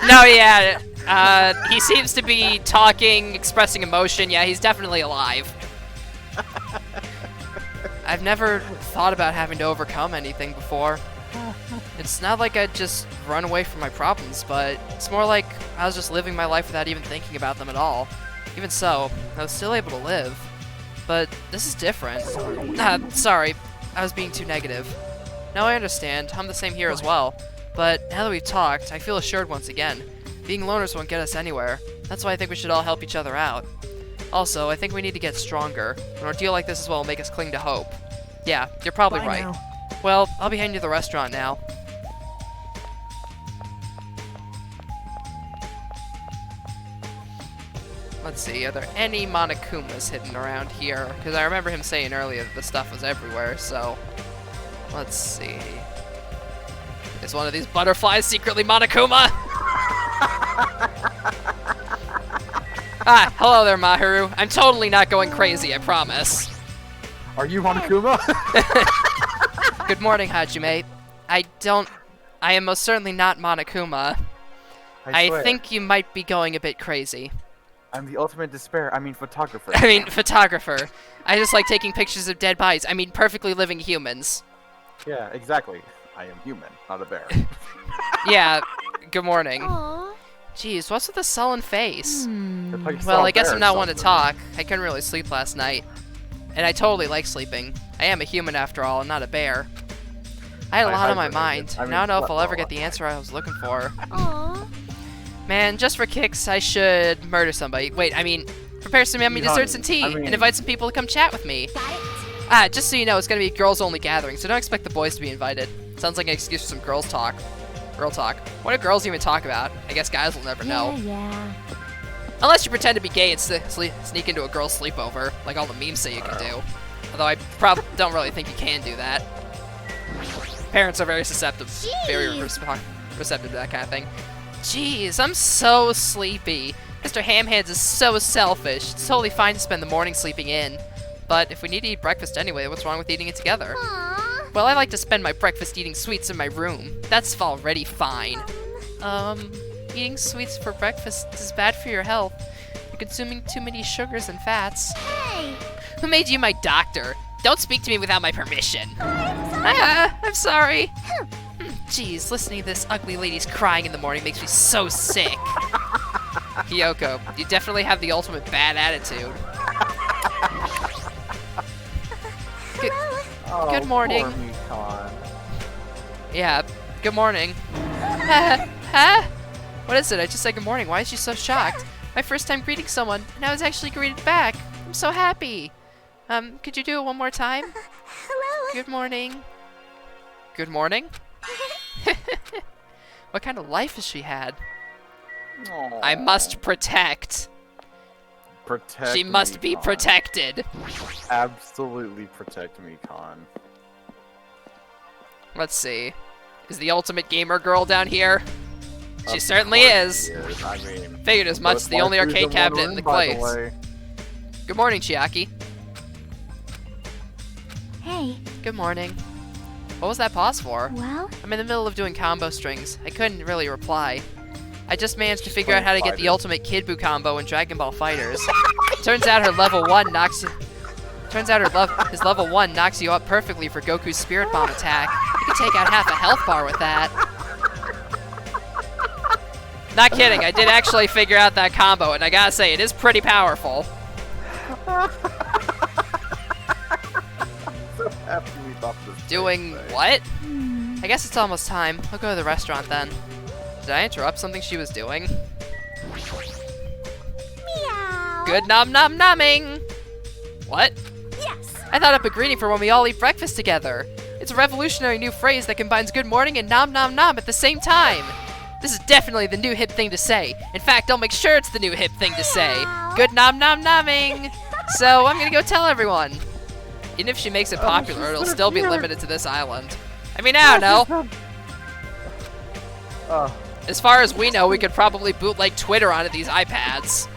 No, yeah, he seems to be talking, expressing emotion. Yeah, he's definitely alive. I've never thought about having to overcome anything before. It's not like I'd just run away from my problems, but it's more like I was just living my life without even thinking about them at all. Even so, I was still able to live. But this is different. Sorry, I was being too negative. Now I understand, I'm the same here as well. But now that we've talked, I feel assured once again. Being loners won't get us anywhere. That's why I think we should all help each other out. Also, I think we need to get stronger. An ordeal like this as well will make us cling to hope. Yeah, you're probably Bye right. now. Well, I'll be heading to the restaurant now. Let's see, are there any Monokumas hidden around here? Because I remember him saying earlier that the stuff was everywhere, so... Let's see... Is one of these butterflies secretly Monokuma? Ah, hello there, Mahiru. I'm totally not going crazy, I promise. Are you Monokuma? Good morning, Hajime. I am most certainly not Monokuma. I swear. think you might be going a bit crazy. I'm the ultimate despair. I mean, photographer. I mean, photographer. I just like taking pictures of dead bodies. I mean, perfectly living humans. Yeah, exactly. I am human, not a bear. Yeah, good morning. Aww. Jeez, what's with the sullen face? It's like you Well, saw a I guess bear I'm or not one to something. talk. I couldn't really sleep last night. And I totally like sleeping. I am a human after all, and not a bear. I had a I lot on my hibernated. mind. I mean, I don't know if slept I'll ever well get the last answer I was looking for. Aw. Man, just for kicks, I should murder somebody. Wait, I mean, prepare some yummy desserts and tea, and invite some people to come chat with me. Got it? Ah, just so you know, it's gonna be a girls-only gathering, so don't expect the boys to be invited. Sounds like an excuse for some girls talk. Girl talk. What do girls even talk about? I guess guys will never know. Yeah. Unless you pretend to be gay and sneak into a girl's sleepover, like all the memes say you can do. Although I probably don't really think you can do that. Parents are very receptive to that kind of thing. Jeez, I'm so sleepy. Mr. Hamhands is so selfish. It's totally fine to spend the morning sleeping in. But if we need to eat breakfast anyway, what's wrong with eating it together? Aw. Well, I like to spend my breakfast eating sweets in my room. That's already fine. Eating sweets for breakfast is bad for your health. You're consuming too many sugars and fats. Hey. Who made you my doctor? Don't speak to me without my permission. I'm sorry. Jeez, listening to this ugly lady's crying in the morning makes me so sick. Kyoko, you definitely have the ultimate bad attitude. Good morning. Poor Mikon. Yeah, good morning. Huh? What is it? I just said good morning. Why is she so shocked? My first time greeting someone, and I was actually greeted back. I'm so happy. Could you do it one more time? Hello. Good morning. Good morning? What kind of life has she had? Aw. I must protect. Protect She must be Mikon. protected. Absolutely protect Mikon. Let's see. Is the ultimate gamer girl down here? She Of certainly course is. she is. I mean, Figured as much. It's the only both arcade wifeys in one cabinet in the room, by place. way. Good morning, Chiaki. Hey. Good morning. What was that pause for? Well, I'm in the middle of doing combo strings. I couldn't really reply. I just managed to figure out playing how to get the fighters. ultimate Kid Buu combo in Dragon Ball Fighters. Turns out his level 1 knocks you up perfectly for Goku's Spirit Bomb attack. You can take out half a health bar with that. Not kidding, I did actually figure out that combo, and I gotta say, it is pretty powerful. So happy we thought this Doing thing. what? I guess it's almost time. I'll go to the restaurant then. Did I interrupt something she was doing? meow. Good nom nom nomming! What? Yes. I thought up a greeting for when we all eat breakfast together. It's a revolutionary new phrase that combines good morning and nom nom nom at the same time. This is definitely the new hip thing to say. In fact, I'll make sure it's the new hip thing to say. Good nom nom nomming! So, I'm gonna go tell everyone. Even if she makes it popular, it'll still be limited to this island. I mean, I don't know. Oh, As far as we know, we could probably bootleg Twitter onto these iPads.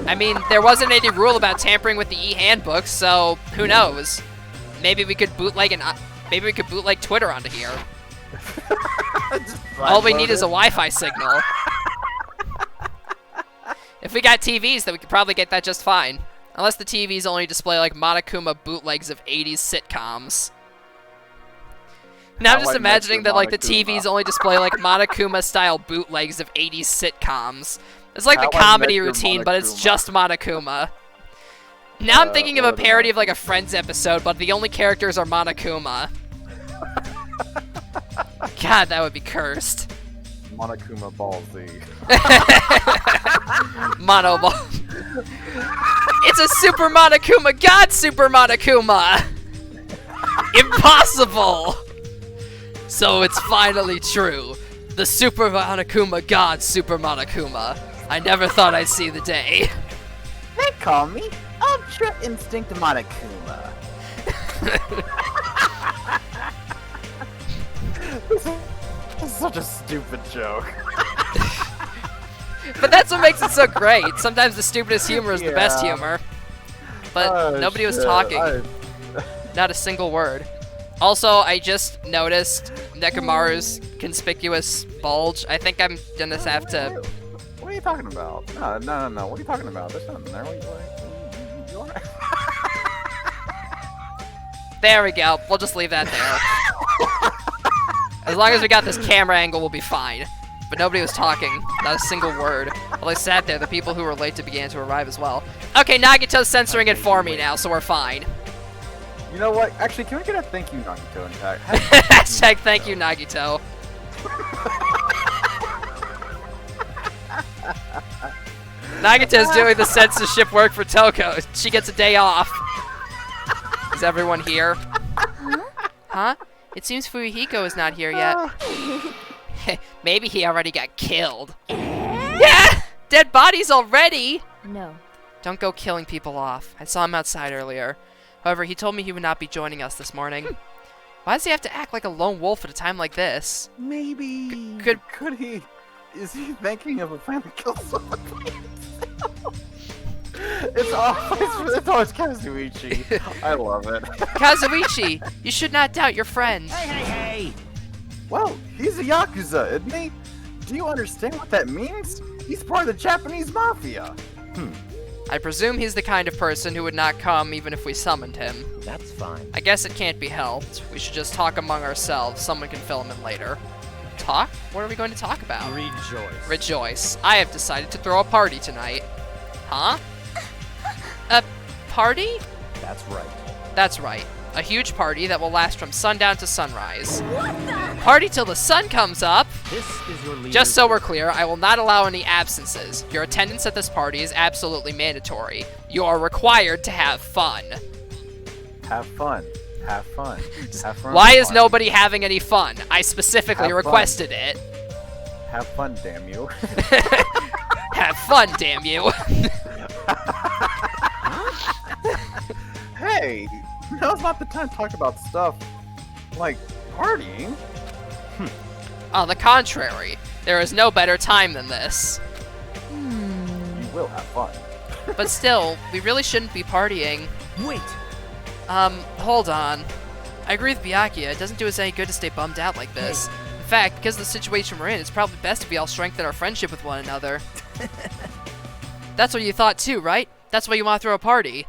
I mean, there wasn't any rule about tampering with the e-handbook, so who knows? Maybe we could bootleg Twitter onto here. All we need is a Wi-Fi signal. If we got TVs, then we could probably get that just fine. Unless the TVs only display like Monokuma bootlegs of 80s sitcoms. Now I'm How just I Met imagining Your that like the Monokuma. TVs only display like Monokuma style bootlegs of 80s sitcoms. It's like How the I Met comedy Your routine, but it's Monokuma. just Monokuma. Now I'm thinking of a what about- parody of like a Friends episode, but the only characters are Monokuma. God, that would be cursed. Monokuma Ball Z. Monoball. It's a Super Monokuma God Super Monokuma! Impossible! So it's finally true. The Super Monokuma God Super Monokuma. I never thought I'd see the day. They call me Ultra Instinct Monokuma. This is such a stupid joke. But that's what makes it so great. Sometimes the stupidest humor is the best Yeah. humor. But Oh, nobody was shit. talking. Not a single word. Also, I just noticed Nekomaru's conspicuous bulge. I think I'm gonna have to... What are you talking about? No. What are you talking about? There's nothing there. You alright? There we go. We'll just leave that there. As long as we got this camera angle, we'll be fine. But nobody was talking. Not a single word. While I sat there, the people who were late began to arrive as well. Okay, Nagito's censoring it for me now, so we're fine. You know what? Actually, can we get a thank you, Nagito, in fact? Hashtag thank you, Nagito. Nagito's doing the censorship work for Toko. She gets a day off. Is everyone here? Huh? It seems Fuyuhiko is not here yet. Maybe he already got killed. Yeah! Dead bodies already! No. Don't go killing people off. I saw him outside earlier. However, he told me he would not be joining us this morning. Why does he have to act like a lone wolf at a time like this? Maybe... Could he... Is he thinking of a plan to kill someone? It's always Kazuichi. I love it. Kazuichi, you should not doubt your friend. Hey! Well, he's a Yakuza, isn't he? Do you understand what that means? He's part of the Japanese Mafia. I presume he's the kind of person who would not come even if we summoned him. That's fine. I guess it can't be helped. We should just talk among ourselves. Someone can fill him in later. Talk? What are we going to talk about? Rejoice. Rejoice. I have decided to throw a party tonight. Huh? A party? That's right. That's right. A huge party that will last from sundown to sunrise. Party till the sun comes up! This is your leader. Just so we're clear, I will not allow any absences. Your attendance at this party is absolutely mandatory. You are required to have fun. Have fun. Have fun. Have fun. Why is nobody having any fun? I specifically Have requested it. Have fun, damn you. Have fun, damn you. Hey, now's not the time to talk about stuff like partying. On the contrary, there is no better time than this. You will have fun. But still, we really shouldn't be partying. Wait! Hold on. I agree with Byakuya, it doesn't do us any good to stay bummed out like this. In fact, because of the situation we're in, it's probably best if we all strengthen our friendship with one another. That's what you thought too, right? That's why you want to throw a party.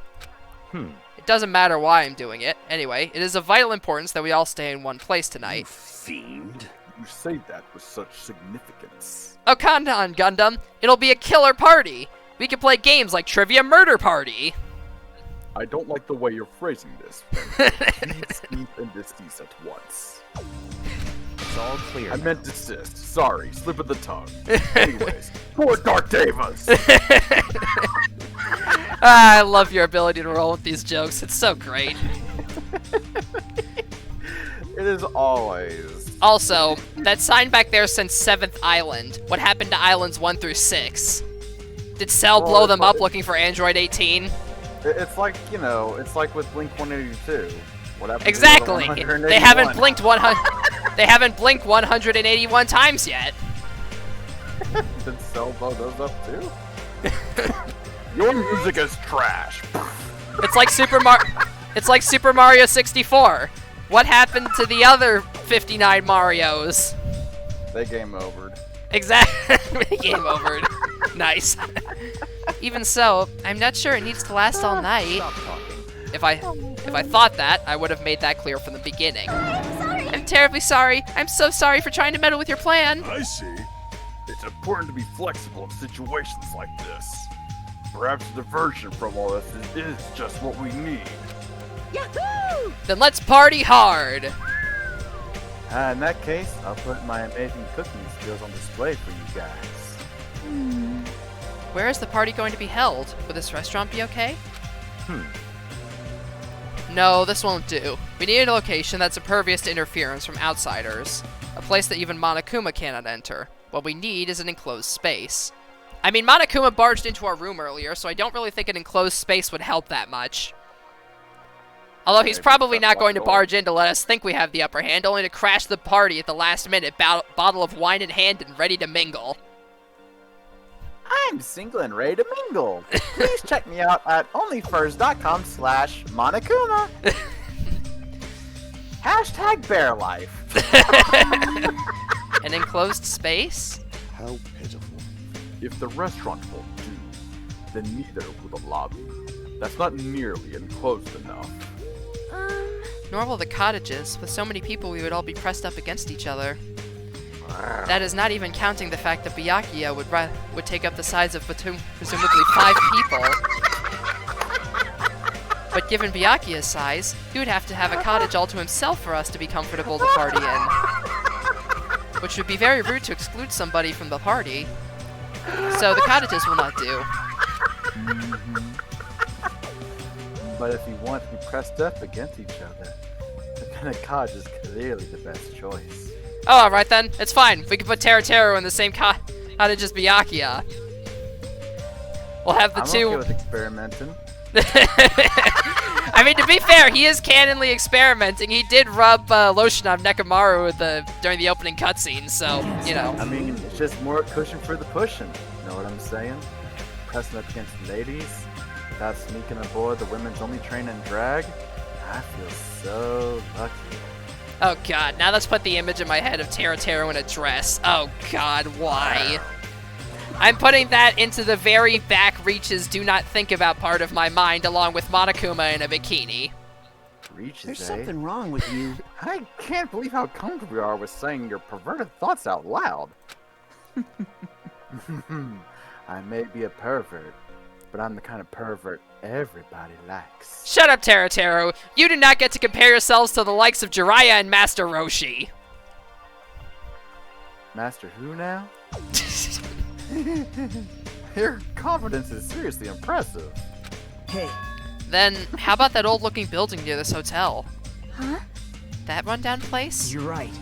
It doesn't matter why I'm doing it. Anyway, it is of vital importance that we all stay in one place tonight. Fiend. You say that with such significance. Oh, calm down, Gundam. It'll be a killer party. We can play games like Trivia Murder Party. I don't like the way you're phrasing this. Please speak and desist at once. It's all clear. I meant desist. Sorry, slip of the tongue. Anyways, poor Dark Davas! I love your ability to roll with these jokes. It's so great. It is always. Also, that sign back there says 7th Island. What happened to Islands 1 through 6? Did Cell blow them up looking for Android 18? It's like, you know, it's like with Blink 182. What happened Exactly. To the They haven't blinked 100. They haven't blinked 181 times yet. Did Cell blow those up too? Your music is trash. It's like Super Mario 64. What happened to the other 59 Marios? They game overed. Exactly. Game over. Nice. Even so, I'm not sure it needs to last all night. Stop talking. If I thought that, I would have made that clear from the beginning. I'm sorry. I'm terribly sorry. I'm so sorry for trying to meddle with your plan. I see. It's important to be flexible in situations like this. Perhaps a diversion from all this is just what we need. Yahoo! Then let's party hard. In that case, I'll put my amazing cooking skills on display for you guys. Where is the party going to be held? Will this restaurant be okay? No, this won't do. We need a location that's impervious to interference from outsiders. A place that even Monokuma cannot enter. What we need is an enclosed space. I mean, Monokuma barged into our room earlier, so I don't really think an enclosed space would help that much. Although he's probably not going to barge in to let us think we have the upper hand, only to crash the party at the last minute, bottle of wine in hand and ready to mingle. I'm single and ready to mingle. Please check me out at onlyfurs.com/Monokuma. #BearLife. An enclosed space? How pitiful. If the restaurant won't do, then neither will the lobby. That's not nearly enclosed enough. Nor will the cottages. With so many people, we would all be pressed up against each other. That is not even counting the fact that Byakuya would take up the size of presumably 5 people. But given Byakuya's size, he would have to have a cottage all to himself for us to be comfortable to party in. Which would be very rude to exclude somebody from the party. So the cottages will not do. But if you want to be pressed up against each other, then a cottage is clearly the best choice. Oh, alright then. It's fine. We can put Teru in the same cottage as Byakuya. We'll have the I'm two... okay with experimenting. I mean, to be fair, he is canonly experimenting. He did rub lotion on Nekomaru during the opening cutscene, so, you know. I mean, it's just more cushion for the pushing. Know what I'm saying? Pressing up against ladies, without sneaking aboard the women's only train and drag. I feel so lucky. Oh god, now let's put the image in my head of Teru in a dress. Oh god, why? I'm putting that into the very back reaches do not think about part of my mind along with Monokuma in a bikini. Reaches, There's eh? something wrong with you. I can't believe how comfortable you are with saying your perverted thoughts out loud. I may be a pervert, but I'm the kind of pervert everybody likes. Shut up, Teru. You do not get to compare yourselves to the likes of Jiraiya and Master Roshi. Master who now? Your confidence is seriously impressive. Hey, Then, how about that old-looking building near this hotel? Huh? That rundown place? you're right.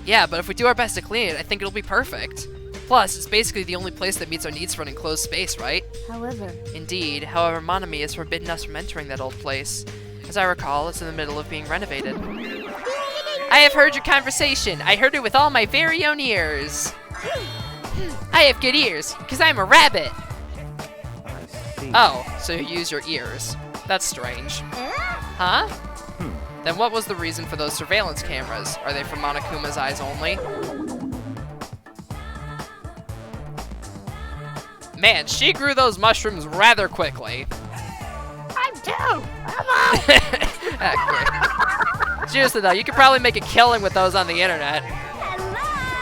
Yeah, but if we do our best to clean it, I think it'll be perfect. Plus, it's basically the only place that meets our needs for an enclosed space, right? However, Indeed, however, Monami has forbidden us from entering that old place. As I recall, it's in the middle of being renovated. I have heard your conversation. I heard it with all my very own ears. I have good ears, because I'm a rabbit. I see. Oh, so you use your ears. That's strange. Huh? Then what was the reason for those surveillance cameras? Are they for Monokuma's eyes only? Man, she grew those mushrooms rather quickly. I'm two. Seriously though, you could probably make a killing with those on the internet.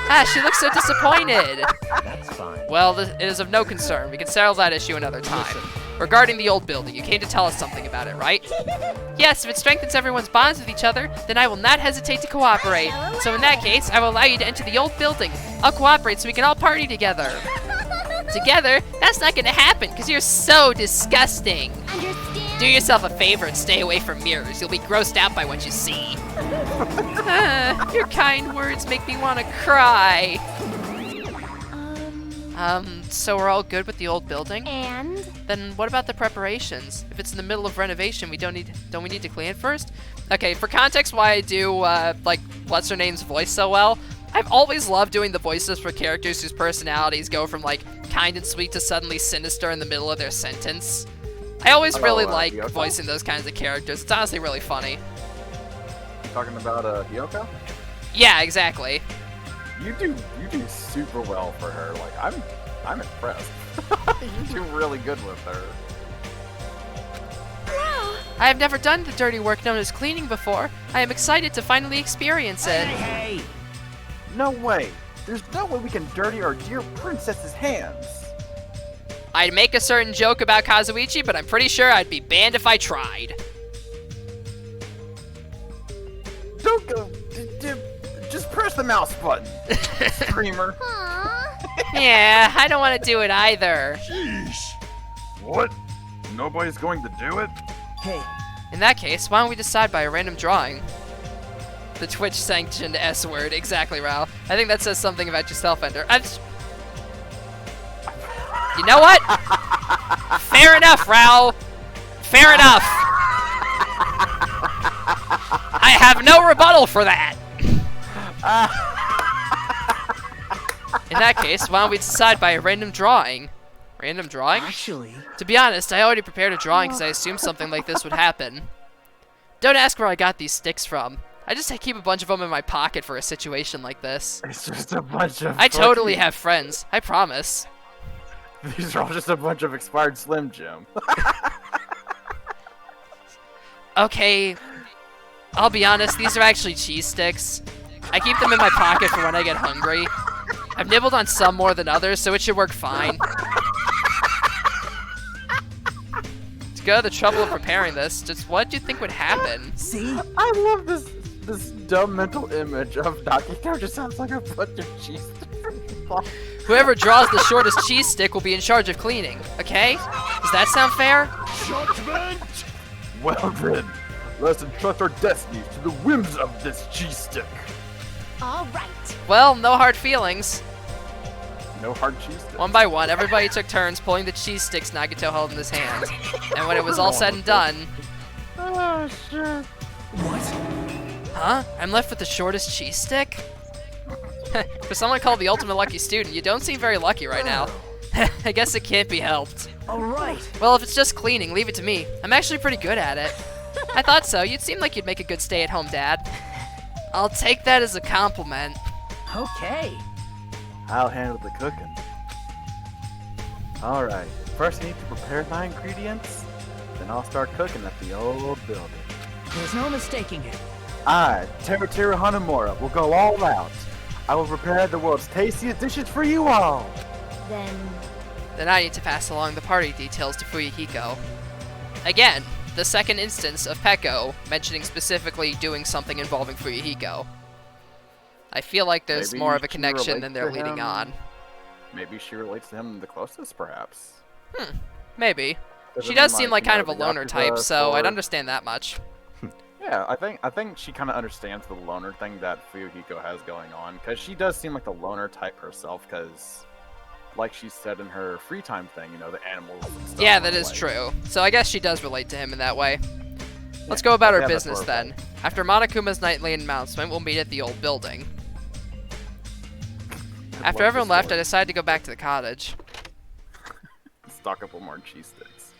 Ah, she looks so disappointed. That's fine. Well, it is of no concern. We can settle that issue another time. Regarding the old building, you came to tell us something about it, right? Yes, if it strengthens everyone's bonds with each other, then I will not hesitate to cooperate. So in that case, I will allow you to enter the old building. I'll cooperate so we can all party together. Together? That's not gonna happen, because you're so disgusting. Understand? Do yourself a favor and stay away from mirrors. You'll be grossed out by what you see. Your kind words make me want to cry. So we're all good with the old building? And Then what about the preparations? If it's in the middle of renovation, don't we need to clean it first? Okay, for context why I do, like, what's her name's voice so well, I've always loved doing the voices for characters whose personalities go from, like, kind and sweet to suddenly sinister in the middle of their sentence. I always really like Hiyoko? voicing those kinds of characters. It's honestly really funny. Talking about Hiyoko? Yeah, exactly. You do super well for her. Like I'm impressed. You do really good with her. I have never done the dirty work known as cleaning before. I am excited to finally experience it. Hey, No way. There's no way we can dirty our dear princess's hands. I'd make a certain joke about Kazuichi, but I'm pretty sure I'd be banned if I tried. Don't go. Just press the mouse button, screamer. Yeah, I don't want to do it either. Sheesh. What? Nobody's going to do it? hey, In that case, why don't we decide by a random drawing? The Twitch-sanctioned S-word. Exactly, Rao. I think that says something about yourself, Ender. You know what? Fair enough, Rao. Fair enough. I have no rebuttal for that. In that case, why don't we decide by a random drawing? Random drawing? actually, To be honest, I already prepared a drawing because I assumed something like this would happen. Don't ask where I got these sticks from. I just keep a bunch of them in my pocket for a situation like this. It's just a bunch of. I totally have friends. I promise. These are all just a bunch of expired Slim Jim. Okay, I'll be honest, these are actually cheese sticks. I keep them in my pocket for when I get hungry. I've nibbled on some more than others, so it should work fine. go to the trouble of preparing this. Just what do you think would happen? See? I love this dumb mental image of Nakito. Just sounds like a bunch of cheese sticks. Whoever draws the shortest cheese stick will be in charge of cleaning, okay? Does that sound fair? Judgment! Well then, let's entrust our destinies to the whims of this cheese stick. All right. Well, no hard feelings. No hard cheese sticks. One by one, everybody took turns pulling the cheese sticks Nagito held in his hand. And when it was all said and done... Oh, shit. Huh? I'm left with the shortest cheese stick? For someone called the ultimate lucky student, you don't seem very lucky right now. I guess it can't be helped. Alright. Well, if it's just cleaning, leave it to me. I'm actually pretty good at it. I thought so. You'd seem like you'd make a good stay-at-home dad. I'll take that as a compliment. Okay. I'll handle the cooking. Alright, first I need to prepare my ingredients, then I'll start cooking at the old building. There's no mistaking it. I, Teru Hanamura, will go all out. I will prepare the world's tastiest dishes for you all. Then I need to pass along the party details to Fuyuhiko. Again, the second instance of Peko mentioning specifically doing something involving Fuyuhiko. I feel like there's Maybe more of a she connection than they're relates to leading him. on. Maybe she relates to him the closest, perhaps. Maybe. Does She it does mean, seem like you kind know, of a the loner Yakuza type, so I'd sword? understand that much. Yeah, I think she kind of understands the loner thing that Fuyuhiko has going on, because she does seem like the loner type herself, because, like she said in her free time thing, you know, the animals and stuff. Yeah, that is like- true. So I guess she does relate to him in that way. Let's go about our yeah, that's business horrible. then. After Monokuma's nightly announcement, we'll meet at the old building. I'd After love everyone this left, I story. decided to go back to the cottage. Stock up with more cheese sticks.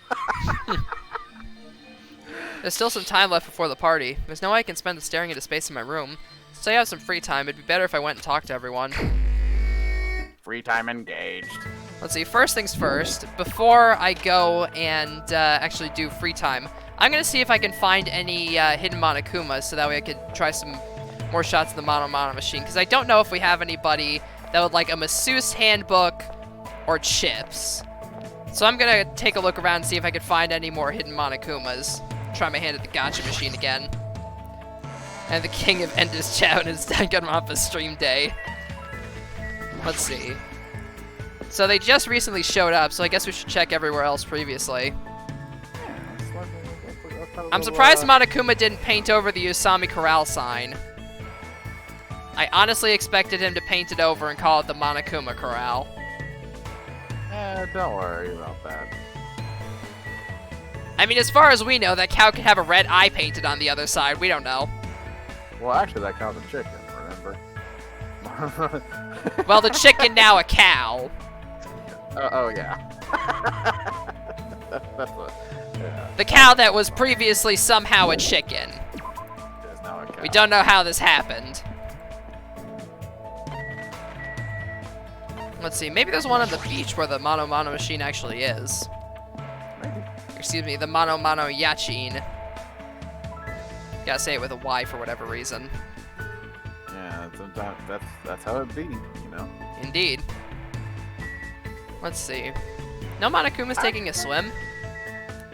There's still some time left before the party. There's no way I can spend it staring into space in my room. So I have some free time. It'd be better if I went and talked to everyone. Free time engaged. Let's see, first things first, before I go and actually do free time, I'm going to see if I can find any hidden Monokumas so that way I could try some more shots of the Mono machine, because I don't know if we have anybody that would like a masseuse handbook or chips. So I'm going to take a look around and see if I could find any more hidden Monokumas. Try my hand at the gacha machine again. And the king of Ender's Chow and his Danganronpa stream day. Let's see. So they just recently showed up, so I guess we should check everywhere else previously. I'm surprised Monokuma didn't paint over the Usami Corral sign. I honestly expected him to paint it over and call it the Monokuma Corral. Don't worry about that. I mean, as far as we know, that cow could have a red eye painted on the other side. We don't know. Well, actually, that cow's a chicken, remember? Well, the chicken now a cow. Oh, yeah. That's what. Yeah. The cow that was previously somehow a chicken. It is now a cow. We don't know how this happened. Let's see, maybe there's one on the beach where the Mono machine actually is. Excuse me, the Mono Yachin. Gotta say it with a Y for whatever reason. Yeah, sometimes that's how it be, you know. Indeed. Let's see. No Monokuma's taking a swim.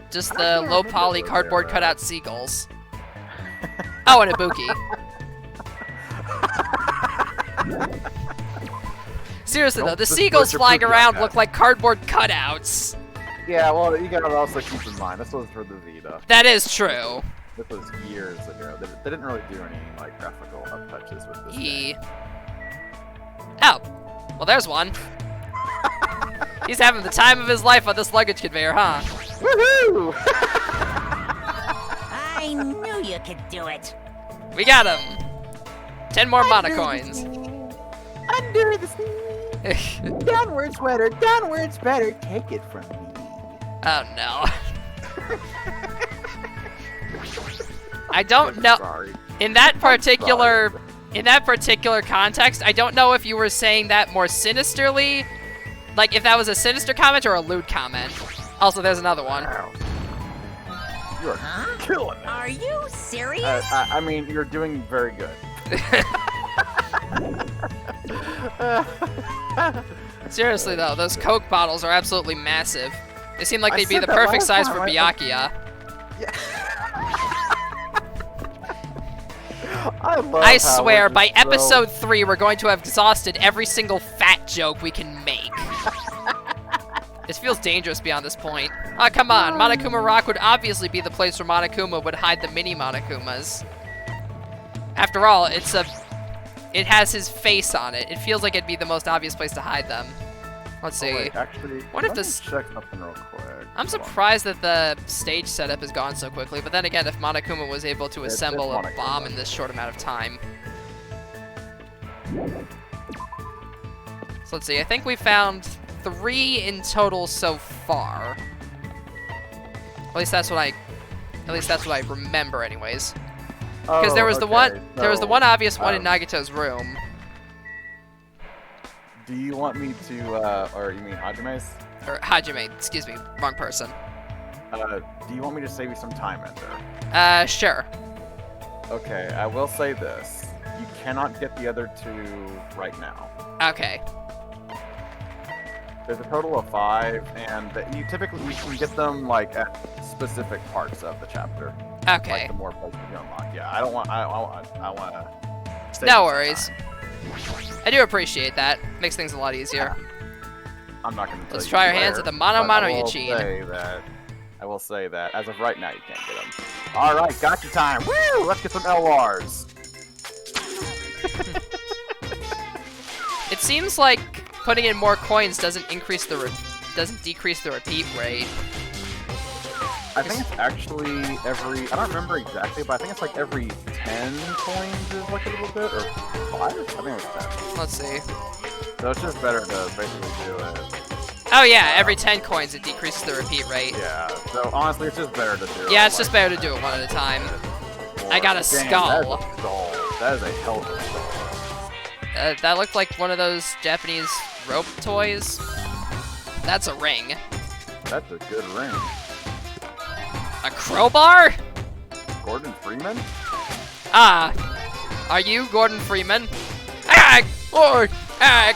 Just the low poly cardboard cutout seagulls. Oh, and Ibuki. Seriously though, the This seagulls butcher flying pooped around like look like cardboard cutouts. Yeah, well, you gotta also keep in mind, this was for the Vita. That is true. This was years ago. They didn't really do any, like, graphical touches with this He. game. Oh, well, there's one. He's having the time of his life on this luggage conveyor, huh? Woohoo! I knew you could do it. We got him. 10 more Mono coins. Under the sea. Downward sweater, downward sweater, take it from me. Oh no. I don't know. Sorry. In that particular context, I don't know if you were saying that more sinisterly, like if that was a sinister comment or a lewd comment. Also, there's another one. Wow. You are killing it. Are you serious? I mean, you're doing very good. Seriously though, those Coke bottles are absolutely massive. They seem like I they'd be said the that perfect last size time, for I- Byakuya. I swear, by episode 3, we're going to have exhausted every single fat joke we can make. This feels dangerous beyond this point. Oh, come on. Monokuma Rock would obviously be the place where Monokuma would hide the mini Monokumas. After all, it has his face on it. It feels like it'd be the most obvious place to hide them. Let's see. Oh, wait, actually, What if let me this- check something real quick. I'm Hold on. surprised that the stage setup has gone so quickly, but then again, if Monokuma was able to It's assemble a Monokuma. bomb in this short amount of time. So let's see, I think we found 3 in total so far. At least that's what I remember anyways. Because there was the one obvious one in Nagito's room. Do you want me to, or you mean Hajime's? Or Hajime, excuse me, wrong person. Do you want me to save you some time, Ender? Sure. Okay, I will say this. You cannot get the other 2 right now. Okay. There's a total of 5, and you can get them, like, at specific parts of the chapter. Okay. Like, the more places you unlock. Yeah, I want to... No worries. I do appreciate that. Makes things a lot easier. I'm not going to tell Let's you try our where, hands at the Mono Mono but Yuchin. I will say that as of right now, you can't get them. All right, got your time. Woo! Let's get some LRs. It seems like putting in more coins doesn't decrease the repeat rate. I think it's actually every. I don't remember exactly, but I think it's like every 10 coins is like a little bit, or 5. I think it's 10. Let's see. So it's just better to basically do it. Oh yeah, every 10 coins it decreases the repeat rate. Yeah. So honestly, it's just better to do it. Yeah, it's just better to do it one at a time. I got a skull. That is a skull. That is a hell of a skull. That looked like one of those Japanese rope toys. That's a ring. That's a good ring. A crowbar? Gordon Freeman? Ah. Are you Gordon Freeman? Ah! Or ah!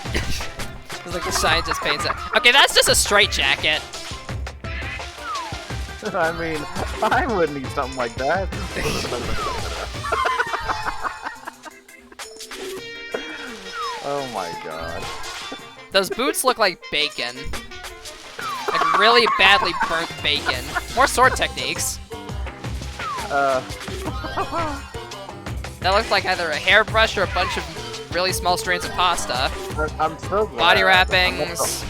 It's like the scientist paints it. Okay, that's just a straitjacket. I mean, I would need something like that. Oh my god. Those boots look like bacon. Like really badly burnt bacon. More sword techniques. That looks like either a hairbrush or a bunch of really small strands of pasta. I'm so glad. Body wrappings.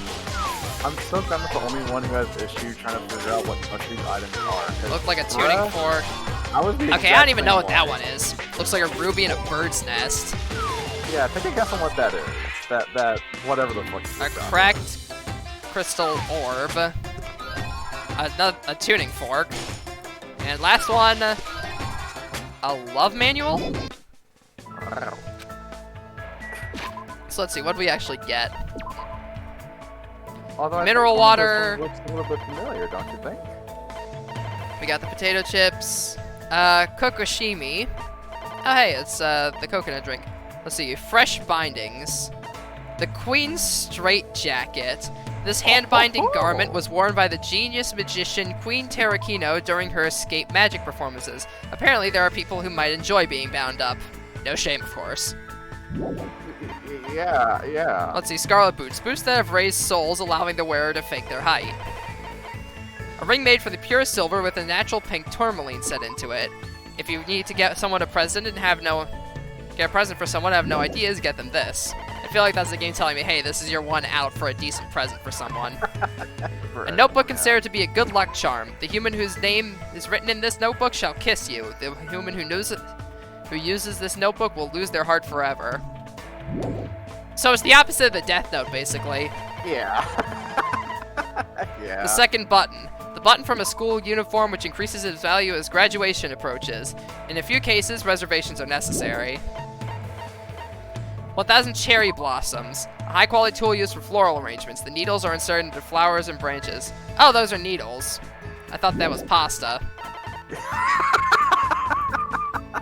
I'm so glad I'm the only one who has issue trying to figure out what these items are. Look like a tuning fork. Okay, I don't even know what that one is. Looks like a ruby in a bird's nest. Yeah, take a guess on what that is. That whatever the fuck. A cracked crystal orb. A tuning fork. And last one, a love manual? Wow. So let's see, what do we actually get? Although I Mineral think water. this one looks a little bit familiar, don't you think? We got the potato chips. Kokoshimi. Oh hey, it's the coconut drink. Let's see, fresh bindings. The Queen's Straight Jacket. This hand-binding garment was worn by the genius magician Queen Terrakino during her escape magic performances. Apparently, there are people who might enjoy being bound up. No shame, of course. Yeah. Let's see, Scarlet Boots. Boots that have raised soles, allowing the wearer to fake their height. A ring made from the pure silver with a natural pink tourmaline set into it. If you need to get someone a present and get a present for someone and have no ideas, get them this. I feel like that's the game telling me, hey, this is your one out for a decent present for someone. A notebook considered to be a good luck charm. The human whose name is written in this notebook shall kiss you. The human who uses this notebook will lose their heart forever. So it's the opposite of the Death Note, basically. Yeah. Yeah. The second button. The button from a school uniform which increases its value as graduation approaches. In a few cases, reservations are necessary. 1,000 cherry blossoms. A high-quality tool used for floral arrangements. The needles are inserted into flowers and branches. Oh, those are needles. I thought that was pasta.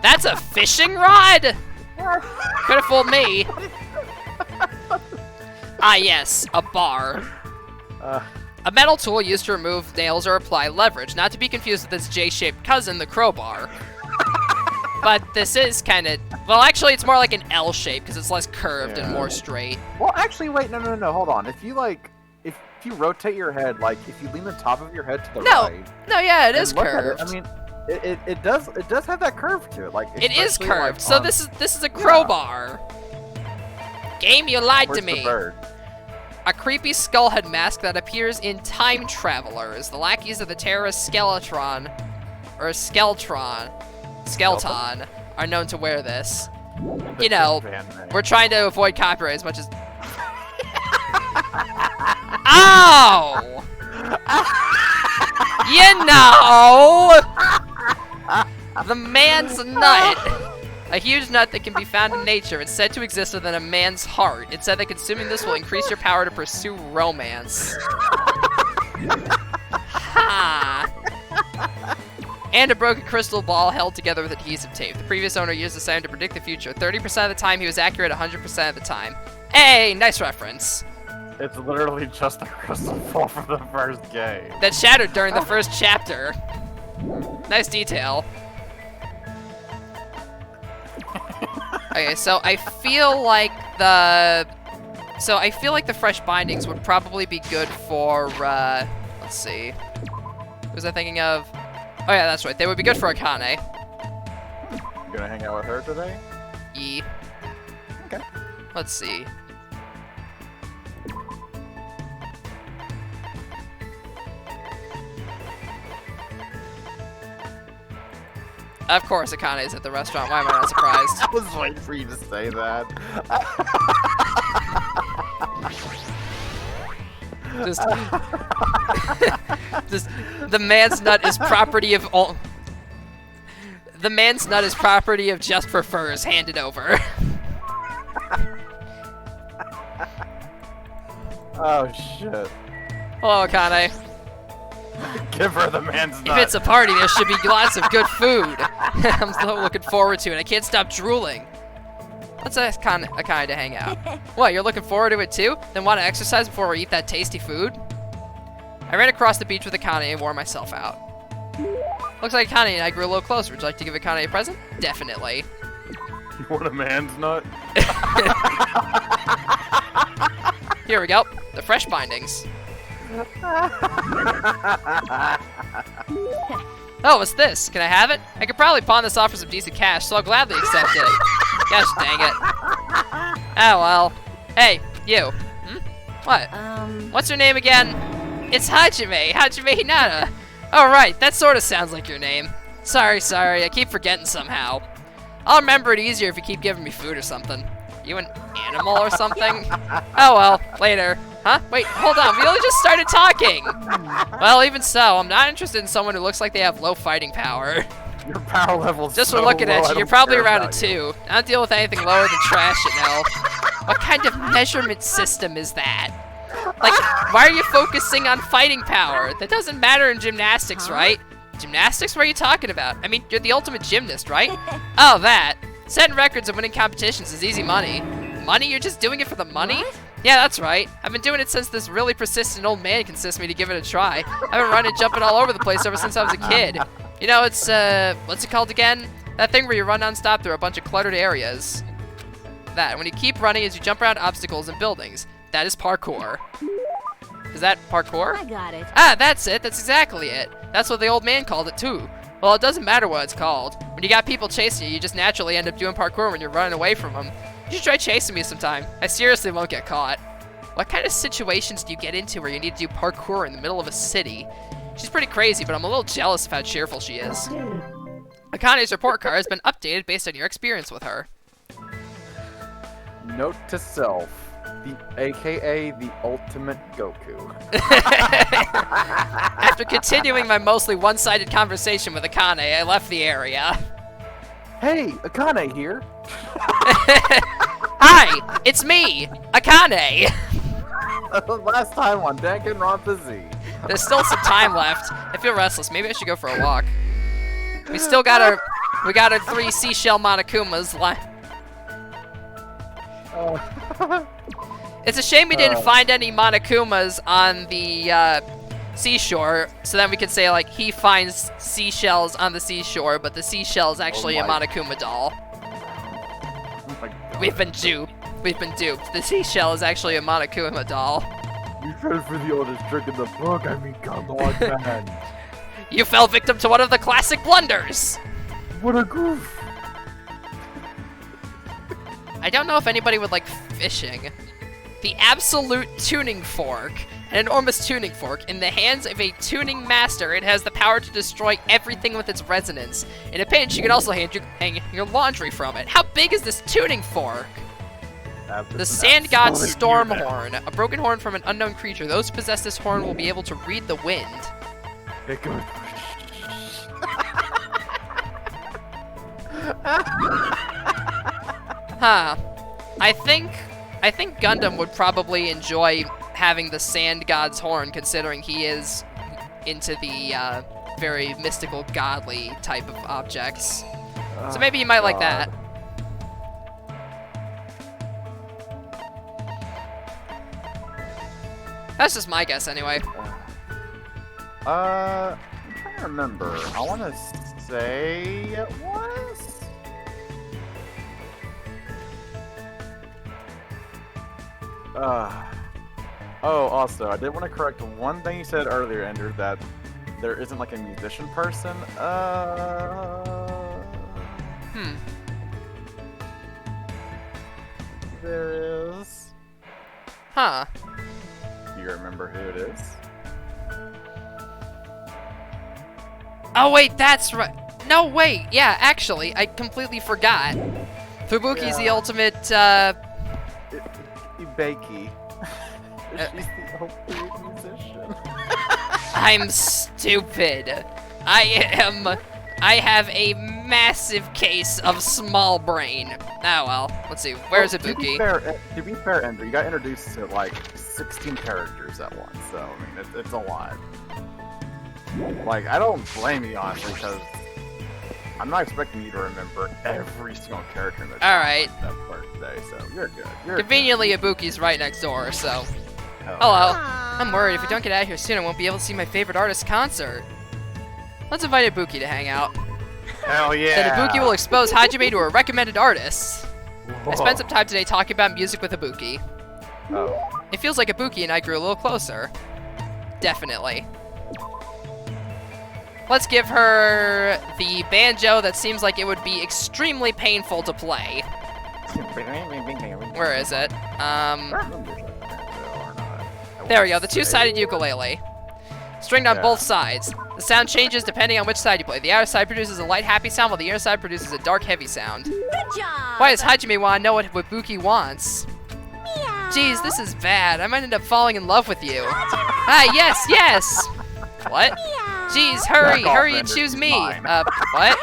That's a fishing rod? Could have fooled me. Ah, yes, a bar. A metal tool used to remove nails or apply leverage, not to be confused with its J-shaped cousin, the crowbar. But this is kind of... Well, actually, it's more like an L shape, because it's less curved and more straight. Well, actually, wait, no, hold on. If you, like... If you rotate your head, like, if you lean the top of your head to the right... No, yeah, it is and look at curved. it, I mean, it does have that curve to it. Like, It is especially, curved, like, so on- this is a crowbar. Game, you lied Where's to the me. bird? A creepy skullhead mask that appears in Time Travelers. The lackeys of the terrorist Skeleton are known to wear this. You know, we're trying to avoid copyright as much as... Ow! You know! The man's nut. A huge nut that can be found in nature. It's said to exist within a man's heart. It's said that consuming this will increase your power to pursue romance. Ha! And a broken crystal ball held together with adhesive tape. The previous owner used the sign to predict the future. 30% of the time, he was accurate 100% of the time. Hey, nice reference. It's literally just a crystal ball from the first game. That shattered during the first chapter. Nice detail. Okay, so I feel like the fresh bindings would probably be good for, let's see. Who was I thinking of? Oh yeah, that's right. They would be good for Akane. You gonna hang out with her today? E. Okay. Let's see. Of course, Akane is at the restaurant. Why am I not surprised? I was waiting for you to say that. Just the man's nut is property of all. The man's nut is property of Just for Furs. Handed over. Oh shit. Hello, Akane. Give her the man's If nut. it's a party, there should be lots of good food. I'm so looking forward to it. I can't stop drooling. Let's ask Akane to hang out. What, you're looking forward to it too? Then want to exercise before we eat that tasty food? I ran across the beach with Akane and wore myself out. Looks like Akane and I grew a little closer. Would you like to give Akane a present? Definitely. You want a man's nut? Here we go. The fresh bindings. Oh, what's this? Can I have it? I could probably pawn this off for some decent cash, so I'll gladly accept it. Gosh dang it. Oh well. Hey, you. What? What's your name again? It's Hajime Hinata. Oh right, that sort of sounds like your name. Sorry, I keep forgetting somehow. I'll remember it easier if you keep giving me food or something. You an animal or something? Oh well, later. Huh? Wait, hold on, we only just started talking! Well, even so, I'm not interested in someone who looks like they have low fighting power. Your power level's Just so for looking low, at I you, don't you're probably care around a about 2. I don't deal with anything lower than trash, you know. What kind of measurement system is that? Like, why are you focusing on fighting power? That doesn't matter in gymnastics, right? Gymnastics? What are you talking about? I mean, you're the ultimate gymnast, right? Oh, that. Setting records and winning competitions is easy money. Money? You're just doing it for the money? What? Yeah, that's right. I've been doing it since this really persistent old man consists me to give it a try. I've been running, jumping all over the place ever since I was a kid. You know, it's, what's it called again? That thing where you run non-stop through a bunch of cluttered areas. That. When you keep running as you jump around obstacles and buildings. That is parkour. Is that parkour? I got it. Ah, that's it. That's exactly it. That's what the old man called it, too. Well, it doesn't matter what it's called. When you got people chasing you, you just naturally end up doing parkour when you're running away from them. You should try chasing me sometime. I seriously won't get caught. What kind of situations do you get into where you need to do parkour in the middle of a city? She's pretty crazy, but I'm a little jealous of how cheerful she is. Akane's report card has been updated based on your experience with her. Note to self, aka the ultimate Goku. After continuing my mostly one-sided conversation with Akane, I left the area. Hey, Akane here. Hi, it's me, Akane. Last time on Danganronpa Z. There's still some time left. I feel restless. Maybe I should go for a walk. We got our 3 seashell Monokumas left. It's a shame we didn't find any Monokumas on the seashore, so then we could say, like, he finds seashells on the seashore, but the seashell is actually a Monokuma doll. Oh my God. We've been duped. We've been duped. The seashell is actually a Monokuma doll. You fell for the oldest trick in the book. I mean, come on, man. You fell victim to one of the classic blunders! What a goof. I don't know if anybody would like fishing. The absolute tuning fork. An enormous tuning fork. In the hands of a tuning master, it has the power to destroy everything with its resonance. In a pinch, you can also hang your laundry from it. How big is this tuning fork? The Sand God's Storm Horn. A broken horn from an unknown creature. Those who possess this horn will be able to read the wind. It goes. Huh. I think Gundam would probably enjoy having the Sand God's horn, considering he is into the very mystical, godly type of objects. So maybe he might like that. That's just my guess, anyway. I'm trying to remember. I want to say it was. Oh, also, I did want to correct one thing you said earlier, Ender, that there isn't like a musician person. There is. Huh. Do you remember who it is? Oh, wait, that's right. No, wait. Yeah, actually, I completely forgot. Fubuki's the ultimate, Ibeki. She's the ultimate musician. I'm stupid. I have a massive case of small brain. Oh well, let's see. Where's Ibuki? To be fair, Ender, you got introduced to like 16 characters at once, so I mean, it's a lot. Like, I don't blame you honestly, because I'm not expecting you to remember every single character in the that birthday, so you're good. Conveniently, Ibuki's right next door, so. Oh. Hello. I'm worried if we don't get out of here soon, I won't be able to see my favorite artist's concert. Let's invite Ibuki to hang out. Hell yeah! Then Ibuki will expose Hajime to her recommended artists. I spent some time today talking about music with Ibuki. Oh. It feels like Ibuki and I grew a little closer. Definitely. Let's give her the banjo that seems like it would be extremely painful to play. Where is it? There we go, the two-sided ukulele. Stringed on both sides. The sound changes depending on which side you play. The outer side produces a light, happy sound, while the inner side produces a dark, heavy sound. Good job! Why does Hajime want to know what Ibuki wants? Meow. Jeez, this is bad. I might end up falling in love with you. Ah, yes, yes! What? Jeez, hurry and choose me. What?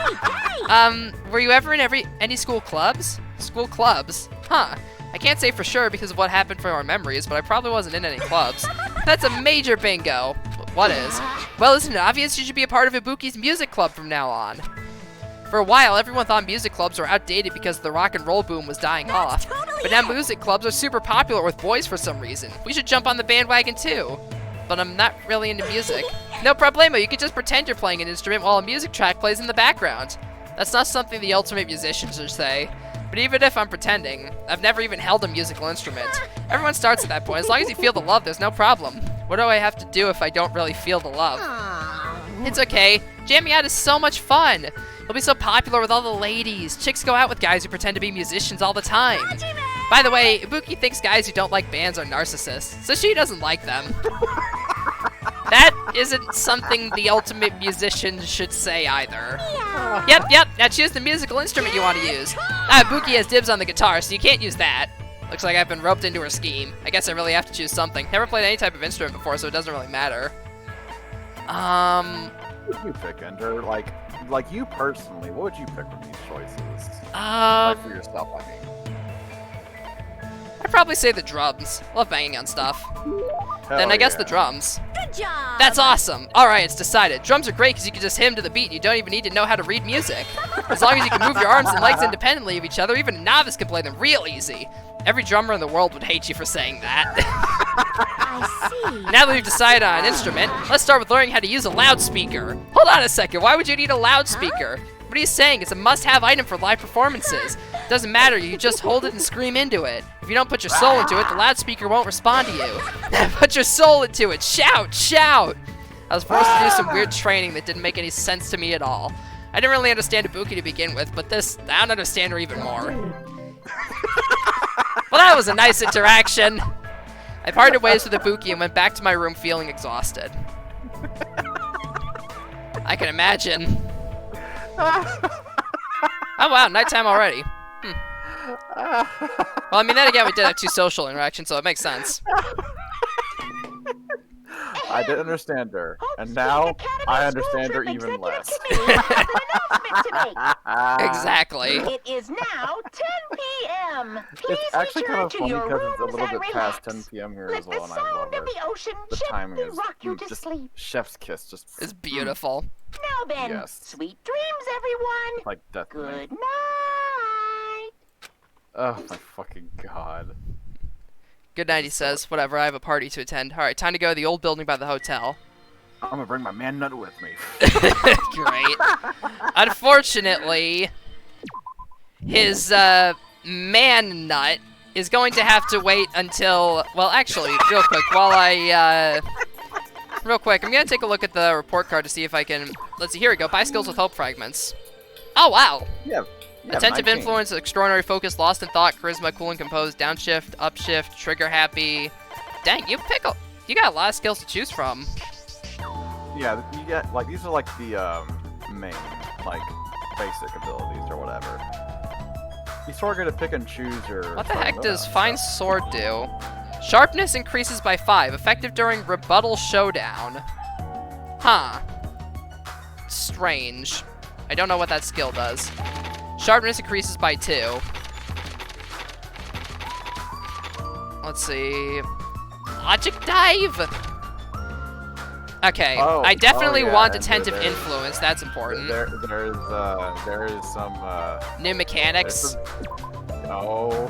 Were you ever in any school clubs? School clubs? Huh. I can't say for sure because of what happened from our memories, but I probably wasn't in any clubs. That's a major bingo. What is? Well, isn't it obvious you should be a part of Ibuki's music club from now on? For a while, everyone thought music clubs were outdated because the rock and roll boom was dying off. But now music clubs are super popular with boys for some reason. We should jump on the bandwagon too. But I'm not really into music. No problemo, you could just pretend you're playing an instrument while a music track plays in the background. That's not something the ultimate musicians should say. But even if I'm pretending, I've never even held a musical instrument. Everyone starts at that point. As long as you feel the love, there's no problem. What do I have to do if I don't really feel the love? It's okay. Jamming out is so much fun. You'll be so popular with all the ladies. Chicks go out with guys who pretend to be musicians all the time. By the way, Ibuki thinks guys who don't like bands are narcissists, so she doesn't like them. That isn't something the ultimate musician should say either. Yep, now choose the musical instrument you want to use. Ibuki has dibs on the guitar, so you can't use that. Looks like I've been roped into her scheme. I guess I really have to choose something. Never played any type of instrument before, so it doesn't really matter. What would you pick, Ender? Like you personally, what would you pick from these choices? Like for yourself, I mean. I'd probably say the drums. Love banging on stuff. Then I guess the drums. Good Good job. That's awesome. All right, it's decided. Drums are great because you can just hit 'em to the beat. You don't even need to know how to read music. As long as you can move your arms and legs independently of each other, even a novice can play them real easy. Every drummer in the world would hate you for saying that. I see. Now that we've decided on an instrument, let's start with learning how to use a loudspeaker. Hold on a second. Why would you need a loudspeaker? What are you saying? It's a must-have item for live performances. Doesn't matter, you just hold it and scream into it. If you don't put your soul into it, the loudspeaker won't respond to you. Put your soul into it. Shout, shout. I was forced to do some weird training that didn't make any sense to me at all. I didn't really understand Ibuki to begin with, but this, I don't understand her even more. Well, that was a nice interaction. I parted ways with Ibuki and went back to my room feeling exhausted. I can imagine. Oh wow, nighttime already. Well, I mean, then again, we did have 2 social interactions, so it makes sense. I didn't understand her, and now I understand her even less. Exactly. It is now 10 p.m. Please It's actually kind of return to funny your because it's a rooms little and bit past 10 relax. p.m. here Let as well, the and I love sound of it. the ocean The timing gently is rock you to just sleep. chef's kiss, just It's beautiful. Now then, Yes. sweet dreams, everyone. like death. to me. Good night. Oh my fucking god. Good night, he says. Whatever, I have a party to attend. Alright, time to go to the old building by the hotel. I'm gonna bring my man nut with me. Great. Unfortunately, his man nut is going to have to wait until, well, actually, real quick, while I, real quick, I'm gonna take a look at the report card to see if I can, let's see, here we go, buy skills with hope fragments. Oh, wow. Yeah. Attentive 19. influence, extraordinary focus, lost in thought, charisma, cool and composed, downshift, upshift, trigger happy. Dang, you got a lot of skills to choose from. Yeah, you get, like, these are like the, main, like, basic abilities or whatever. You sort of get to pick and choose your... What the heck does Fine Sword do? Sharpness increases by 5, effective during Rebuttal Showdown. Huh. Strange. I don't know what that skill does. Sharpness increases by 2. Let's see. Logic Dive! Okay, Oh, I definitely yeah, want and Attentive there- Influence, that's important. There is some, New mechanics. Oh,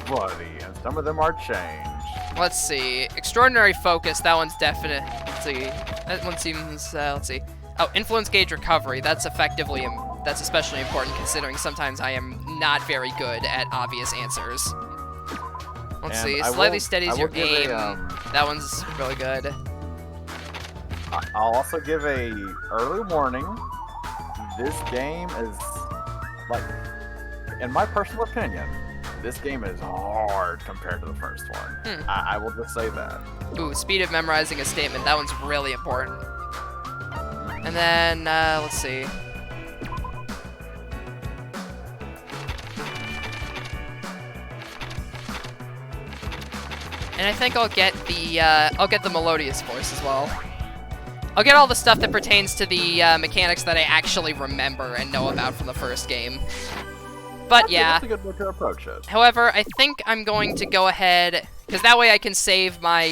buddy, and some of them are changed. Let's see. Extraordinary Focus, that one's definite. Let's see. That one seems, let's see. Oh, Influence Gauge Recovery, that's effectively, that's especially important considering sometimes I am not very good at obvious answers. Let's And see. I Slightly will- steadies I will your give a, aim. That one's really good. I'll also give a early warning. This game is, like, in my personal opinion, this game is hard compared to the first one. I will just say that. Ooh, speed of memorizing a statement. That one's really important. And then, let's see. And I think I'll get the melodious voice as well. I'll get all the stuff that pertains to the mechanics that I actually remember and know about from the first game. But yeah. That's a good way to approach it. However, I think I'm going to go ahead because that way I can save my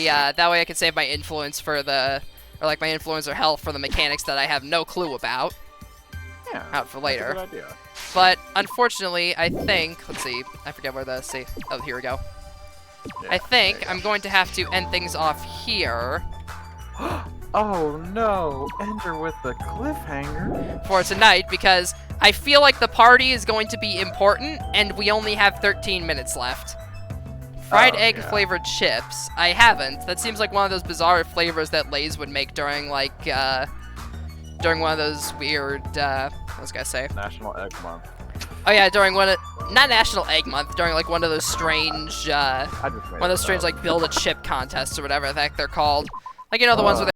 influence for the, or like my influence or health for the mechanics that I have no clue about. Yeah. Out for later. That's a good idea. But unfortunately, I think, let's see, I forget where the save. Oh, here we go. Yeah, I think I'm going to have to end things off here. Oh no, Ender with the cliffhanger. For tonight because I feel like the party is going to be important and we only have 13 minutes left. Fried egg flavored chips. I haven't. That seems like one of those bizarre flavors that Lay's would make during like during one of those weird what was I gonna say? National Egg Month. Oh yeah, during not National Egg Month, during like one of those strange I just made one of those it strange up. like build a chip contests or whatever the heck they're called. Like, you know, the ones where